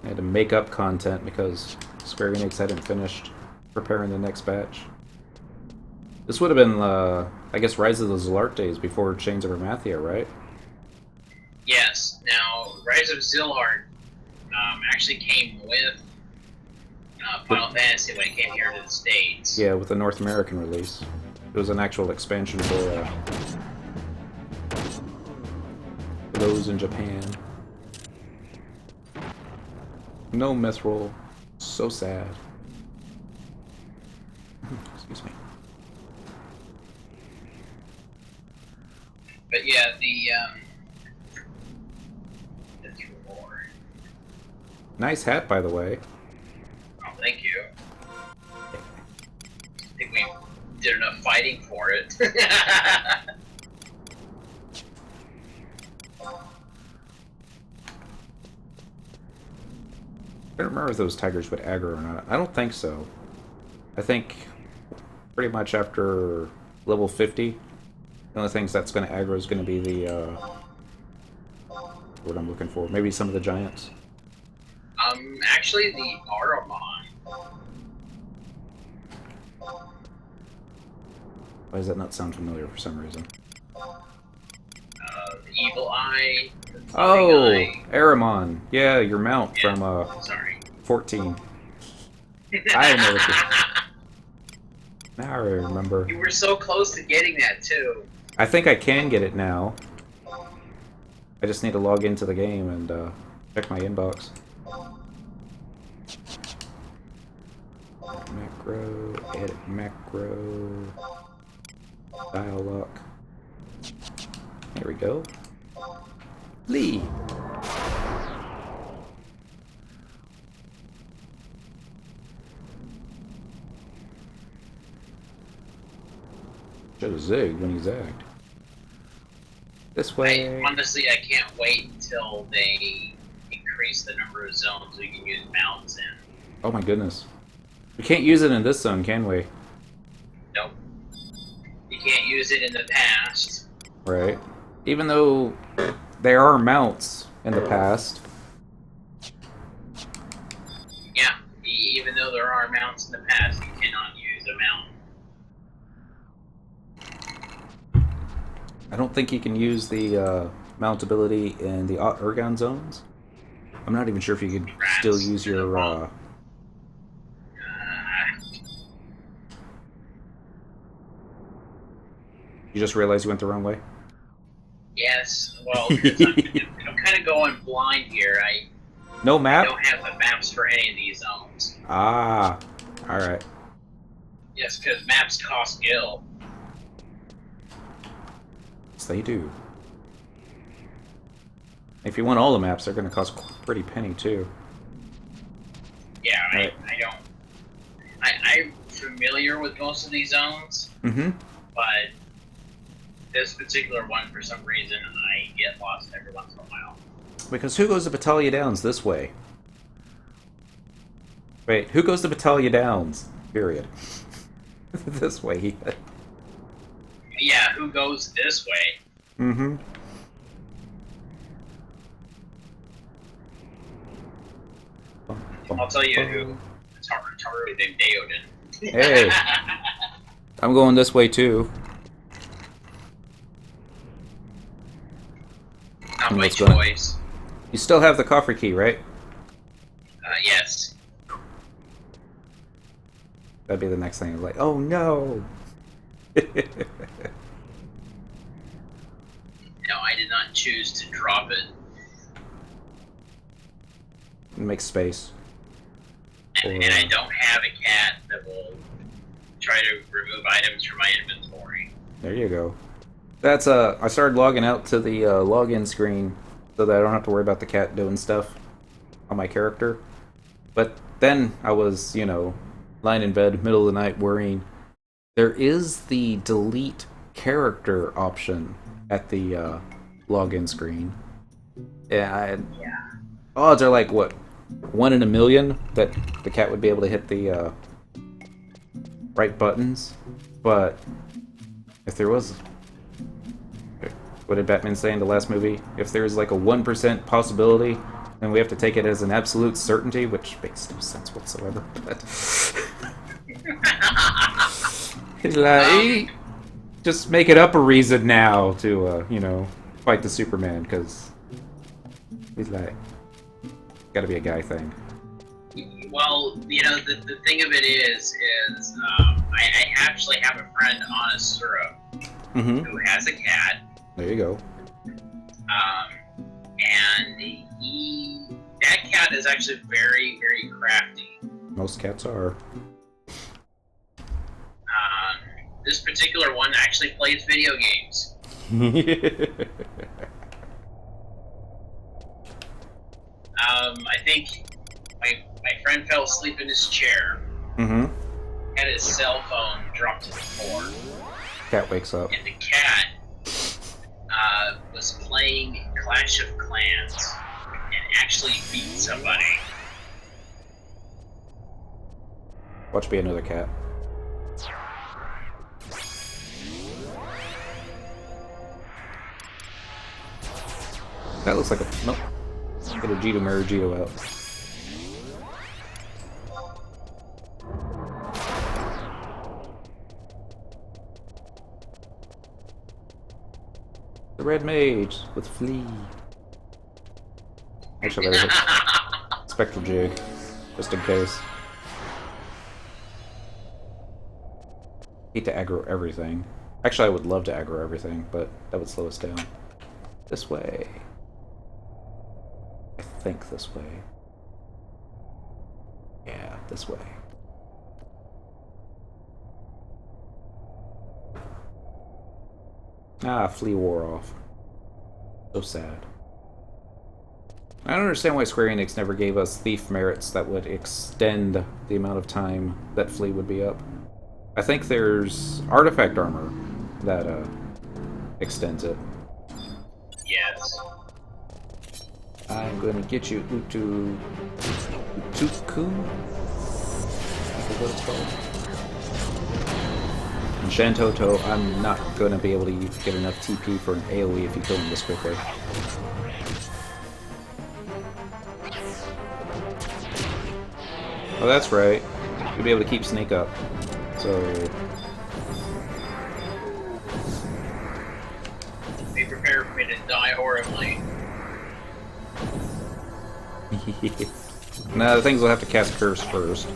I had to make up content because Square Enix hadn't finished preparing the next batch. This would have been, I guess, Rise of the Zilart before Chains of Armathia, right? Yes. Now, Rise of Zilart actually came with Final Fantasy when it came here to the States. Yeah, with the North American release. It was an actual expansion for those in Japan. No mithril. So sad. Excuse me. But yeah, the Nice hat, by the way. Oh, thank you. I think we did enough fighting for it. I don't remember if those tigers would aggro or not. I don't think so. I think pretty much after level 50, the only things that's going to aggro is going to be the, what I'm looking for. Maybe some of the giants. Actually the Aramon. Why does that not sound familiar for some reason? The Evil Eye. The Oh, Eye. Aramon. Yeah, your mount Yeah, from, sorry. 14. I know what now I remember. You were so close to getting that too. I think I can get it now. I just need to log into the game and check my inbox. Macro, edit macro, dial lock. There we go. Lee. should have zigged when he zagged. This way. Honestly, I can't wait until they increase the number of zones we can use mounts in. Oh my goodness. We can't use it in this zone, can we? Nope. You can't use it in the past. Right. Even though there are mounts in the past. Yeah, even though there are mounts in the past, you cannot use a mount. I don't think you can use the mount ability in the Ergon zones. I'm not even sure if you could still use your... You just realized you went the wrong way? Yes, well, I'm kind of going blind here. No map? I don't have the maps for any of these zones. Ah, alright. Yes, because maps cost gil. Yes, they do. If you want all the maps, they're going to cost a pretty penny, too. Yeah, right. I don't... I'm familiar with most of these zones, but this particular one, for some reason, I get lost every once in a while. Because who goes to Battaglia Downs this way? Wait, who goes to Battaglia Downs? Period. This way. Yeah, who goes this way? I'll tell you who. It's Haru named Daodin. Hey! I'm going this way too. Not my choice. You still have the coffer key, right? Yes. That'd be the next thing. Like, oh no! No, I did not choose to drop it. Make space. And I don't have a cat that will try to remove items from my inventory. There you go. That's I started logging out to the login screen so that I don't have to worry about the cat doing stuff on my character. But then I was, you know, lying in bed, middle of the night, worrying. There is the delete character option at the login screen. Yeah. Odds are like, what, 1 in a million that the cat would be able to hit the right buttons. But if there was... What did Batman say in the last movie? If there's like a 1% possibility, then we have to take it as an absolute certainty, which makes no sense whatsoever. But like, just make it up a reason now to, you know, fight the Superman, because he's like, gotta be a guy thing. Well, you know, the thing of it is I actually have a friend on Asura who has a cat. There you go. And that cat is actually very, very crafty. Most cats are. This particular one actually plays video games. I think my friend fell asleep in his chair. Had his cell phone dropped to the floor. Cat wakes up. And the cat was playing Clash of Clans and actually beat somebody. Watch be another cat. That looks like a... Nope. Get a Jito Marugito out. The red mage with flea. Actually, there's a spectral jig, just in case. Hate to aggro everything. Actually, I would love to aggro everything, but that would slow us down. This way. I think this way. Yeah, this way. Ah, flea wore off. So sad. I don't understand why Square Enix never gave us thief merits that would extend the amount of time that flea would be up. I think there's artifact armor that extends it. Yes. I'm gonna get you Utuku. Is what it's called. And Shantoto, I'm not gonna be able to get enough TP for an AoE if you kill him this quickly. Oh, that's right. You'll be able to keep sneak up. So Be prepared for me to die horribly. no, the things will have to cast Curse first.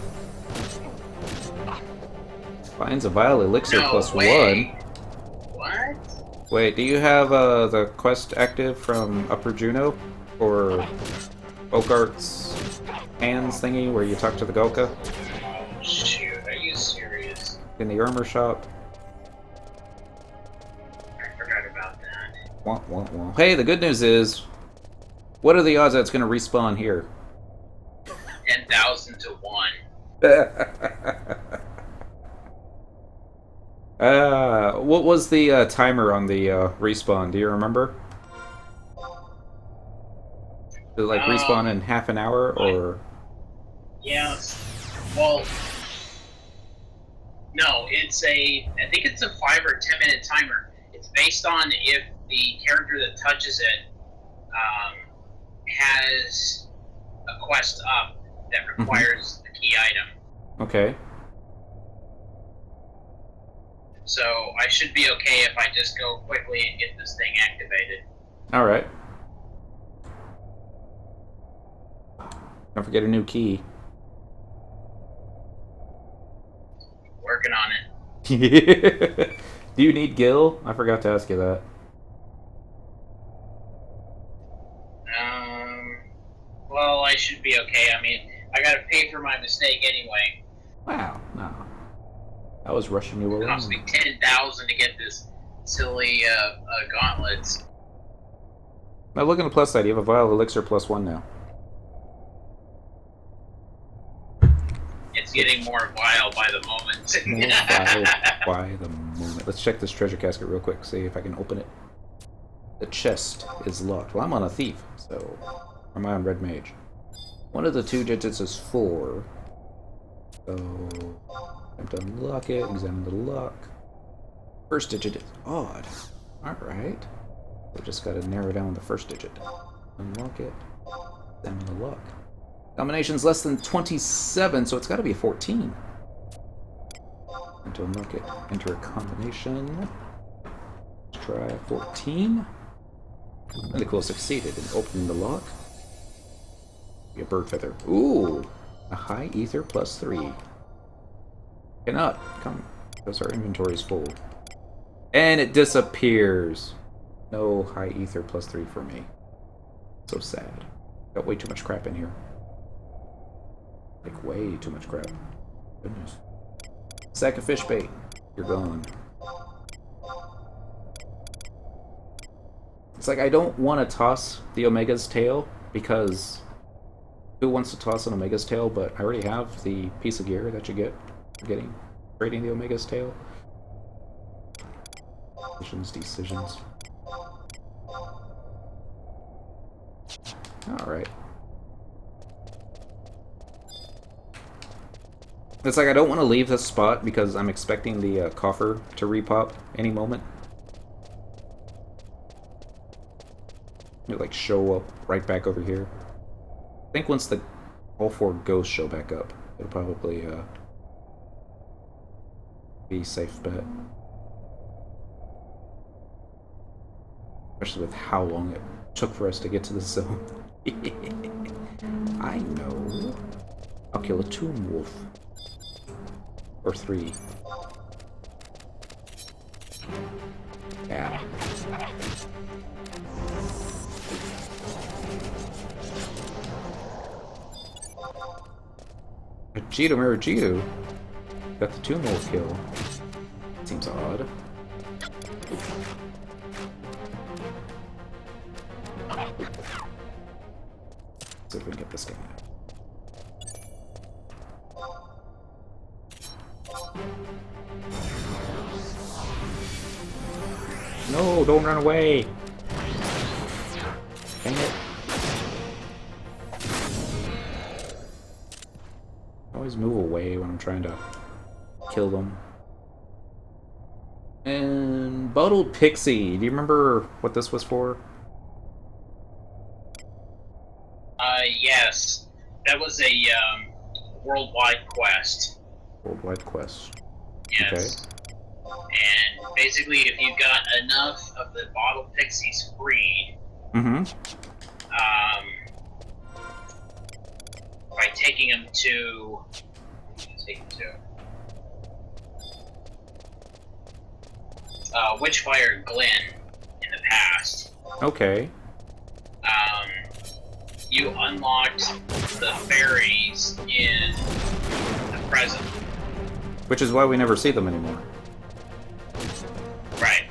Finds a Vile Elixir No plus way. 1. What? Wait, do you have the quest active from Upper Juno? Or Bogart's hands thingy where you talk to the Golka? Oh, shoot. Are you serious? In the armor shop? I forgot about that. Wah, wah, wah. Hey, the good news is, what are the odds that it's going to respawn here? 10,000 to 1. What was the timer on the respawn? Do you remember? Did it like respawn in half an hour or? Yes. Well, no, I think it's a 5 or 10 minute timer. It's based on if the character that touches it has a quest up that requires the key item. Okay. So I should be okay if I just go quickly and get this thing activated. All right. Don't forget a new key. Working on it. Do you need Gil? I forgot to ask you that. Well, I should be okay. I mean, I gotta pay for my mistake anyway. Wow, no. I was rushing you along. It cost me 10,000 to get this silly gauntlets. Now look on the plus side. You have a Vile Elixir plus 1 now. It's getting more vile by the moment. More vile by the moment. Let's check this treasure casket real quick. See if I can open it. The chest is locked. Well, I'm on a thief, so... Or am I on red mage? One of the 2 digits is 4. So... Time to unlock it. Examine the lock. First digit is odd. Alright. So just gotta narrow down the first digit. Unlock it. Examine the lock. Combination's less than 27, so it's gotta be a 14. And to unlock it, enter a combination. Let's try 14. And the cool succeeded in opening the lock. Be a bird feather. Ooh! A high ether plus 3. Cannot come, because our inventory is full. And it disappears! No high ether plus 3 for me. So sad. Got way too much crap in here. Like, way too much crap. Goodness. Sack of fish bait. You're gone. It's like I don't want to toss the Omega's tail, because who wants to toss an Omega's tail, but I already have the piece of gear that you get for trading the Omega's tail. Decisions. Alright. It's like I don't want to leave this spot because I'm expecting the coffer to repop any moment. It like show up right back over here. I think once all 4 ghosts show back up, it'll probably be a safe bet. Especially with how long it took for us to get to the zone. I know. I'll kill a tomb wolf. Or 3. Yeah. Vegito Marijitu got the tomb wolf kill. Seems odd. See if we can get this guy. No, don't run away! Dang it. I always move away when I'm trying to kill them. And Bottled Pixie, do you remember what this was for? Yes. That was a worldwide quest. Worldwide quest. Yes. Okay. And basically, if you got enough of the bottled pixies freed, by taking them to, Witchfire Glen in the past. Okay. You unlocked the fairies in the present. Which is why we never see them anymore. Right.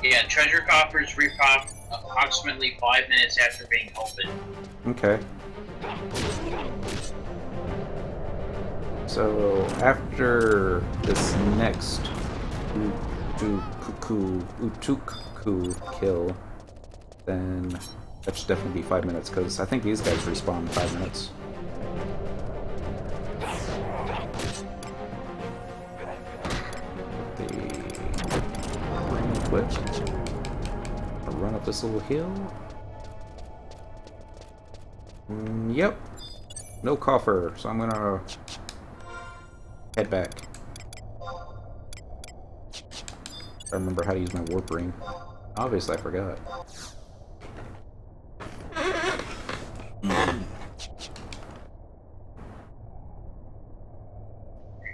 Yeah, treasure coffers repop approximately 5 minutes after being opened. Okay. So after this next Utukku kill, then that should definitely be 5 minutes, because I think these guys respawn in 5 minutes. The ring equipped. I'll run up this little hill. Yep. No coffer, so I'm gonna head back. I remember how to use my warp ring. Obviously, I forgot. I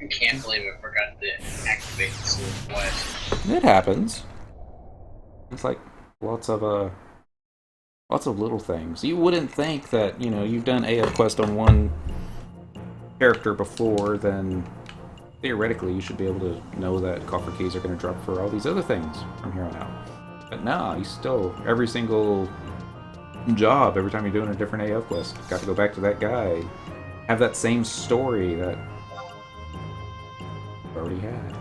can't believe I forgot to activate the sealed quest. It happens. It's like lots of little things. You wouldn't think that, you know, you've done AF quest on one character before, then theoretically you should be able to know that coffer keys are going to drop for all these other things from here on out. But nah, you still, every single job, every time you're doing a different AF quest, got to go back to that guy, have that same story that you already had.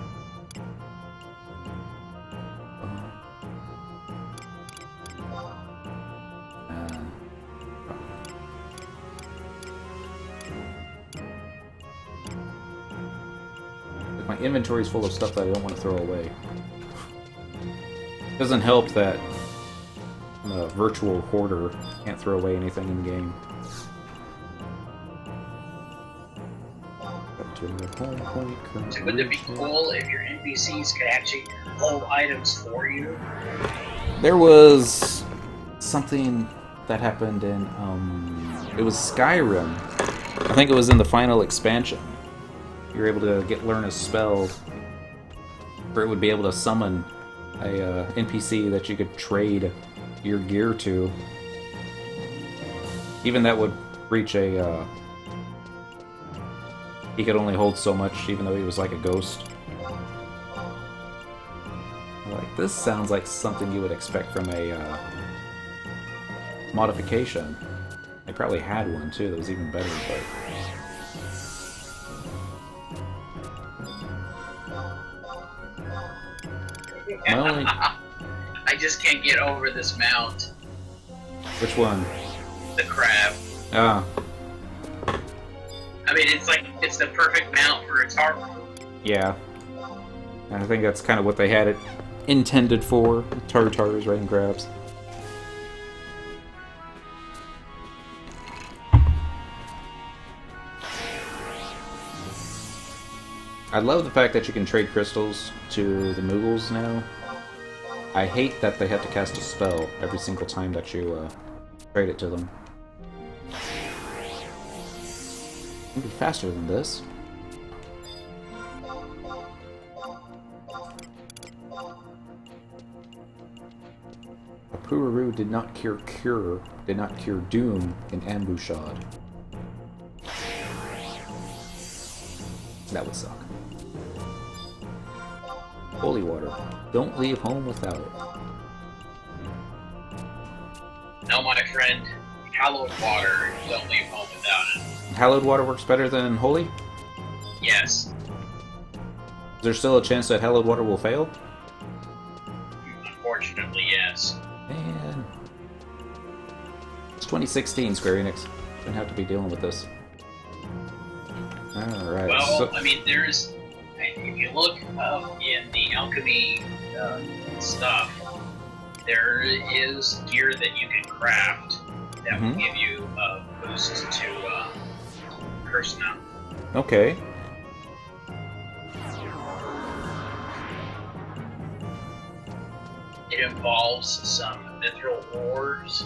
My inventory's full of stuff that I don't want to throw away. Doesn't help that I'm a virtual hoarder. Can't throw away anything in game. So wouldn't it be cool if your NPCs could actually hold items for you? There was something that happened in it was Skyrim. I think it was in the final expansion. You were able to learn a spell where it would be able to summon a NPC that you could trade your gear to. Even that would reach a he could only hold so much, even though he was like a ghost. Like, this sounds like something you would expect from a modification. They probably had one too that was even better, but I just can't get over this mount. Which one? The crab. Ah. I mean, it's the perfect mount for a target. Yeah. And I think that's kind of what they had it intended for. Tartars, right, and crabs. I love the fact that you can trade crystals to the Mughals now. I hate that they have to cast a spell every single time that you trade it to them. It'd be faster than this. Koru-moru did not cure doom in Ambushad. That would suck. Holy water. Don't leave home without it. No, my friend. You hallowed water. Don't leave home without it. Hallowed water works better than holy? Yes. Is there still a chance that hallowed water will fail? Unfortunately, yes. Man. It's 2016, Square Enix. Shouldn't have to be dealing with this. Alright, Well, so... I mean, there's... If you look in the alchemy stuff, there is gear that you can craft that will give you a boost to personnel. Okay. It involves some mithril ores,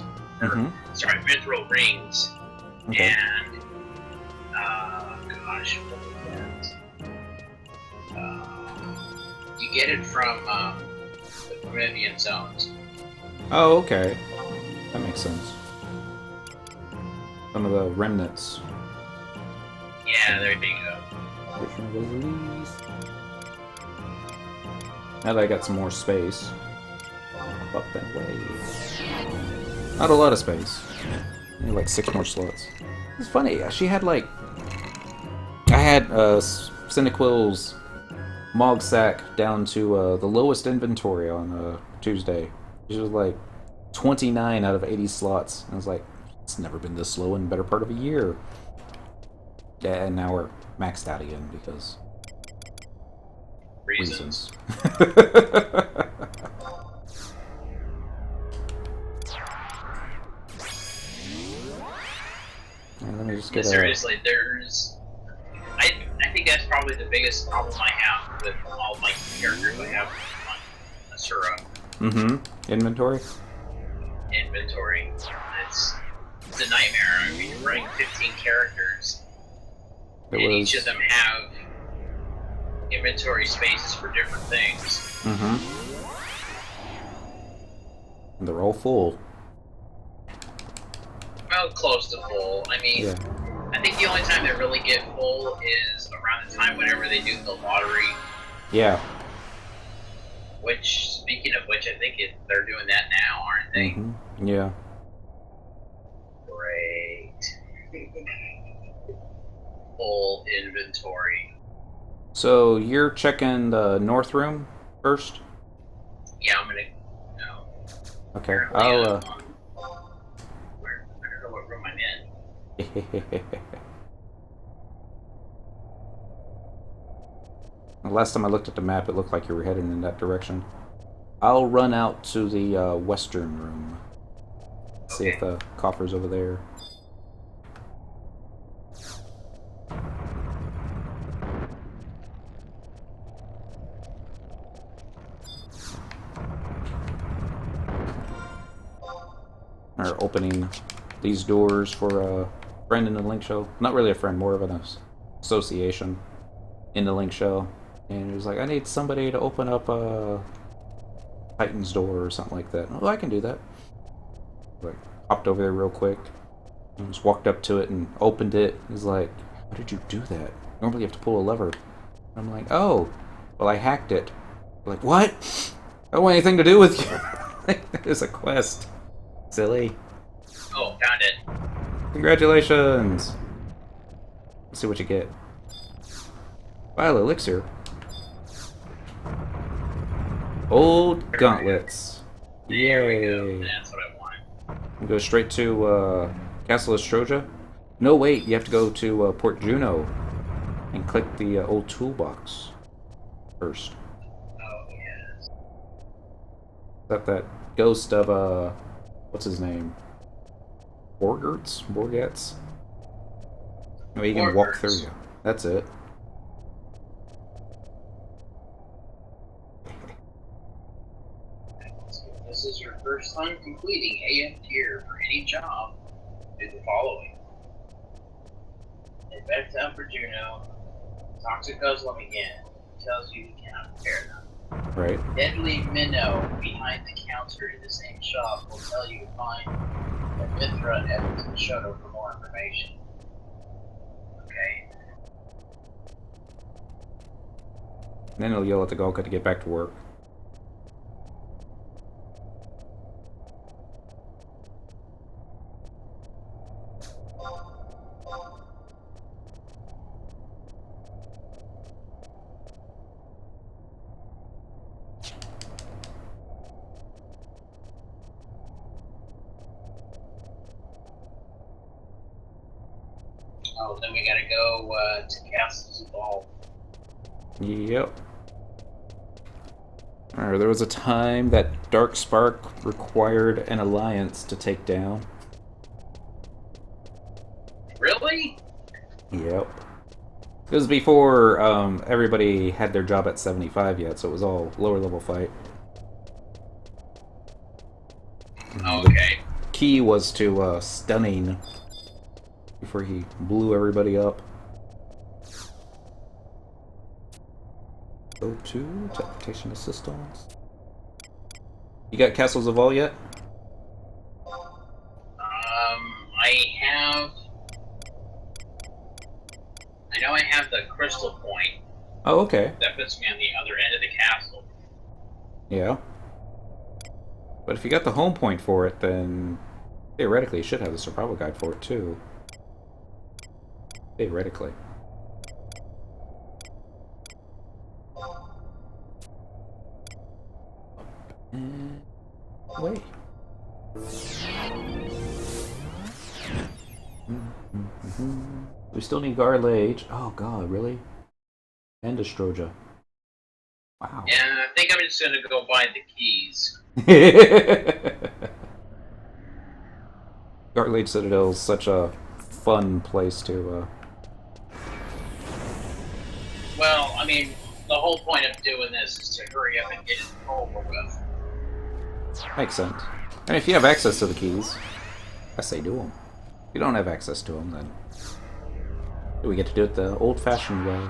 sorry, mithril rings, and gosh, what was that? You get it from the Promethean zones. Oh, okay. That makes sense. Some of the remnants. Yeah, there you go. Now that I got some more space. Up that way. Not a lot of space. Only like 6 more slots. It's funny, she had like... I had Cinequil's Mog Sack down to the lowest inventory on Tuesday. She was like 29 out of 80 slots. I was like, it's never been this slow in the better part of a year. Yeah, and now we're maxed out again because... reasons. Let me just get seriously, there's... I think that's probably the biggest problem I have with all my characters I have on Asura. Inventory? Inventory. It's a nightmare. I mean, you're running 15 characters, and each of them have inventory spaces for different things. And they're all full. Well, close to full. I mean, I think the only time they really get full is around the time whenever they do the lottery. Yeah. Which, speaking of which, I think they're doing that now, aren't they? Yeah. Great. Full inventory. So you're checking the north room first? Yeah, I'm gonna. No. Okay. I don't know what room I'm in. Last time I looked at the map, it looked like you were heading in that direction. I'll run out to the western room. See if the coffer's over there. Or opening these doors for a friend in the link show. Not really a friend, more of an association in the link show. And he was like, I need somebody to open up a Titan's door or something like that. Oh, I can do that. Like, hopped over there real quick. And just walked up to it and opened it. He's like, how did you do that? Normally you have to pull a lever. I'm like, oh, well, I hacked it. Like, what? I don't want anything to do with you. There's a quest. Silly. Oh, found it. Congratulations. Let's see what you get. Vile elixir. Old gauntlets. Yay. That's what I wanted. Go straight to Castle Astroja. No, wait. You have to go to Port Juno and click the old toolbox first. Oh, yes. Got that ghost of, what's his name? Borgats? No, you can walk through you. That's it. This is your first time completing AM tier for any job. Do the following. Head back down for Juno. Talk to Guzzlem again. Tells you he cannot repair them. Right. Deadly Minnow behind the counter in the same shop will tell you to find the Mithra and Edmonton Shoto for more information. Okay. And then he'll yell at the Golka to get back to work. Oh, then we gotta go to Castle's Evolve. Yep. There was a time that Dark Spark required an alliance to take down. Really? Yep. It was before everybody had their job at 75 yet, so it was all lower level fight. Okay. The key was to stunning before he blew everybody up. Go to teleportation assistance. You got Castles of All yet? I know I have the crystal point. Oh, okay. That puts me on the other end of the castle. Yeah. But if you got the home point for it, then theoretically you should have the survival guide for it too. Theoretically. Wait. We still need Garlage. Oh god, really? And Astroja. Wow. Yeah, I think I'm just gonna go buy the keys. Garlage Citadel is such a fun place to. Well, I mean, the whole point of doing this is to hurry up and get it over with. Makes sense. And if you have access to the keys, I say do them. If you don't have access to them, then we get to do it the old-fashioned way.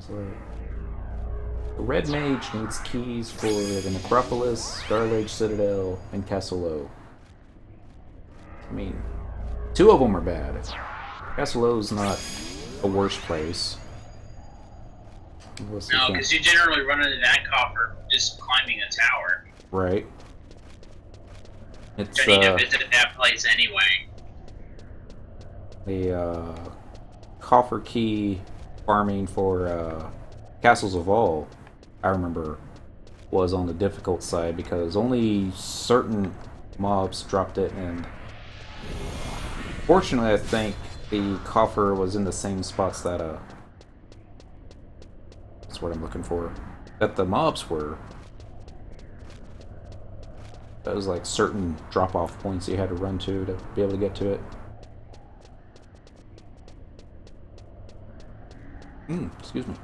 So, the Red Mage needs keys for the Necropolis, Garlage Citadel, and Castle Low. I mean, 2 of them are bad. Castle Low's not a worse place. No, because you generally run into that coffer just climbing a tower. Right. It's, I need to visit that place anyway. The coffer key farming for Castles of All, I remember, was on the difficult side because only certain mobs dropped it, and fortunately I think the coffer was in the same spots that that's what I'm looking for, that the mobs were. That was like certain drop-off points you had to run to be able to get to it. Excuse me.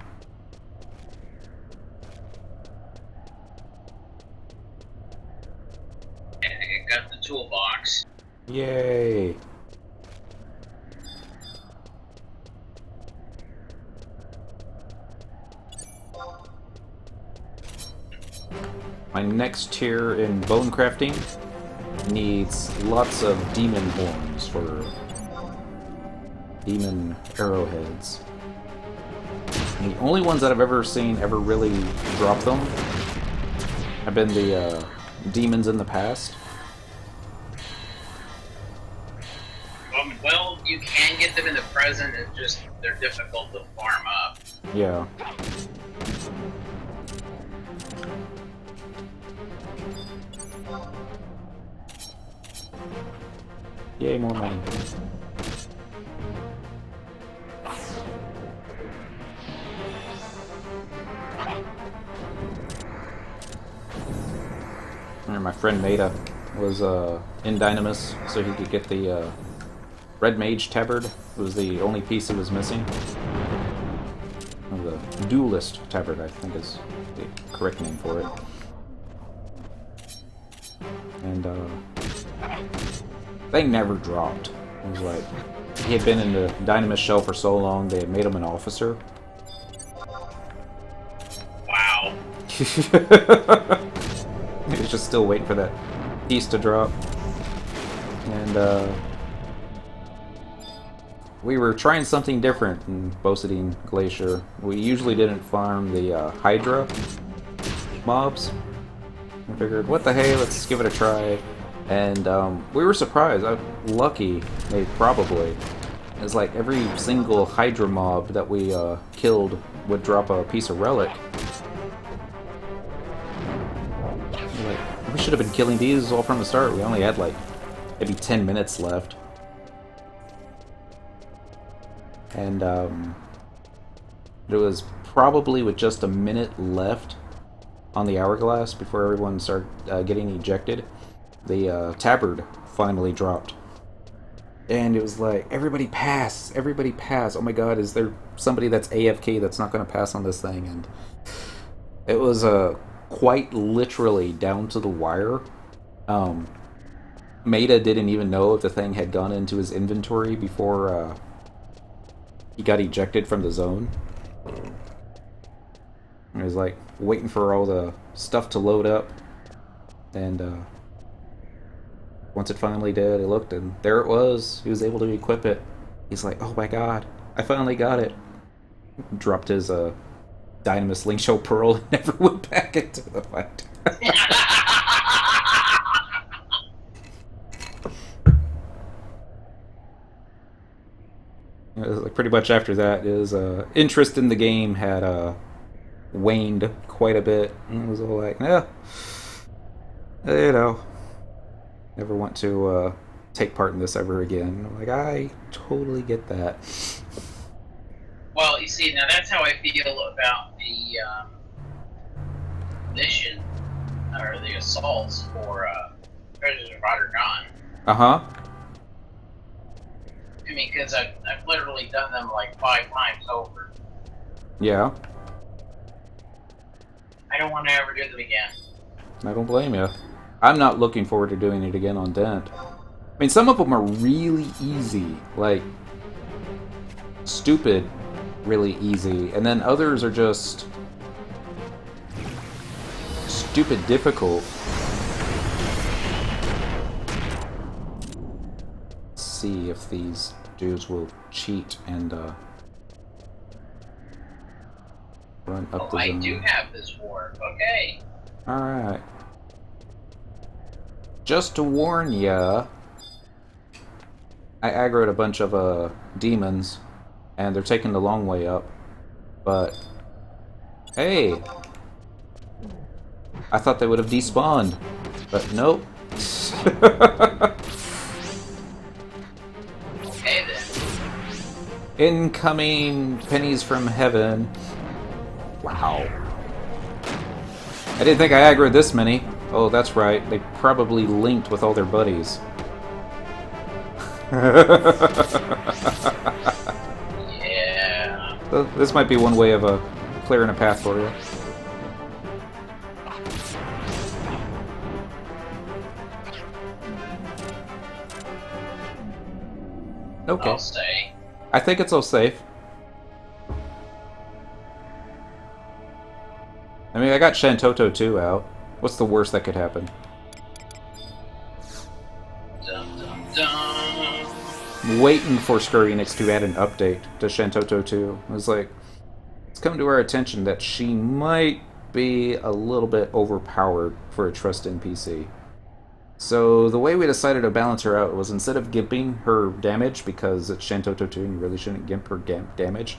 I got the toolbox. Yay! My next tier in bone crafting needs lots of demon horns for demon arrowheads. And the only ones that I've ever seen ever really drop them have been the demons in the past. Well, you can get them in the present, it's just they're difficult to farm up. Yeah. Yay, more money. And my friend Meta was in Dynamis, so he could get the Red Mage Tabard. It was the only piece he was missing. Or the Duelist Tabard, I think is the correct name for it. And they never dropped. It was like, he had been in the Dynamis shell for so long, they had made him an officer. Wow. He was just still waiting for that piece to drop. And we were trying something different in Bosidine Glacier. We usually didn't farm the Hydra mobs. I figured, what the hey, let's give it a try. And we were surprised. Lucky, maybe, probably. It's like every single Hydra mob that we killed would drop a piece of relic. Like, we should have been killing these all from the start. We only had like maybe 10 minutes left. And it was probably with just a minute left on the hourglass before everyone started getting ejected. The tabard finally dropped. And it was like, everybody pass! Everybody pass! Oh my god, is there somebody that's AFK that's not going to pass on this thing? And it was quite literally down to the wire. Maeda didn't even know if the thing had gone into his inventory before he got ejected from the zone. He was like waiting for all the stuff to load up, and once it finally did, he looked and there it was. He was able to equip it. He's like, oh my god, I finally got it. Dropped his Dynamis Link Show Pearl and never went back into the fight. Like pretty much after that, his interest in the game had waned quite a bit. And it was all like, you know, never want to take part in this ever again. I'm like, I totally get that. Well, you see, now that's how I feel about the mission, or the assaults for Treasures of Rotterdam. Uh-huh. I mean, because I've literally done them like 5 times over. Yeah. I don't want to ever do them again. I don't blame you. I'm not looking forward to doing it again on Dent. I mean, some of them are really easy, like stupid, really easy, and then others are just stupid difficult. Let's see if these dudes will cheat and run up the zone. I do have this war. Okay. Alright. Just to warn ya, I aggroed a bunch of demons, and they're taking the long way up. But hey, I thought they would have despawned, but nope. Okay then. Incoming pennies from heaven. Wow. I didn't think I aggroed this many. Oh, that's right. They probably linked with all their buddies. Yeah. This might be one way of clearing a path for you. Okay. I'll say. I think it's all safe. I mean, I got Shantoto 2 out. What's the worst that could happen? Dum, dum, dum. I'm waiting for Square Enix to add an update to Shantoto 2. It was like, it's come to our attention that she might be a little bit overpowered for a trust NPC. So the way we decided to balance her out was, instead of gimping her damage, because it's Shantoto 2 and you really shouldn't gimp her damage,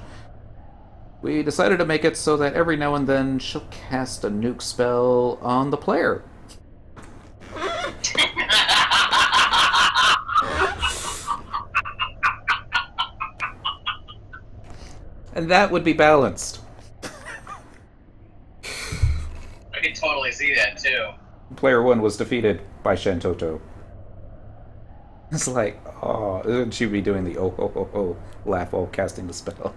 we decided to make it so that every now and then she'll cast a nuke spell on the player. And that would be balanced. I can totally see that too. Player 1 was defeated by Shantoto. It's like, oh, she'd be doing the oh ho ho ho laugh while casting the spell.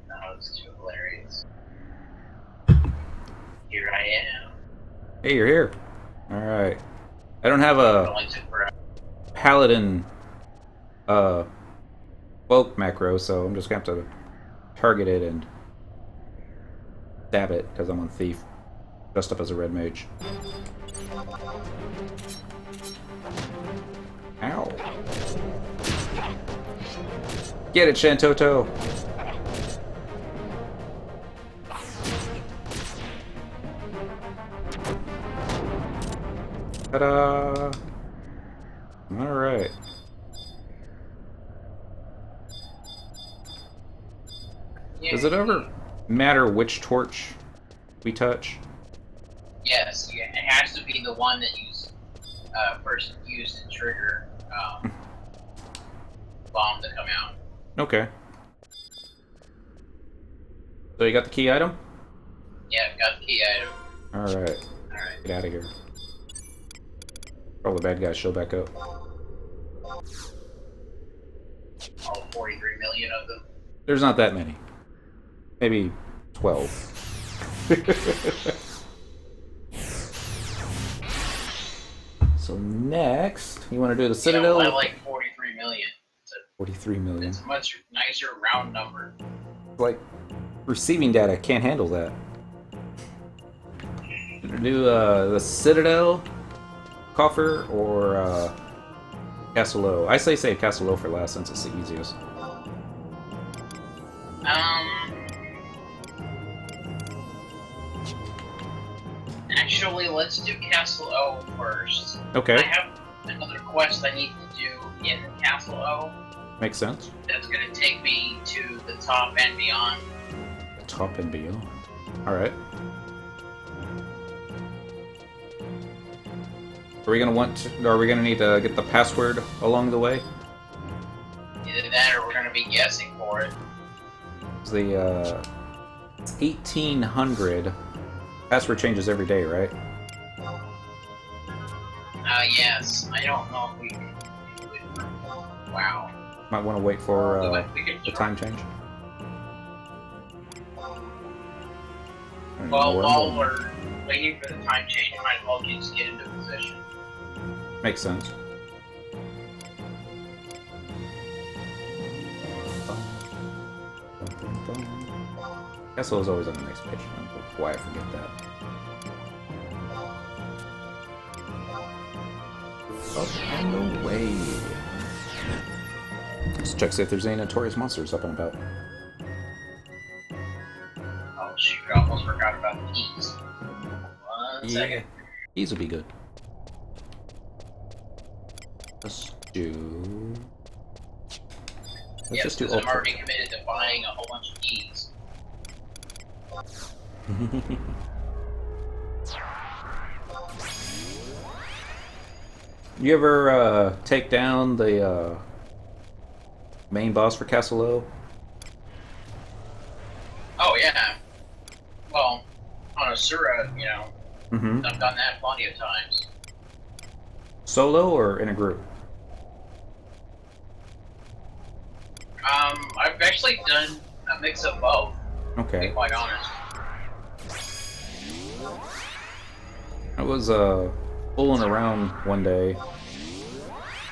That was too hilarious. Here I am. Hey, you're here. Alright. I don't have a paladin bulk macro, so I'm just gonna have to target it and stab it, because I'm on Thief. Dressed up as a red mage. Ow. Get it, Shantoto! Ta-da! Alright. Does it ever matter which torch we touch? Yes, it has to be the one that you first used and trigger bomb to come out. Okay. So you got the key item? Yeah, got the key item. Alright. Alright. Get out of here. All the bad guys show back up. All 43 million of them. There's not that many. Maybe 12. So next, you want to do the Citadel? I like 43 million. 43 million. It's a much nicer round number. Like, receiving data can't handle that. Do the Citadel, Coffer, or Castle O? I say save Castle O for last since it's the easiest. Actually, let's do Castle O first. Okay. I have another quest I need to do in Castle O. Makes sense. That's going to take me to the top and beyond. The top and beyond. Alright. Are we gonna need to get the password along the way? Either that or we're going to be guessing for it. It's 1800. Password changes every day, right? Yes. I don't know if we can do it. Wow. Might want to wait for We could the time change. Well, while we're waiting for the time change, might as well just get into position. Makes sense. Castle is always on the next page. I don't know why I forget that. Up and away. Let's check see if there's any notorious monsters up and about. Oh shoot, I almost forgot about the keys. One second. Keys would be good. Let's do... Let's just do I'm ultra. already committed to buying a whole bunch of keys. You ever take down the main boss for Castle O? Oh yeah. Well, on Asura, you know, Mm-hmm. I've done that plenty of times. Solo or in a group? I've actually done a mix of both, to be Okay. quite honest. I was fooling around one day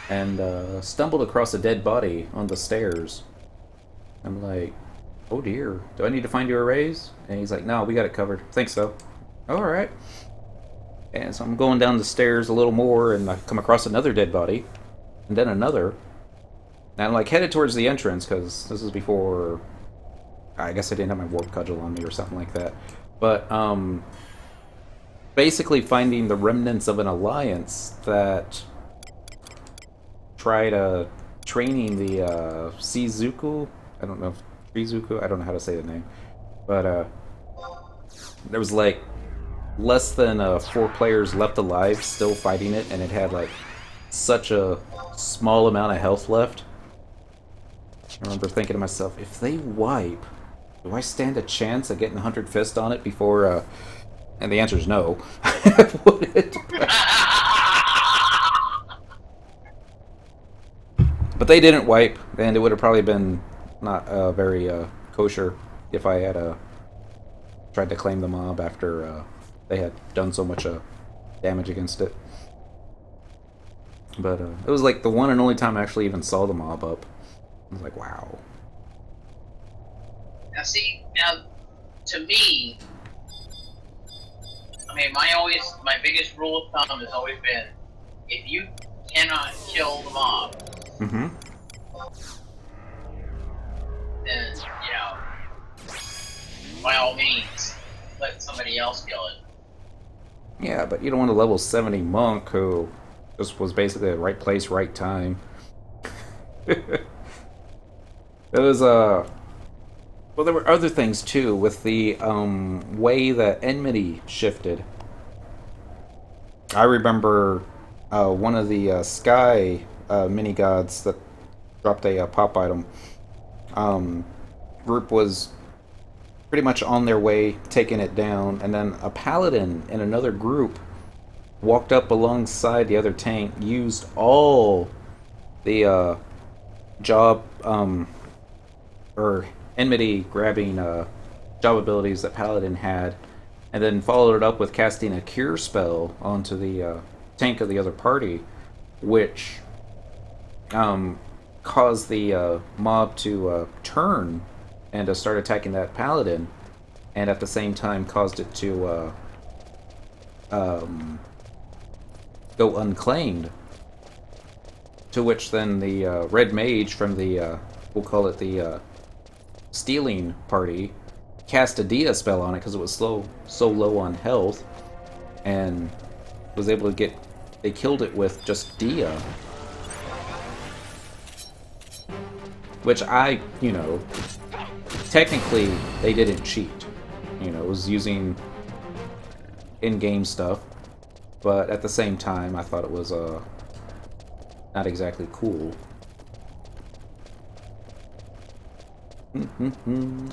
and stumbled across a dead body on the stairs. I'm like, oh dear, do I need to find you a raise? And he's like, no, we got it covered. Think so. Alright. And so I'm going down the stairs a little more and I come across another dead body. And then another. And I'm like headed towards the entrance because this is before... I guess I didn't have my warp cudgel on me or something like that. But, basically finding the remnants of an alliance that tried training the Shizuku. I don't know if Shizuku. I don't know how to say the name, but there was like less than 4 players left alive, still fighting it, and it had like such a small amount of health left. I remember thinking to myself, if they wipe, do I stand a chance of getting 100 Fist on it before? And the answer is no. But they didn't wipe, and it would have probably been not very kosher if I had tried to claim the mob after they had done so much damage against it. But it was like the one and only time I actually even saw the mob up. I was like, wow. Now see, to me, I mean, my biggest rule of thumb has always been, if you cannot kill the mob, Mm-hmm. then, you know, by all means, let somebody else kill it. Yeah, but you don't want a level 70 monk who just was basically at the right place, right time. It was, well, there were other things too, with the way that enmity shifted. I remember one of the sky mini gods that dropped a pop item. Um, Group was pretty much on their way, taking it down, and then a paladin in another group walked up alongside the other tank, used all the job or enmity grabbing job abilities that paladin had, and then followed it up with casting a cure spell onto the tank of the other party, which caused the mob to turn and to start attacking that paladin, and at the same time caused it to go unclaimed. To which then the red mage from the we'll call it the stealing party cast a Dia spell on it because it was so low on health, and was able to get. They killed it with just Dia, which technically they didn't cheat. It was using in-game stuff, but at the same time, I thought it was not exactly cool.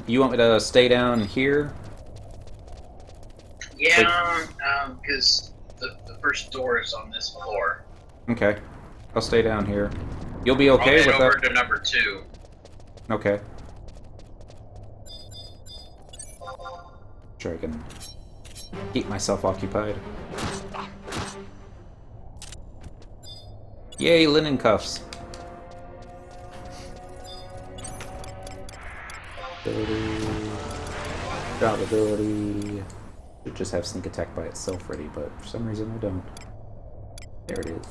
You want me to stay down here? Yeah, because the first door is on this floor. Okay, I'll stay down here. You'll be okay I'll with head over that? to number 2. Okay. Sure, I can keep myself occupied. Yay, linen cuffs. Ability. Job ability. Should just have sneak attack by itself ready, but for some reason I don't. There it is.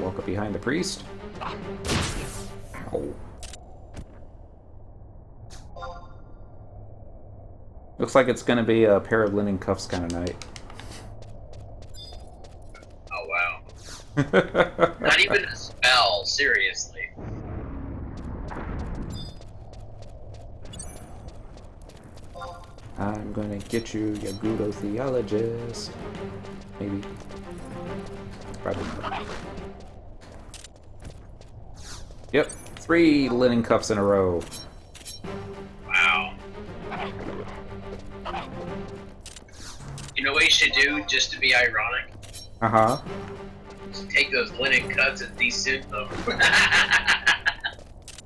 Walk up behind the priest. Ow. Looks like it's gonna be a pair of linen cuffs kind of night. Oh wow. Not even a spell, seriously. I'm gonna get you, your Gudo theologist. Maybe. Probably not. Yep, 3 linen cuffs in a row. Wow. You know what you should do, just to be ironic? Uh-huh. Just take those linen cuts and de-suit them.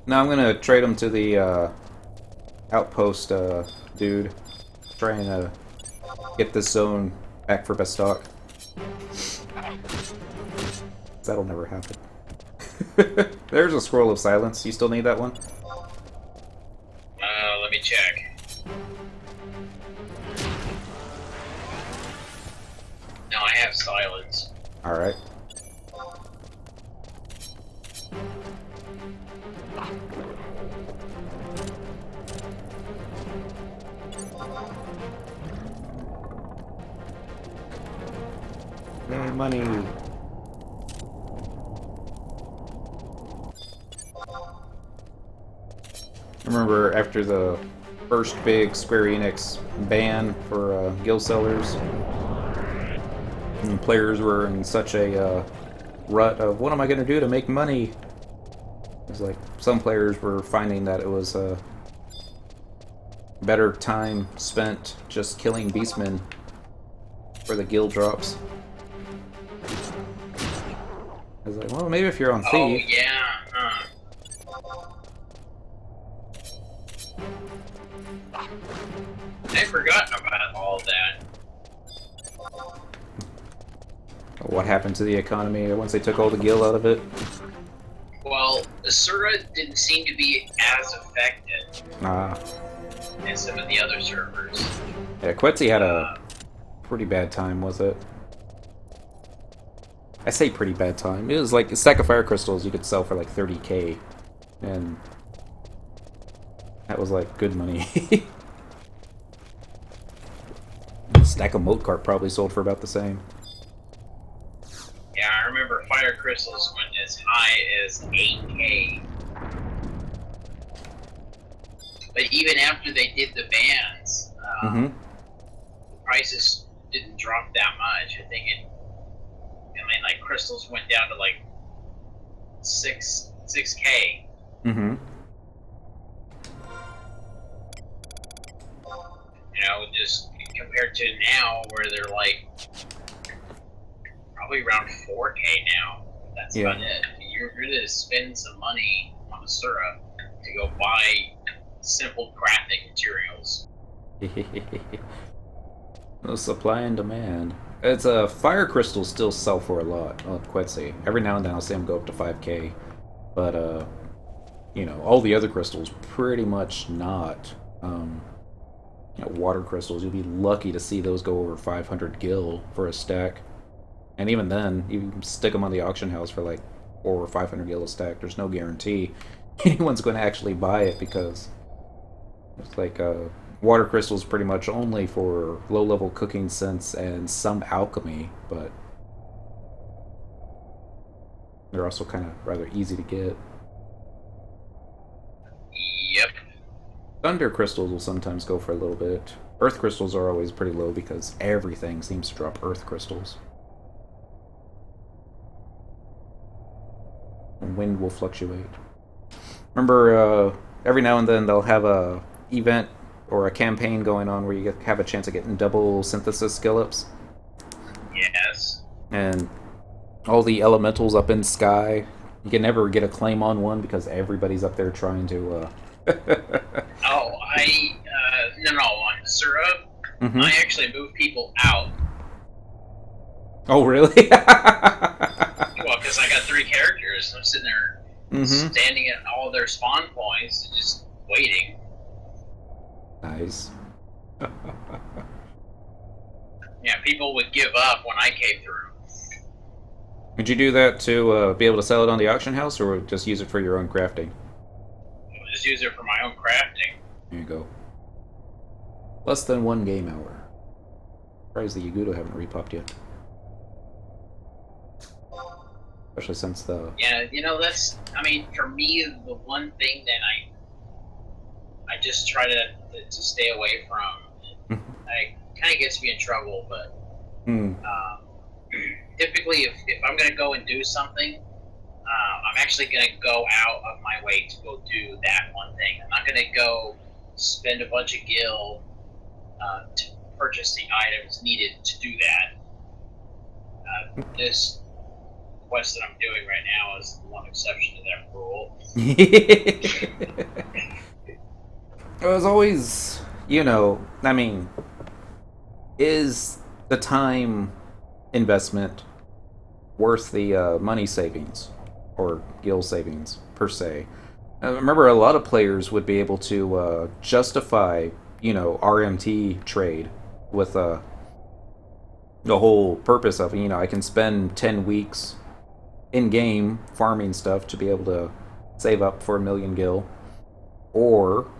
No, I'm gonna trade them to the outpost dude. Trying to get this zone back for best stock. That'll never happen. There's a scroll of silence. You still need that one? Let me check. No, I have silence. Alright. Yay, money! I remember after the first big Square Enix ban for guild sellers, and players were in such a rut of what am I going to do to make money? It was like some players were finding that it was a better time spent just killing beastmen for the guild drops. I was like, well, maybe if you're on Thief. Oh, yeah, huh. I'd forgotten about all that. What happened to the economy once they took all the guild out of it? Well, Asura didn't seem to be as affected as some of the other servers. Yeah, Quetzi had a pretty bad time with it. I say pretty bad time. It was like a stack of fire crystals you could sell for like 30k. And that was like good money. A stack of moat cart probably sold for about the same. Yeah, I remember fire crystals went as high as 8k. But even after they did the bans, prices didn't drop that much. I think like crystals went down to like 6K. Mm-hmm. Just compared to now where they're like probably around 4K now. That's about it. You're going to spend some money on a syrup to go buy simple crafting materials. No supply and demand. It's fire crystals still sell for a lot. I'll quite say. Every now and then I'll see them go up to 5K, but all the other crystals pretty much not. Water crystals, you'll be lucky to see those go over 500 gil for a stack. And even then, you stick them on the auction house for like 400 or 500 gil a stack. There's no guarantee anyone's going to actually buy it because it's like water crystals pretty much only for low-level cooking scents and some alchemy, but they're also kind of rather easy to get. Yep. Thunder crystals will sometimes go for a little bit. Earth crystals are always pretty low because everything seems to drop earth crystals. And wind will fluctuate. Remember, every now and then they'll have a event or a campaign going on where you have a chance of getting double synthesis skill ups. Yes. And all the elementals up in sky, you can never get a claim on one because everybody's up there trying to. No, on syrup, Mm-hmm. I actually move people out. Oh, really? Well, because I got 3 characters, I'm sitting there standing at all their spawn points, just waiting. Nice. Yeah, people would give up when I came through. Would you do that to be able to sell it on the auction house, or just use it for your own crafting? I'll just use it for my own crafting. There you go. Less than 1 game hour. Surprised the Yagudo haven't repopped yet. Especially since the... Yeah, that's... I mean, for me, the one thing that I just try to stay away from, it kind of gets me in trouble, but typically if I'm going to go and do something, I'm actually going to go out of my way to go do that one thing. I'm not going to go spend a bunch of gil to purchase the items needed to do that. This quest that I'm doing right now is the one exception to that rule. It was always, I mean, is the time investment worth the money savings or gil savings per se? I remember a lot of players would be able to justify, RMT trade with the whole purpose of, I can spend 10 weeks in game farming stuff to be able to save up for 1 million gil, or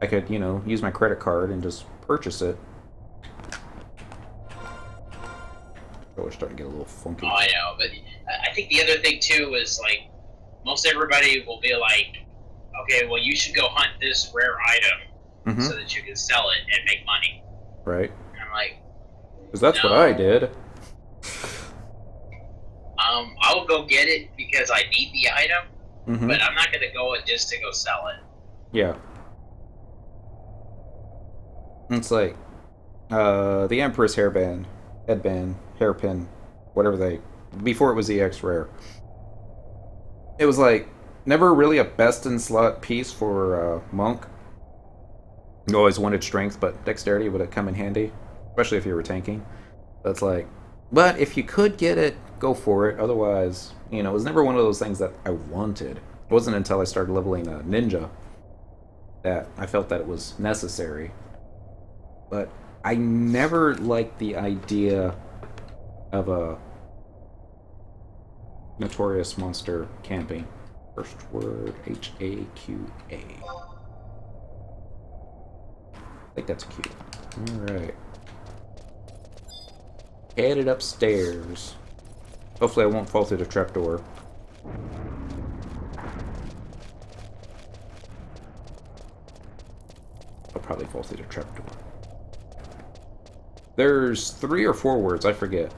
I could, use my credit card and just purchase it. Oh, we're starting to get a little funky. Oh, I know, but I think the other thing too is like most everybody will be like, okay, well you should go hunt this rare item so that you can sell it and make money. Right. And I'm like, because that's what I did. I'll go get it because I need the item, but I'm not going to go just to go sell it. Yeah. It's like the Empress headband, hairpin, whatever before it was the X Rare. It was like never really a best in slot piece for Monk. You always wanted strength, but dexterity would have come in handy, especially if you were tanking. That's like, but if you could get it, go for it. Otherwise, it was never one of those things that I wanted. It wasn't until I started leveling Ninja that I felt that it was necessary. But I never liked the idea of a notorious monster camping. First word, H-A-Q-A. I think that's cute. Alright. Headed upstairs. Hopefully I won't fall through the trapdoor. I'll probably fall through the trapdoor. There's 3 or 4 words, I forget.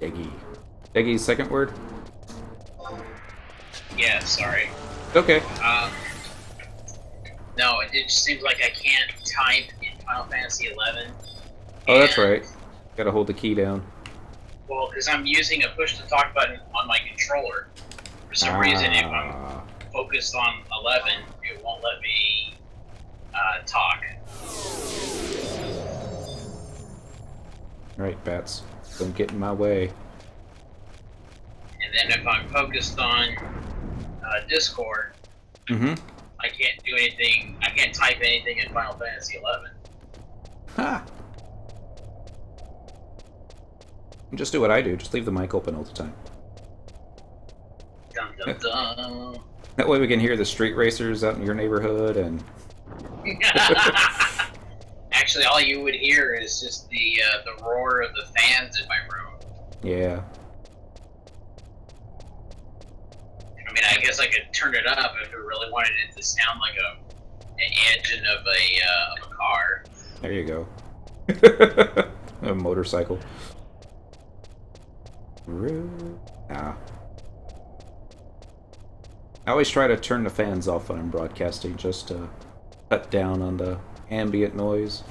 Eggy. Eggy's second word? Yeah, sorry. Okay. No, it just seems like I can't type in Final Fantasy 11. Oh, that's right. Gotta hold the key down. Well, because I'm using a push-to-talk button on my controller. For some reason, if I'm focused on 11, it won't let me talk. Alright, bats. Don't get in my way. And then if I'm focused on Discord, Mm-hmm. I can't do anything. I can't type anything in Final Fantasy 11. Ha! Just do what I do. Just leave the mic open all the time. Dun dun dun. That way we can hear the street racers out in your neighborhood and... Actually, all you would hear is just the roar of the fans in my room. Yeah. I mean, I guess I could turn it up if I really wanted it to sound like an engine of a car. There you go. A motorcycle. Ah. I always try to turn the fans off when I'm broadcasting, just to cut down on the ambient noise.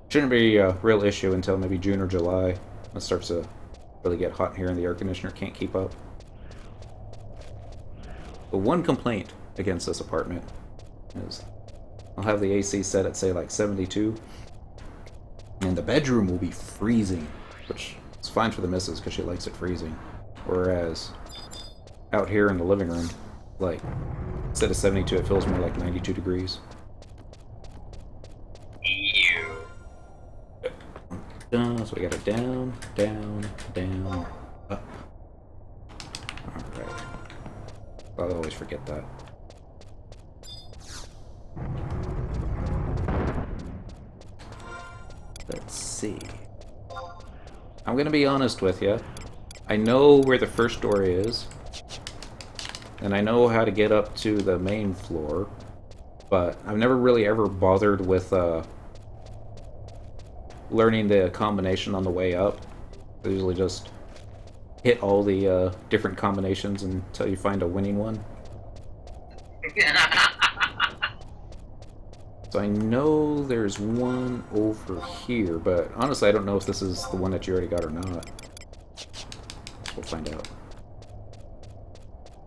Shouldn't be a real issue until maybe June or July. It starts to really get hot here and the air conditioner can't keep up. The one complaint against this apartment is I'll have the AC set at, say, like 72, and the bedroom will be freezing, which is fine for the missus because she likes it freezing. Whereas out here in the living room, like, instead of 72, it feels more like 92 degrees. Ew. So we got it down, down, down, up. Alright. I'll always forget that. Let's see. I'm gonna be honest with you. I know where the first door is, and I know how to get up to the main floor, but I've never really ever bothered with learning the combination on the way up. I usually just hit all the different combinations until you find a winning one. So I know there's one over here, but honestly I don't know if this is the one that you already got or not. We'll find out.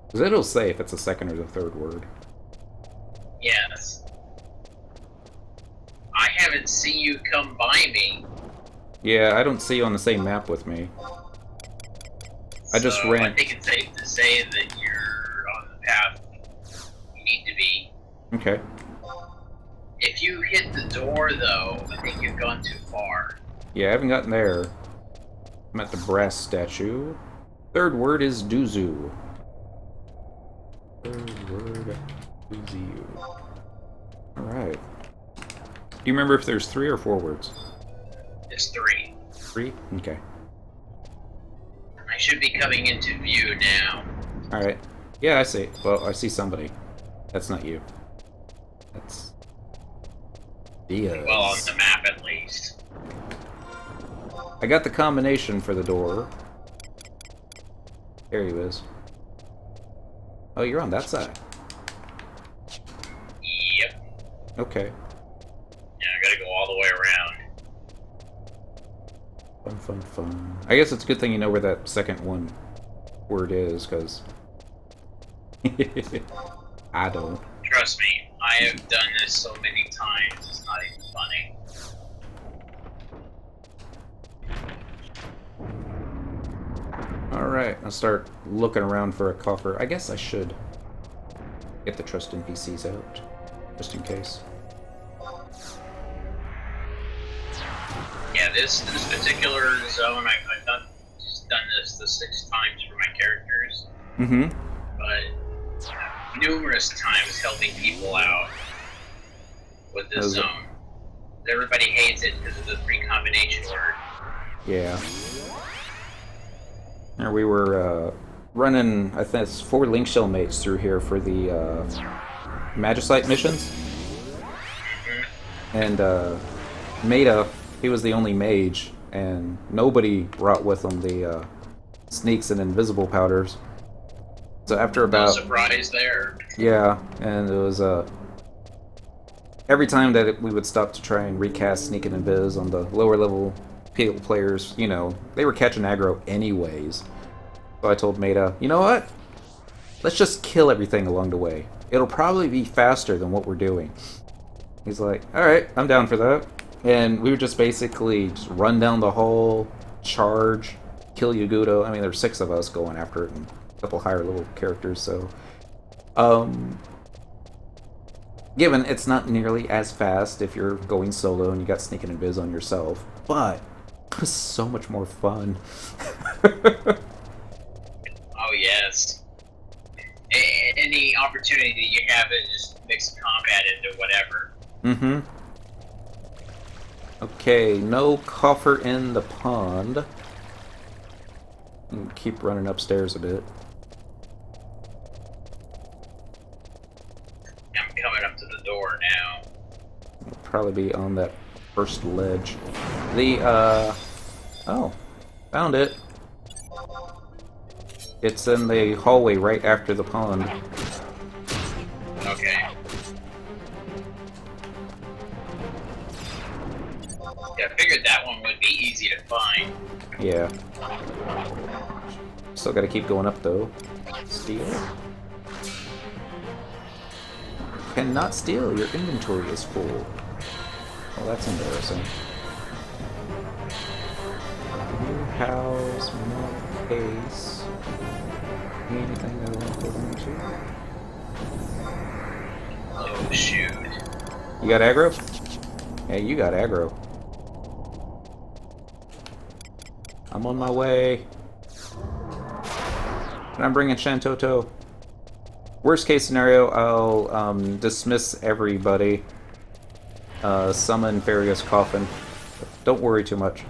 Because it'll say if it's the second or the third word. Yes. I haven't seen you come by me. Yeah, I don't see you on the same map with me. I just ran. I think it's safe to say that you're on the path you need to be. Okay. If you hit the door, though, I think you've gone too far. Yeah, I haven't gotten there. I'm at the brass statue. Third word is Duzu. Third word, Duzu. Alright. Do you remember if there's 3 or 4 words? It's 3. 3? Okay. I should be coming into view now. Alright. Yeah, I see. Well, I see somebody. That's not you. That's... Diaz. Well, on the map at least. I got the combination for the door. There he is. Oh, you're on that side. Yep. Okay. Yeah, I gotta go all the way around. Fun, fun, fun. I guess it's a good thing you know where that second one word is, because... I don't. Trust me, I have done this so many times, it's not even funny. Alright, I'll start looking around for a coffer. I guess I should get the trust NPCs out, just in case. Yeah, this particular zone, I've done this the 6 times for my characters. Mm-hmm. But numerous times helping people out with this zone. Everybody hates it because of the 3 combination word. Yeah. We were running, I think it's 4 link shell mates through here for the Magicite missions. And Meta, he was the only mage, and nobody brought with him the sneaks and invisible powders. So after about... No surprise there. Yeah, and it was every time that we would stop to try and recast Sneak and Invis on the lower level players, you know, they were catching aggro anyways. So I told Meta, you know what? Let's just kill everything along the way. It'll probably be faster than what we're doing. He's like, alright, I'm down for that. And we would just basically just run down the hall, charge, kill Yagudo. I mean, there's 6 of us going after it, and a couple higher level characters, so... given it's not nearly as fast if you're going solo and you got Sneak and Invis on yourself, but it was so much more fun. Oh, yes. Any opportunity you have to just mix combat into whatever. Mm-hmm. Okay, no coffer in the pond. Keep running upstairs a bit. I'm coming up to the door now. It'll probably be on that first ledge. The, oh, found it. It's in the hallway right after the pond. Okay. Yeah, I figured that one would be easy to find. Yeah. Still gotta keep going up, though. Steal? Cannot steal. Your inventory is full. Well, that's embarrassing. New house, more case. Anything I want to go into? Oh, shoot. You got aggro? Yeah, you got aggro. I'm on my way. And I'm bringing Shantoto. Worst case scenario, I'll dismiss everybody. Summon Farius Coffin. Don't worry too much.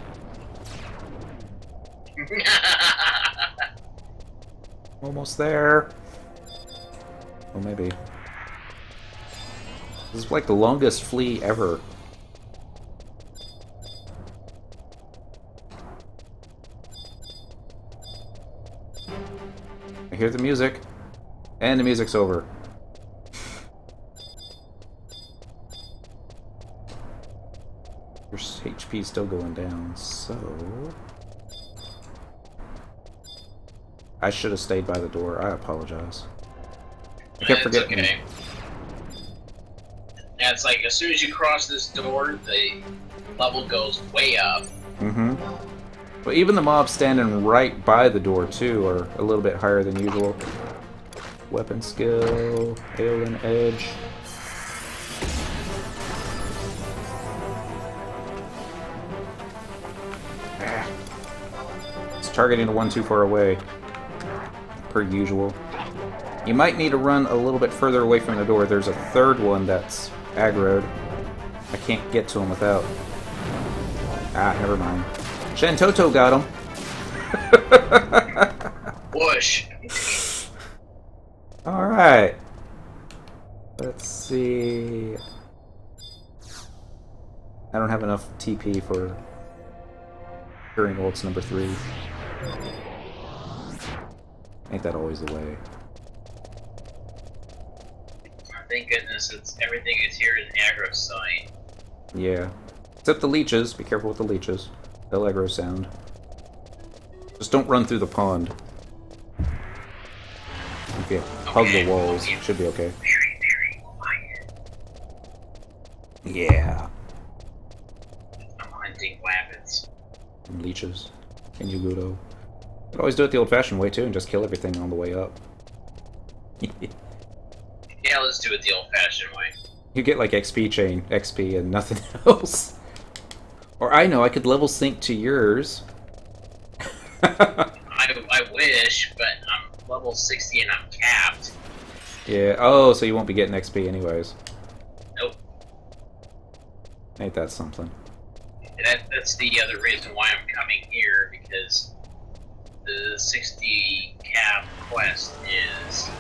Almost there. Oh, maybe. This is like the longest flee ever. I hear the music. And the music's over. Your HP's still going down, so... I should have stayed by the door. I apologize. I kept forgetting. Okay. Yeah, it's like as soon as you cross this door, the level goes way up. Mm-hmm. But even the mobs standing right by the door, too, are a little bit higher than usual. Weapon skill, Aeolin Edge. Ah. It's targeting the one too far away. Per usual. You might need to run a little bit further away from the door. There's a third one that's aggroed. I can't get to him without... Ah, never mind. Shantoto got him! Whoosh! Alright. Let's see... I don't have enough TP for curing ults number 3. Ain't that always the way? Thank goodness it's everything is here in aggro site. Yeah. Except the leeches. Be careful with the leeches. They'll aggro sound. Just don't run through the pond. Okay. Hug the walls. Should be okay. Very, very quiet. Yeah. I'm hunting weapons. And leeches. And Yagudo. Could always do it the old-fashioned way too and just kill everything on the way up. Yeah, let's do it the old-fashioned way. You get like XP chain, XP, and nothing else. Or I know, I could level sync to yours. I wish, but I'm level 60 and I'm capped. Yeah, oh, so you won't be getting XP anyways. Nope. Ain't that something? That's the other reason why I'm coming here, because the 60k must-have quest is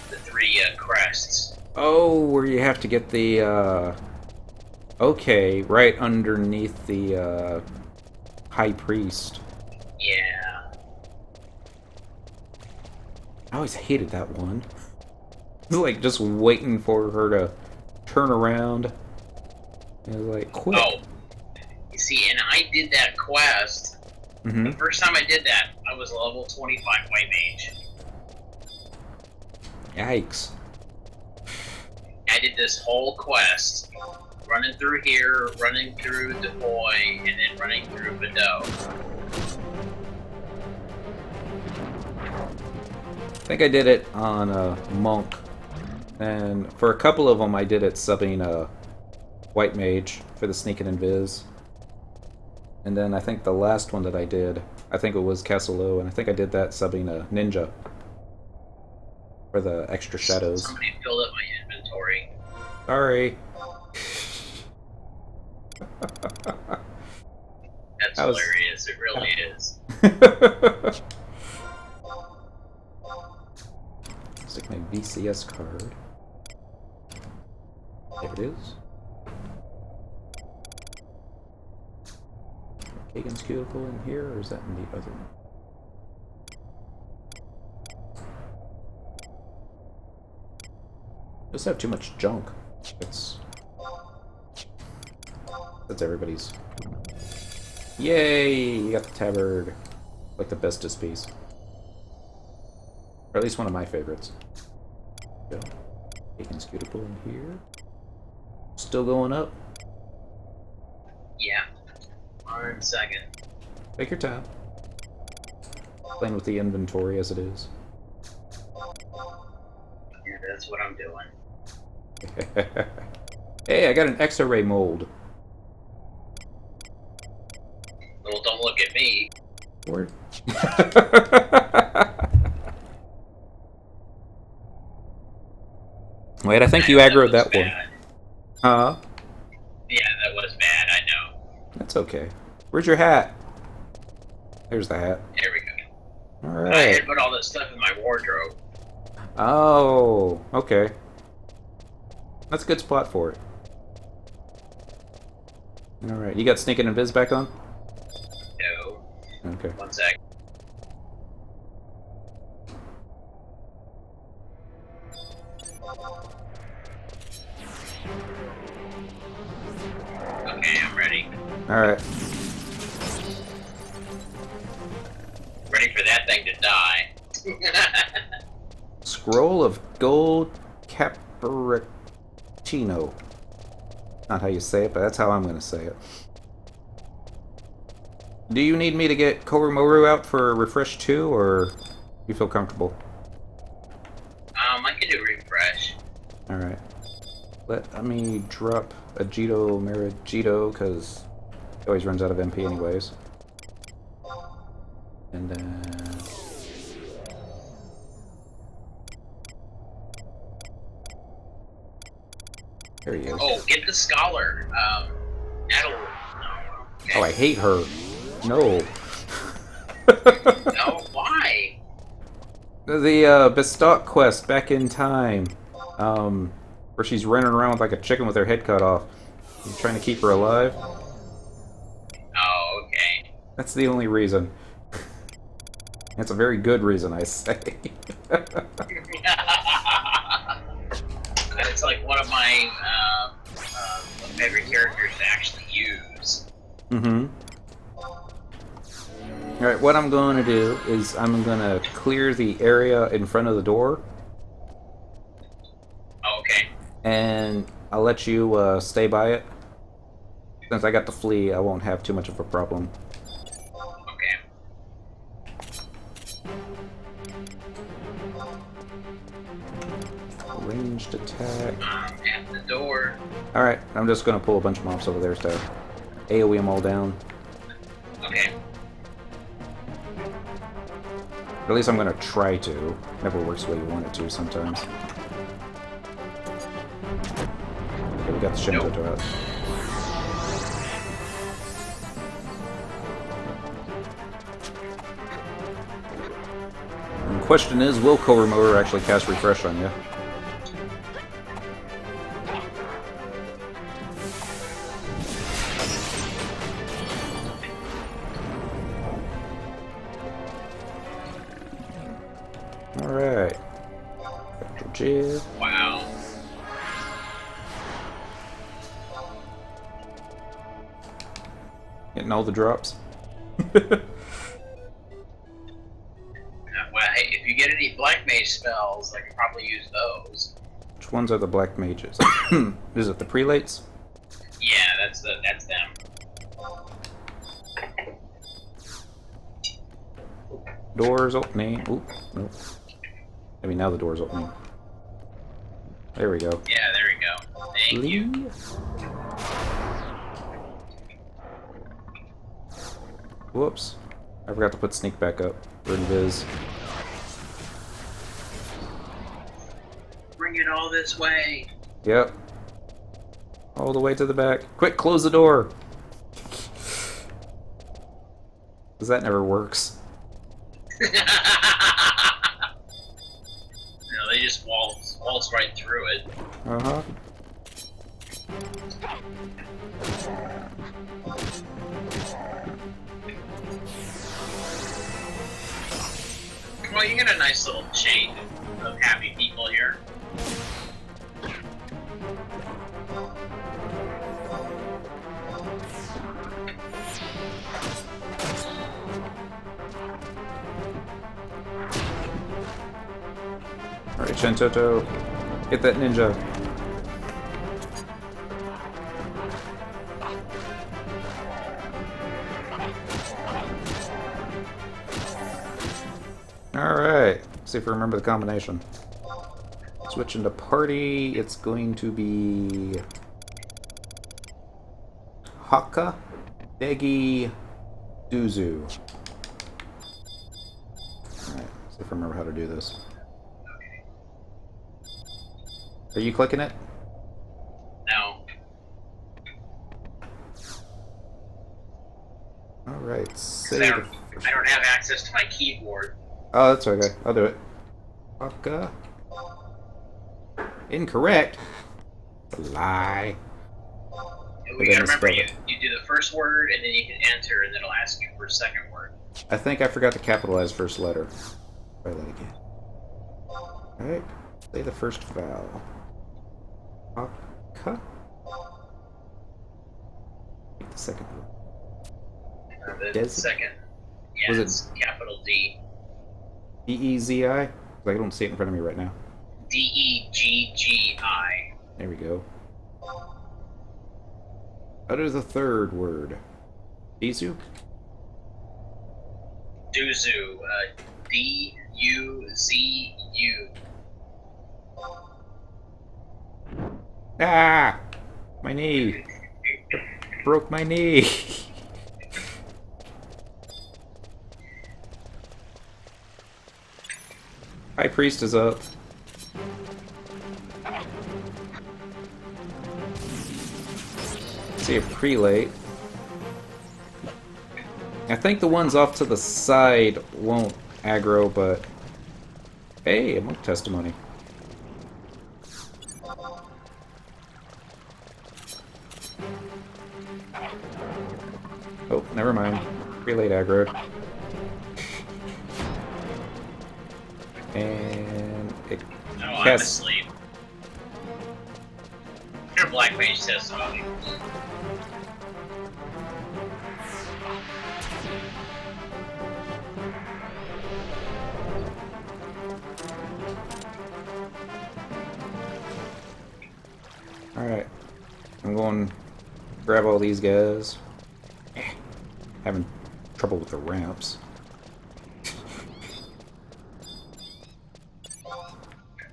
the 3 crests. Oh, where you have to get the, okay, right underneath the, High Priest. Yeah. I always hated that one. It's like just waiting for her to turn around. It was like, quick. Oh. You see, and I did that quest. The first time I did that, I was level 25 white mage. Yikes. I did this whole quest, running through here, running through the boy, and then running through Bedeau. I think I did it on Monk, and for a couple of them I did it subbing White Mage for the Sneak and Invis. And then I think the last one that I did, I think it was Castle Low, and I think I did that subbing Ninja for the extra shadows. Somebody filled up my inventory. Sorry. That's hilarious, it really is. Stick my VCS card. There it is. Kagan's cuticle in here, or is that in the other one? Just have too much junk. That's everybody's. Yay! You got the tabard. Like the bestest piece. Or at least one of my favorites. Go. Kagan's cuticle in here. Still going up. Yeah. 1 second. Take your time. Playing with the inventory as it is. Yeah, that's what I'm doing. Hey, I got an X-ray mold. Well, don't look at me. Word. Wait, I think you aggroed that one. Huh? Yeah, that was bad, I know. That's okay. Where's your hat? There's the hat. There we go. I Alright. had put all this stuff in my wardrobe. Oh, okay. That's a good spot for it. Alright, you got Sneak and Invis back on? No. Okay. 1 sec. Okay, I'm ready. Alright. Ready for that thing to die. Scroll of Gold Cappuccino. Not how you say it, but that's how I'm going to say it. Do you need me to get koru-moru out for refresh 2, or you feel comfortable? I can do refresh. Alright. Let me drop a Jito Marajito, because he always runs out of MP anyways. And then... There he is. Oh, get the scholar. That'll... No. Okay. Oh, I hate her. No. No, why? The Bestock quest, Back in Time. Where she's running around with like a chicken with her head cut off. He's trying to keep her alive. Oh, okay. That's the only reason. That's a very good reason, I say. It's like one of my favorite characters to actually use. Mm-hmm. Alright, what I'm going to do is I'm going to clear the area in front of the door. Okay. And I'll let you stay by it. Since I got the flea, I won't have too much of a problem. Okay. Ranged attack. At the door. Alright, I'm just going to pull a bunch of mobs over there to AoE them all down. Okay. Or at least I'm going to try to. Never works the way you want it to sometimes. Okay, we got the Shinzo to out. question is, will koru-moru actually cast refresh on you? Alright. Jib. Wow. Getting all the drops. Well, hey, if you get any black mage spells, I could probably use those. Which ones are the black mages? Is it the prelates? Yeah, that's them. Doors opening. Oop, nope. Maybe now the door's opening. There we go. Yeah, there we go. Thank you. Whoops. I forgot to put sneak back up. Where it is. Bring it all this way. Yep. All the way to the back. Quick, close the door! Because that never works. No, they just waltz right through it. Uh-huh. Well, you get a nice little chain of happy people here. Alright, Shentoto. Get that ninja. Alright. See if I remember the combination. Switch into party. It's going to be Haka, Degi, Duzu. Alright, see if I remember how to do this. Are you clicking it? No. Alright, I save. don't have access to my keyboard. Oh, that's okay. I'll do it. Haka. Incorrect. It's a lie. We gotta remember, you do the first word, and then you can enter, and then it'll ask you for a second word. I think I forgot to capitalize first letter. Try that again. Alright. Say the first vowel. Haka. Take the second one. The second. Yeah, Was it it's capital D. D-E-Z-I? I don't see it in front of me right now. D-E-G-G-I. There we go. Utter the third word. Dizu? Duzu. D-U-Z-U. Ah! My knee! Broke my knee! High Priest is up. See a prelate. I think the ones off to the side won't aggro, but hey, a monk testimony. Oh, never mind. Prelate aggroed. And it I'm asleep. Your black mage testimony. Alright. I'm going to grab all these guys. Having trouble with the ramps.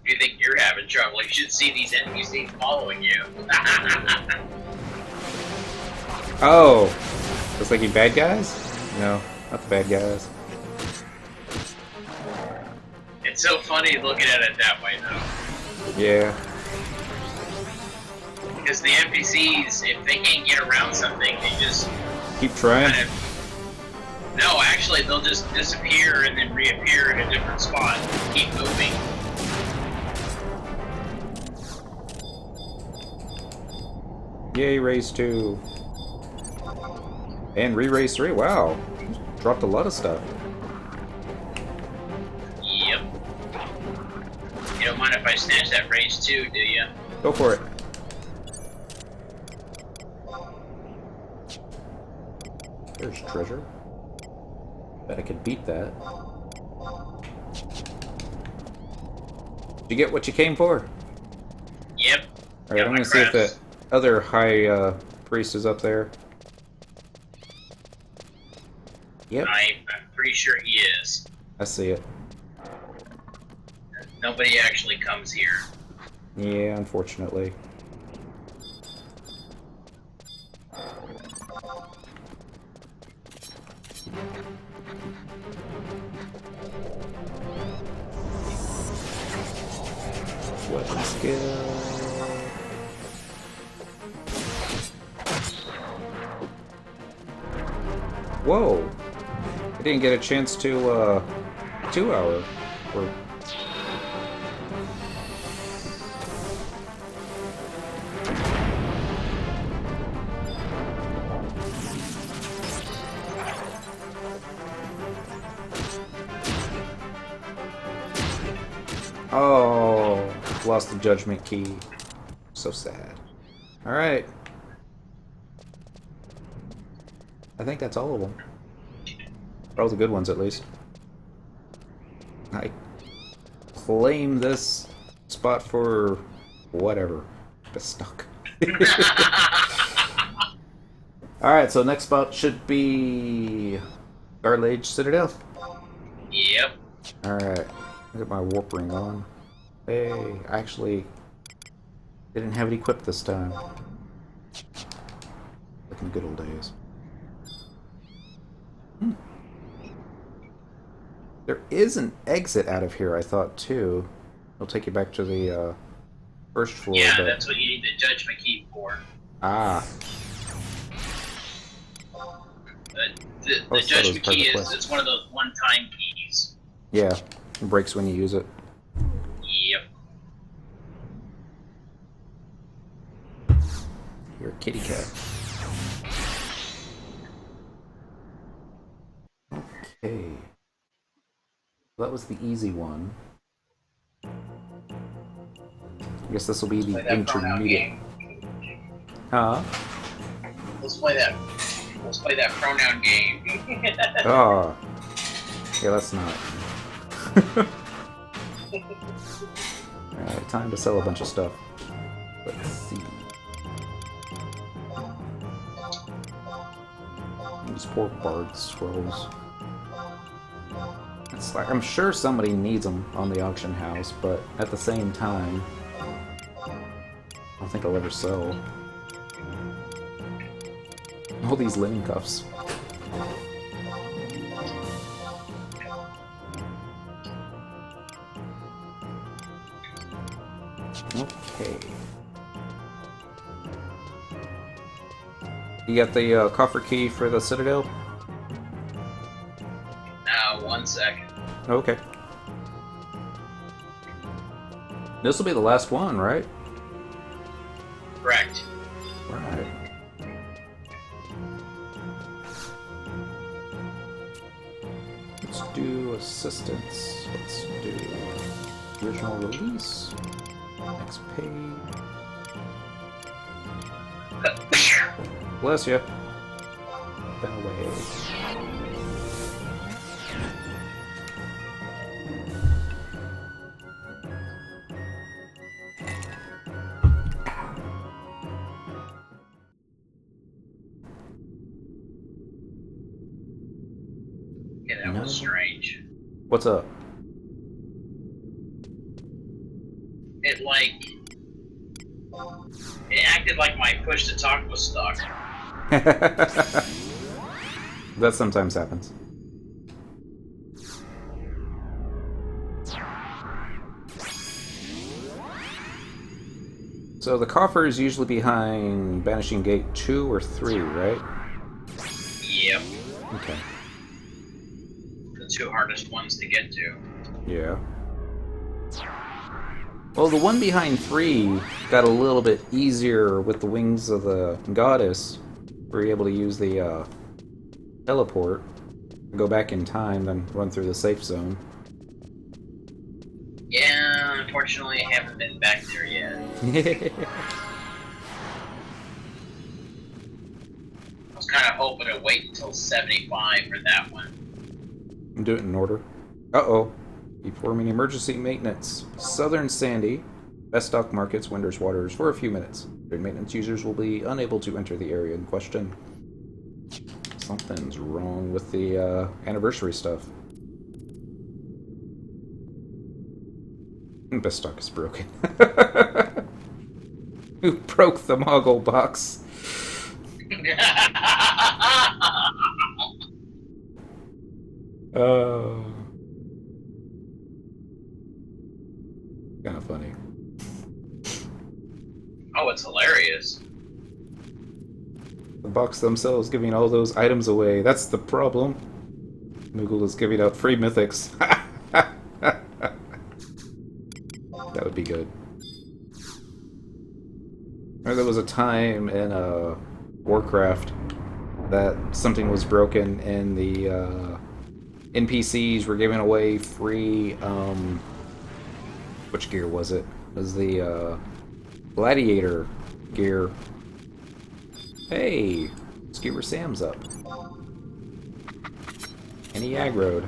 You think you're having trouble? You should see these NPCs following you. Oh! Looks like you bad guys? No, not the bad guys. It's so funny looking at it that way, though. Yeah. Because the NPCs, if they can't get around something, they just Keep trying. kind of No, actually, they'll just disappear and then reappear in a different spot. Keep moving. Yay, race 2. And re-race 3. Wow. Dropped a lot of stuff. Yep. You don't mind if I snatch that race 2, do you? Go for it. There's treasure. Bet I could beat that. Did you get what you came for? Yep. Alright, I'm gonna see if that other high priest is up there. Yep. I'm pretty sure he is. I see it. Nobody actually comes here. Yeah, unfortunately. Weapon skill. Whoa! I didn't get a chance to 2-hour. Or oh, lost the judgment key. So sad. Alright. I think that's all of them. All the good ones, at least. I claim this spot for whatever. It's stuck. Alright, so next spot should be Garlage Citadel. Yep. Alright. Get my warp ring on. Hey, I actually didn't have it equipped this time. Like in the good old days. There is an exit out of here, I thought, too. It'll take you back to the first floor. Yeah, but... that's what you need the judgment key for. Ah. The judgment key is it's one of those one-time keys. Yeah, it breaks when you use it. Yep. You're a kitty cat. Okay. That was the easy one. I guess this will be the intermediate. Huh? Let's play that. Let's play that pronoun game. Oh. Yeah, let's not. Alright, time to sell a bunch of stuff. Let's see. These poor bard scrolls. It's like, I'm sure somebody needs them on the auction house, but at the same time, I don't think I'll ever sell. All these linen cuffs. Okay. You got the coffer key for the Citadel? 1 second. Okay. This will be the last one, right? Correct. Right. Let's do assistance. Let's do original release. Next page. Bless you. Been away. Yeah, that was strange. What's up? It acted like my push to talk was stuck. That sometimes happens. So the coffer is usually behind Banishing Gate 2 or 3, right? Yep. Okay. two hardest ones to get to. Yeah. Well, the one behind 3 got a little bit easier with the wings of the goddess. We were able to use the teleport, go back in time, then run through the safe zone. Yeah, unfortunately, I haven't been back there yet. I was kind of hoping to wait until 75 for that one. Do it in order. Uh-oh. Performing emergency maintenance. Southern Sandy. Best stock markets, Winders Waters for a few minutes. During maintenance, users will be unable to enter the area in question. Something's wrong with the anniversary stuff. Best stock is broken. Who broke the Moggle box? Kind of funny. Oh, it's hilarious. The box themselves giving all those items away. That's the problem. Moogle is giving out free mythics. That would be good. There was a time in Warcraft that something was broken and the NPCs were giving away free, which gear was it? It was the gladiator gear. Hey! Let's get where Sam's up. And he aggroed.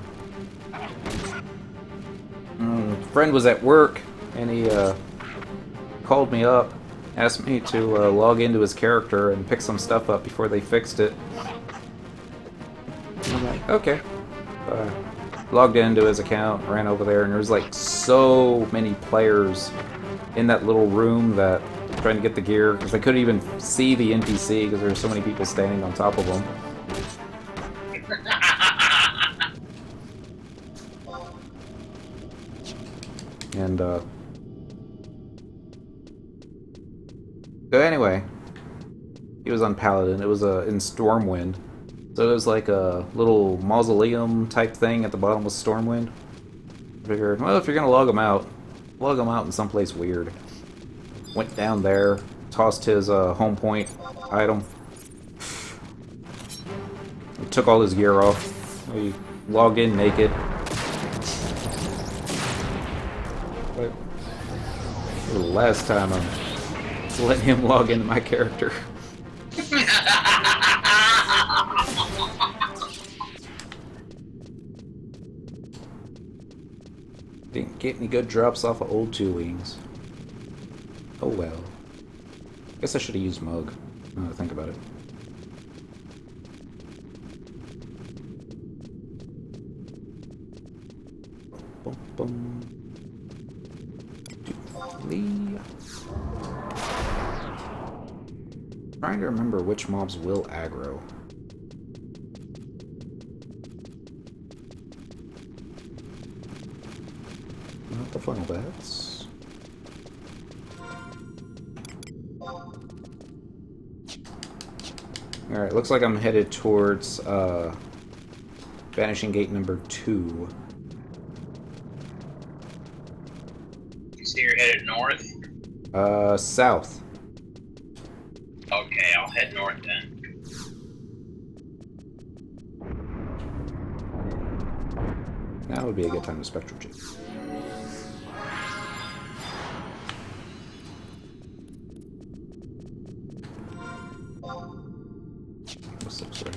Friend was at work and he called me up, asked me to log into his character and pick some stuff up before they fixed it. And I'm like, okay. Logged into his account, ran over there, and there was like so many players in that little room that trying to get the gear because they couldn't even see the NPC because there were so many people standing on top of them. And so anyway, he was on Paladin. It was in Stormwind. So it was like a little mausoleum type thing at the bottom with Stormwind. I figured, well, if you're gonna log him out in someplace weird. Went down there, tossed his home point item. Took all his gear off. He logged in naked. But the last time I'm letting him log into my character. Didn't get any good drops off of old two wings. Oh well. Guess I should have used Mug. Now that I think about it. Boom, boom. 2, 3. Trying to remember which mobs will aggro. Not the final bats. Alright, looks like I'm headed towards Vanishing Gate number 2. So you're headed north? South. Okay, I'll head north then. Now would be a good time to spectral check. What's up, sorry?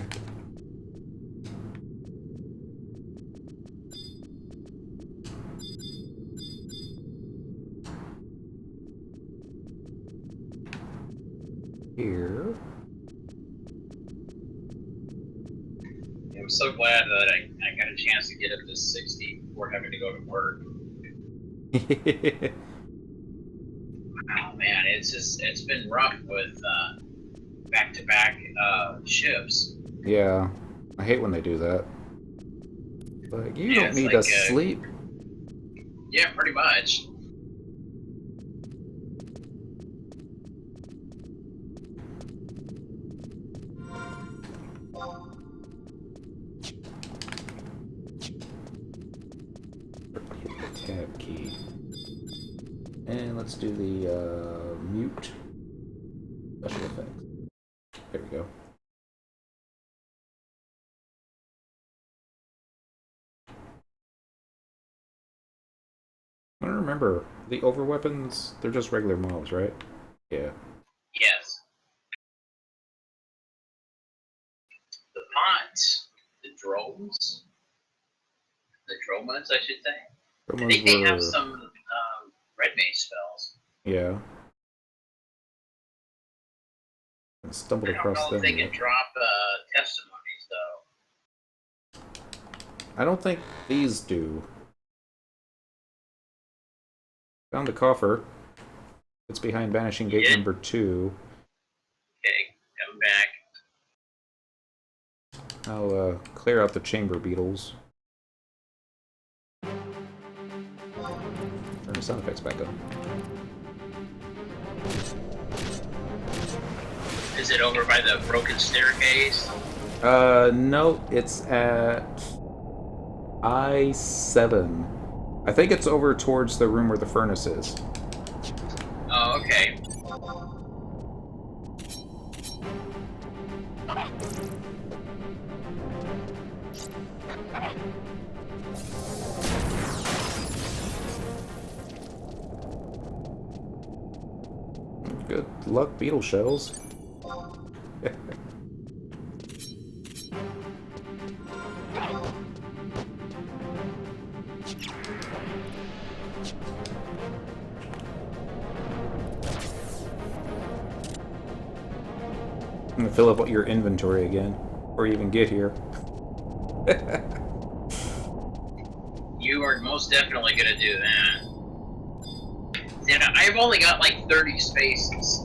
Here. I'm so glad that I got a chance to get up to 60 before having to go to work. Oh man, it's been rough with back-to-back shifts. Yeah, I hate when they do that. Like, you Yeah, don't it's need like, to sleep. Yeah, pretty much. And let's do the mute special effects. There we go. I don't remember. The overweapons, they're just regular mobs, right? Yeah. Yes. The pots, the drones, the dromas, I should say. I think they have some red mage spells. Yeah. I stumbled across them. I don't know if they can drop testimonies, though. I don't think these do. Found the coffer. It's behind Banishing Gate number 2. Okay, come back. I'll clear out the chamber beetles. Turn the sound effects back on. Is it over by the broken staircase? No, it's at I-7. I think it's over towards the room where the furnace is. Oh, okay. Good luck, beetle shells. I'm gonna fill up your inventory again, before you even get here. You are most definitely gonna do that. And I've only got like 30 spaces.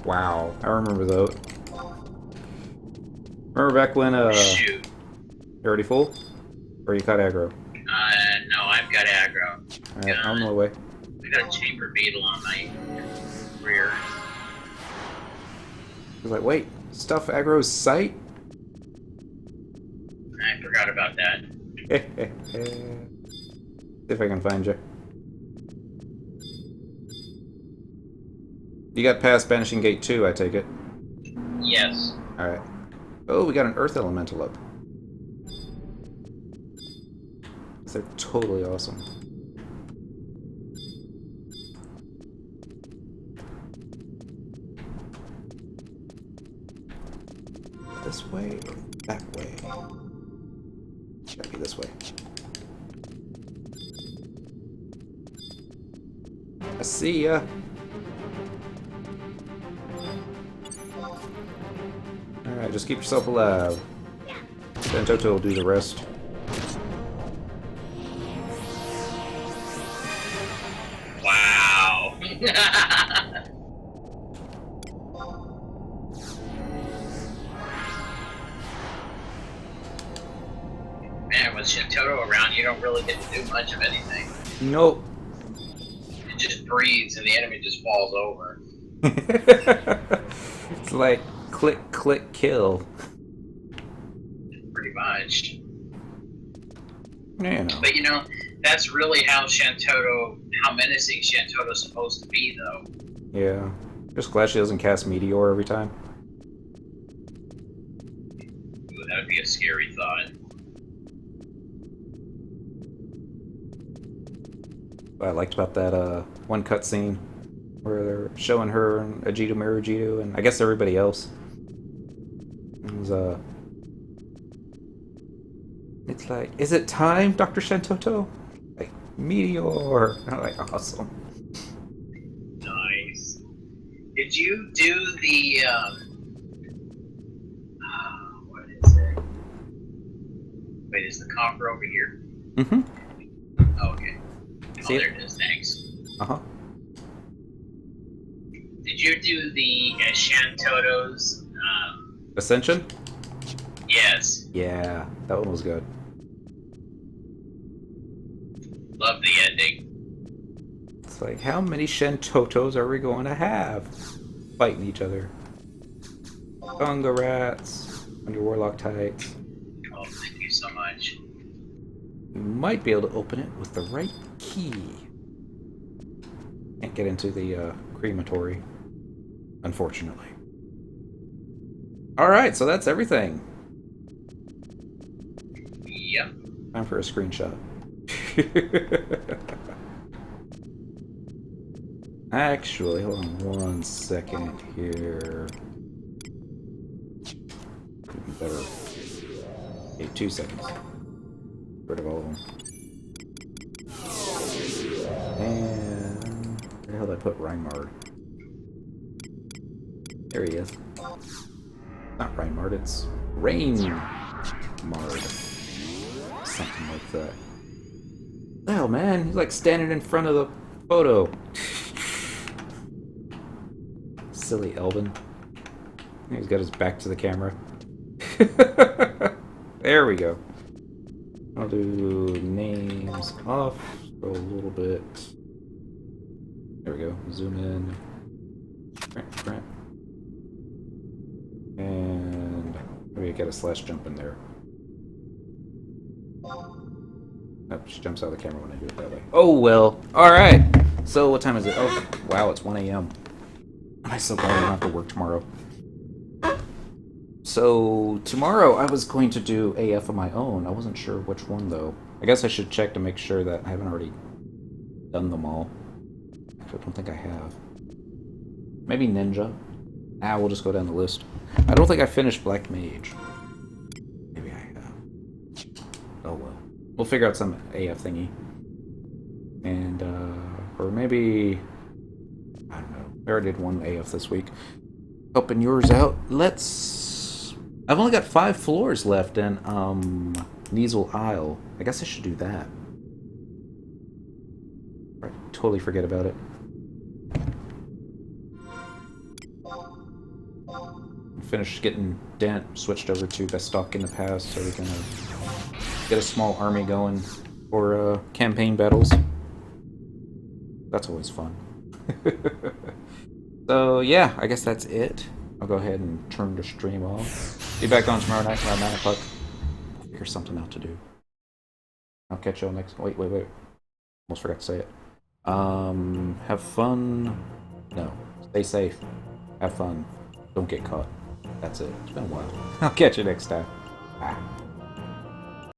Wow, I remember those. Remember back when, Shoot. You're already full? Or you caught aggro? No, I've got aggro. Alright, I'm on my way. I got a chamber beetle on my rear. I was like, wait, stuff aggro's sight? I forgot about that. See if I can find you. You got past Banishing Gate 2, I take it? Yes. Alright. Oh, we got an Earth Elemental up. They're totally awesome. This way or that way? Gotta be this way. I see ya. Alright, just keep yourself alive. Then Toto will do the rest. Wow. Man, with Shintoto around, you don't really get to do much of anything. Nope. It just breathes and the enemy just falls over. It's like click, click, kill. Pretty much. Yeah, you know. But you know, that's really how menacing Shantoto's supposed to be, though. Yeah. Just glad she doesn't cast Meteor every time. Ooh, that would be a scary thought. What I liked about that one cutscene where they're showing her and Ajitu Marujitu and I guess everybody else. It was it's like, is it time, Dr. Shantoto? Like, Meteor! I'm like, awesome. Nice. Did you do the, what is it? Wait, is the coffer over here? Mm-hmm. Oh, okay. See Oh, there it? it is, thanks. Uh-huh. Did you do the Shantoto's, Ascension? yes. Yeah, that one was good. Love the ending. It's like, how many Shantotos are we going to have fighting each other? Gunga rats on your warlock tights. Oh, thank you so much. You might be able to open it with the right key. Can't get into the crematory, unfortunately. Alright, so that's everything. Yep. Time for a screenshot. Actually, hold on 1 second here. Even better. Okay, 2 seconds. Get rid of all of them. And where the hell did I put Reinmard? There he is. Not Reinmard, it's Rainmard. Something like that. The hell, man? He's like standing in front of the photo. Silly Elvin. He's got his back to the camera. There we go. I'll do names off. Scroll a little bit. There we go. Zoom in. Cramp. And maybe get a slash jump in there. Nope, she jumps out of the camera when I do it that way. Oh well. Alright. So what time is it? Oh, wow, it's 1 a.m. I'm so glad I don't have to work tomorrow. So tomorrow I was going to do AF on my own. I wasn't sure which one though. I guess I should check to make sure that I haven't already done them all. Actually, I don't think I have. Maybe Ninja. Ah, we'll just go down the list. I don't think I finished Black Mage. Maybe I have. Oh well. We'll figure out some AF thingy. And, or maybe... I don't know. I already did one AF this week. Helping yours out. Let's... I've only got 5 floors left in, Neasel Isle. I guess I should do that. Right, totally forget about it. Finished getting Dent switched over to best stock in the past, so we can get a small army going for campaign battles. That's always fun. So yeah, I guess that's it. I'll go ahead and turn the stream off. Be back on tomorrow night around 9 o'clock. I'll figure something out to do. I'll catch y'all next. Wait. Almost forgot to say it. Have fun. No, stay safe. Have fun. Don't get caught. That's it. It's been a while. I'll catch you next time.